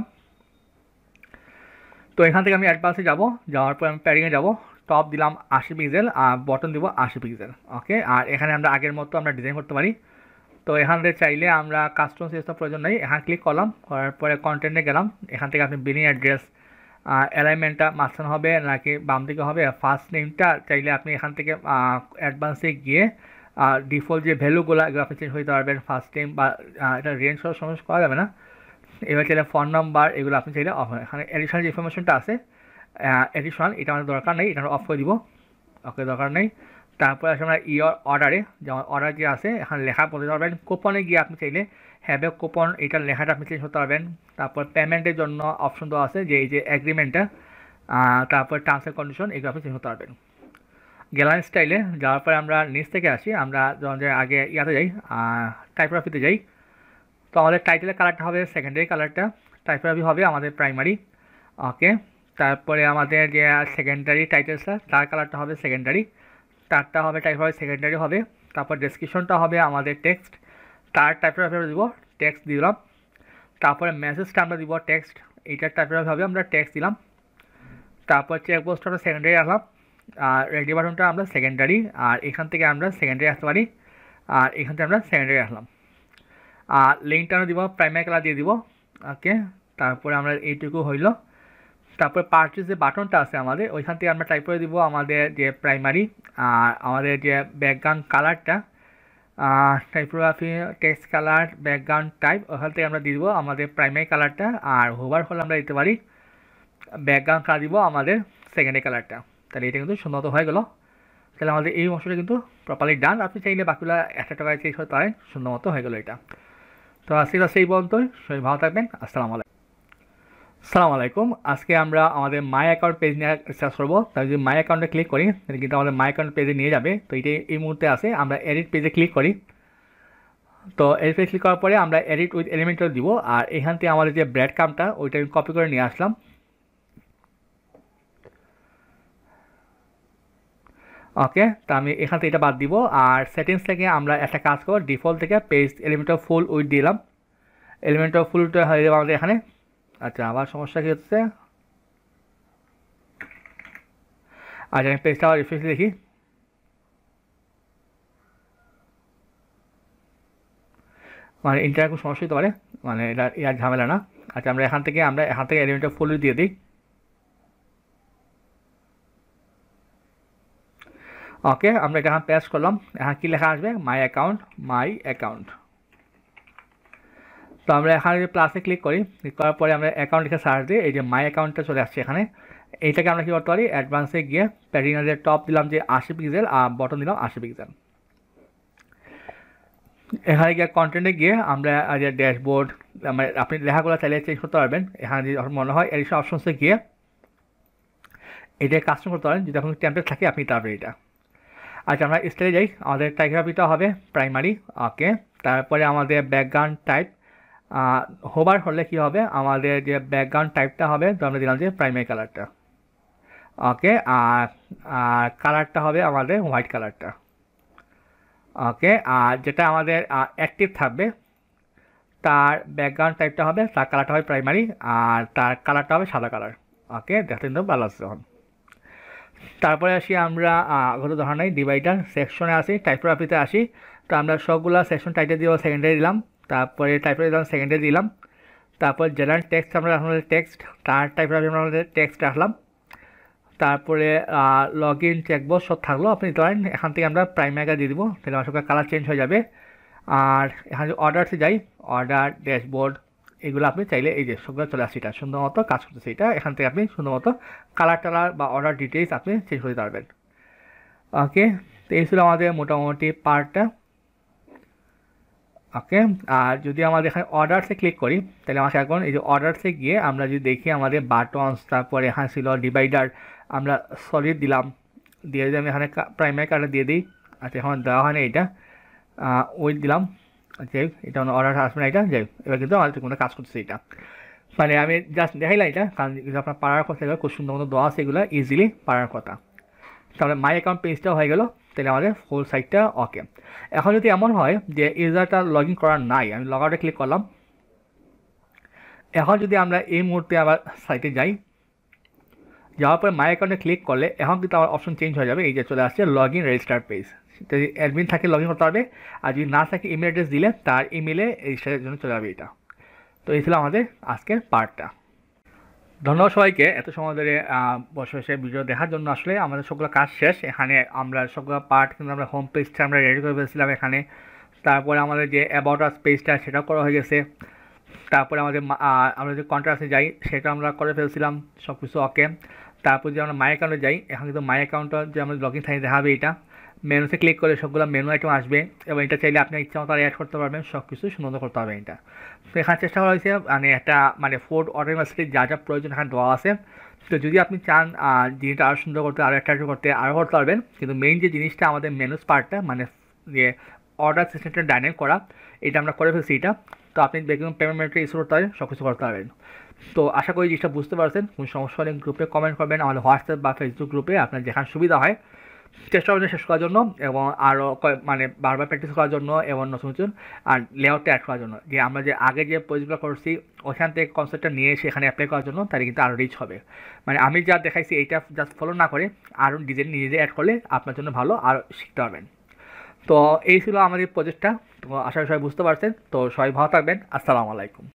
তো এখান থেকে আমি অ্যাডভান্সে যাব, যাওয়ার পর আমি প্যাডিংয়ে যাব, টপ দিলাম 80 পিক্সেল আর বটন দিব 80 পিক্সেল। ওকে, আর এখানে আমরা আগের মতো আমরা ডিজাইন করতে পারি। তো এখান থেকে চাইলে আমরা কাস্টম সিস্টেম প্রয়োজন নেই, এখানে ক্লিক করলাম, করার পরে কন্টেন্টে গেলাম। এখান থেকে আপনি বিলিং অ্যাড্রেস, অ্যালাইনমেন্টটা মাঝখানে হবে নাকি বাম দিকে হবে, ফার্স্ট নেমটা চাইলে আপনি এখান থেকে অ্যাডভান্সে গিয়ে ডিফল্ট যে ভ্যালুগুলো এগুলো আপনি চেঞ্জ করতে পারবেন। ফার্স্ট নেম বা এটা রেঞ্জ সহ সমস্যা করা যাবে না। এবার চাইলে ফোন নাম্বার এগুলো আপনি চাইলে অফ হয়। এখানে এডিশনাল যে ইনফরমেশনটা আছে এডিশনাল, এটা আমাদের দরকার নেই, এটা অফ করে দিব। ওকে, দরকার নেই। তারপরে আসলে আমরা ইয়র অর্ডারে, যেমন অর্ডার যে আছে এখানে লেখা বলতে পারবেন। কুপনে গিয়ে আপনি চাইলে হ্যাভে কুপন এটার লেখাটা আপনি চেঞ্জ করতে পারবেন। তারপর পেমেন্টের জন্য অপশন দেওয়া আছে, যে এই যে এগ্রিমেন্টটা, তারপর টার্মস অ্যান্ড কন্ডিশন এগুলো আপনি চেঞ্জ করতে পারবেন। গ্যালারি স্টাইলে যাওয়ার পরে আমরা নিচ থেকে আসি, আমরা যখন যে আগে ইয়াতে যাই, টাইপোগ্রাফিতে যাই। তো আমাদের টাইটেলের কালারটা হবে সেকেন্ডারি কালারটা, টাইপোগ্রাফি হবে আমাদের প্রাইমারি। ওকে, তারপরে আমাদের যে সেকেন্ডারি টাইটেলসটা তার কালারটা হবে সেকেন্ডারি, তারটা হবে টাইপোগ্রাফি সেকেন্ডারি হবে। তারপর ডেসক্রিপশনটা হবে আমাদের টেক্সট, তার টাইপোগ্রাফি দিব, টেক্সট দিলাম। তারপরে মেসেজটা আমরা দিব টেক্সট, এইটার টাইপোগ্রাফি হবে আমরা টেক্সট দিলাম। তারপর চেকবক্সটা আমরা সেকেন্ডারি রাখলাম, আর রেডি বাটনটা আমরা সেকেন্ডারি, আর এখান থেকে আমরা সেকেন্ডারি আসতে পারি, আর এখান থেকে আমরা সেকেন্ডারি রাখলাম। আর লিঙ্কটা আমরা দিব প্রাইমারি কালার দিয়ে দিব। ওকে, তারপরে আমরা এইটুকু হইল। তারপরে পারচেজ যে বাটনটা আছে আমাদের, ওইখান থেকে আমরা টাইপ করে দিব আমাদের যে প্রাইমারি, আর আমাদের যে ব্যাকগ্রাউন্ড কালারটা, typography text colour background type, ওখান থেকে আমরা দিয়ে দিব আমাদের প্রাইমারি কালারটা। আর হোভার হলে আমরা দিতে পারি ব্যাকগ্রাউন্ড কালার দিব আমাদের সেকেন্ডারি কালারটা। তাহলে এটা কিন্তু সুন্দর হয়ে গেল। তাহলে আমাদের এই অংশটা কিন্তু প্রপারলি ডান। আপনি চাইলে বাকিগুলো একটা টাকায় চেঞ্জ করতে পারেন, সুন্দর মতো হয়ে গেলো এটা। তো আজকে সেই পর্যন্তই, সবাই ভালো থাকবেন। আসসালামু আলাইকুম। আজকে আমরা আমাদের মাই অ্যাকাউন্ট পেজ নিয়ে রিসার্চ করবো। তাই যদি মাই অ্যাকাউন্টে ক্লিক করি তাহলে কিন্তু আমাদের মাই অ্যাকাউন্ট পেজে নিয়ে যাবে। তো এটাই এই মুহূর্তে আছে, আমরা এডিট পেজে ক্লিক করি। তো এডিট পেজ ক্লিক করার পরে আমরা এডিট উইথ এলিমেন্টও দিব, আর এখান থেকে আমাদের যে ব্রেড ক্রাম্বটা ওইটা আমি কপি করে নিয়ে আসলাম। ওকে, তো আমি এখান থেকে এটা বাদ দিব। আর সেটিংস থেকে আমরা একটা কাজ করব, ডিফল্ট থেকে page element of full with দিলাম। এলিমেন্ট অফ ফুলটা হয়ে যাবে আমাদের এখানে। আচ্ছা, আবার সমস্যা কী হচ্ছে? আচ্ছা, আমি পেজটা আবার রিফ্রেশ দেখি। মানে ইন্টারনেট খুব সমস্যা হতে পারে, মানে এটা ইয়ার ঝামেলা না। আচ্ছা, আমরা এখান থেকে এলিমেন্ট অফ ফুল দিয়ে দিই। ওকে, আমরা এটা এখন পেস্ট করলাম। এখন কী লেখা আসবে? My account. তো আমরা এখানে যদি প্লাসে ক্লিক করি, ক্লিক করার পরে আমরা অ্যাকাউন্ট লিখে সার্চ দিই, এই যে মাই অ্যাকাউন্টটা চলে আসছে এখানে। এইটাকে আমরা কী করতে পারি, অ্যাডভান্সে গিয়ে প্যাডিংয়ের টপ দিলাম যে 80 পিক্সেল, আর বটন দিলাম 80 পিক্সেল। এখানে গিয়ে কন্টেন্টে গিয়ে আমরা যে ড্যাশবোর্ড, মানে আপনি লেখাগুলো চাইলে চেঞ্জ করতে পারবেন। এখানে যদি মনে হয় এডিশন অপশনসে গিয়ে এটা কাস্টম করতে পারেন, যদি আপনার টেমপ্লেট থাকে আপনি তারপরে এটা। আচ্ছা, আমরা স্টাইলে যাই। আমাদের টাইপোগ্রাফিটা হবে প্রাইমারি। ওকে, তারপরে আমাদের ব্যাকগ্রাউন্ড টাইপ, হোভার হলে কী হবে, আমাদের যে ব্যাকগ্রাউন্ড টাইপটা হবে, তো আমরা দিলাম যে প্রাইমারি কালারটা। ওকে, আর কালারটা হবে আমাদের হোয়াইট কালারটা। ওকে, আর যেটা আমাদের অ্যাক্টিভ থাকবে তার ব্যাকগ্রাউন্ড টাইপটা হবে, তার কালারটা হবে প্রাইমারি, আর তার কালারটা হবে সাদা কালার। ওকে, দেখতে কিন্তু ভালো আছে তখন। তারপরে আসি আমরা কোনো ধরনের নাই, ডিভাইডার সেকশনে আসি, টাইপোগ্রাফিতে আসি। তো আমরা সবগুলো সেকশন টাইটেল দিয়ে সেকেন্ডারি দিলাম, তারপরে টাইপোগ্রাফি দিলাম সেকেন্ডারি দিলাম। তারপর জেনারেল টেক্সট আমরা আমাদের টেক্সট, তার টাইপোগ্রাফি আমরা আমাদের টেক্সট রাখলাম। তারপরে লগ ইন চেকবক্স সব থাকলো, আপনি ধরেন এখান থেকে আমরা প্রাইমারিটা দিয়ে দিব, তাহলে আমার সবকে কালার চেঞ্জ হয়ে যাবে। আর এখানে অর্ডারসে যাই, অর্ডার ড্যাশবোর্ড, এগুলো আপনি চাইলে এই যে সবগুলো চলে আসছে, এটা সুন্দর মতো কাজ করতেছে। এটা এখান থেকে আপনি সুন্দর মতো কালার টালার বা অর্ডার ডিটেলস আপনি চেঞ্জ করতে পারবেন। ওকে, তো এই ছিল আমাদের মোটামুটি পার্টটা। ওকে, আর যদি আমাদের এখানে অর্ডারসে ক্লিক করি, তাহলে আমাকে এখন এই যে অর্ডারসে গিয়ে আমরা যদি দেখি আমাদের বাটনস, তারপরে এখানে ছিল ডিভাইডার, আমরা সলিড দিলাম, দিয়ে যদি আমি এখানে প্রাইমারি কালার দিয়ে দিই। আচ্ছা, এখন দেওয়া হয় না এটা, ওয়েট দিলাম। যাই হোক, এটা অর্ডার আসবে না, এটা যাই হোক, এবার কিন্তু আমাদের কোনো কাজ করতেছে এটা। মানে আমি জাস্ট দেখাইলাম এটা, কারণ যদি আপনার পাড়ার কথা এগুলো খুব সুন্দর মতো দেওয়া আছে, এগুলো ইজিলি পাড়ার কথা। তাহলে মাই অ্যাকাউন্ট পেজটাও হয়ে গেল, তাহলে আমাদের ফুল সাইটটা ওকে। এখন যদি এমন হয় যে ইউজারটা লগ ইন করার নাই, আমি লগ আউটে ক্লিক করলাম। এখন যদি আমরা এই মুহূর্তে আবার সাইটে যাই, যাওয়ার পরে মাই অ্যাকাউন্টে ক্লিক করলে এখন কিন্তু আমার অপশন চেঞ্জ হয়ে যাবে, এই যে চলে আসছে লগ ইন রেজিস্টার পেজ। যদি অ্যাডমিন থাকে লগ ইন করতে পারবে, আর যদি না থাকে ইমেল অ্যাড্রেস দিলে তার ইমেলে রেজিস্টারের জন্য চলে যাবে এটা। তো এই ছিল আমাদের আজকের পার্টটা। ধন্যবাদ সবাইকে এত সময় ধরে বসে বসে ভিডিও দেখার জন্য। আসলে আমাদের সবগুলো কাজ শেষ, এখানে আমরা সবগুলো পার্ট কিন্তু আমরা হোম পেজটা আমরা রেডি করে ফেলছিলাম এখানে। তারপরে আমাদের যে অ্যাবাউট আস পেজটা সেটাও করা হয়ে গেছে। তারপরে আমাদের আমরা যে কন্ট্রাক্টে যাই সেটা আমরা করে ফেলছিলাম, সব কিছু ওকে। তারপর যে আমরা মাই অ্যাকাউন্টে যাই, এখন কিন্তু মাই অ্যাকাউন্টটা যে আমাদের লগ ইন থাকে দেখাবে, এটা মেনুতে ক্লিক করে সবগুলো মেনু আইটেম আসবে, এবং এটা চাইলে আপনি ইচ্ছা মতো অ্যাড করতে পারবেন, সব কিছু সুন্দর করতে পারবেন এটা। তো এখানে চেষ্টা করা হয়েছে মানে একটা মানে ফোর্ড অটোমেটিক যা যা প্রয়োজন এখানে দেওয়া আছে। তো যদি আপনি চান জিনিসটা আরও সুন্দর করতে, আরও অ্যাট্রাক্টিভ করতে, আরও করতে পারবেন। কিন্তু মেইন যে জিনিসটা আমাদের মেনুস পার্টটা, মানে যে অর্ডার সিস্টেমটা ডাইনামিক করা, এটা আমরা করে ফেলছি এটা। তো আপনি দেখুন পেমেন্ট মেথড ইউজ করতে পারেন, সব কিছু করতে পারবেন। তো আশা করি জিনিসটা বুঝতে পারছেন। কোনো সমস্যা হলে গ্রুপে কমেন্ট করবেন, আমাদের হোয়াটসঅ্যাপ বা ফেসবুক গ্রুপে, আপনার যেখানে সুবিধা হয়। চেষ্টা করবেন শেষ করার জন্য, এবং আরও মানে বারবার প্র্যাকটিস করার জন্য, এবং নতুন নতুন আর লেআউটটা অ্যাড করার জন্য, যে আমরা যে আগে যে প্রজেক্টগুলো করছি ওখান থেকে কনসেপ্টটা নিয়ে এসে এখানে অ্যাপ্লাই করার জন্য, তাহলে কিন্তু আরও রিচ হবে। মানে আমি যা দেখাইছি এইটা জাস্ট ফলো না করে আরও ডিজাইন নিজে অ্যাড করলে আপনার জন্য ভালো, আর শিখতে পারবেন। তো এই ছিল আমাদের প্রজেক্টটা। তো আশা করি সবাই বুঝতে পারছেন। তো সবাই ভালো থাকবেন। আসসালামু আলাইকুম।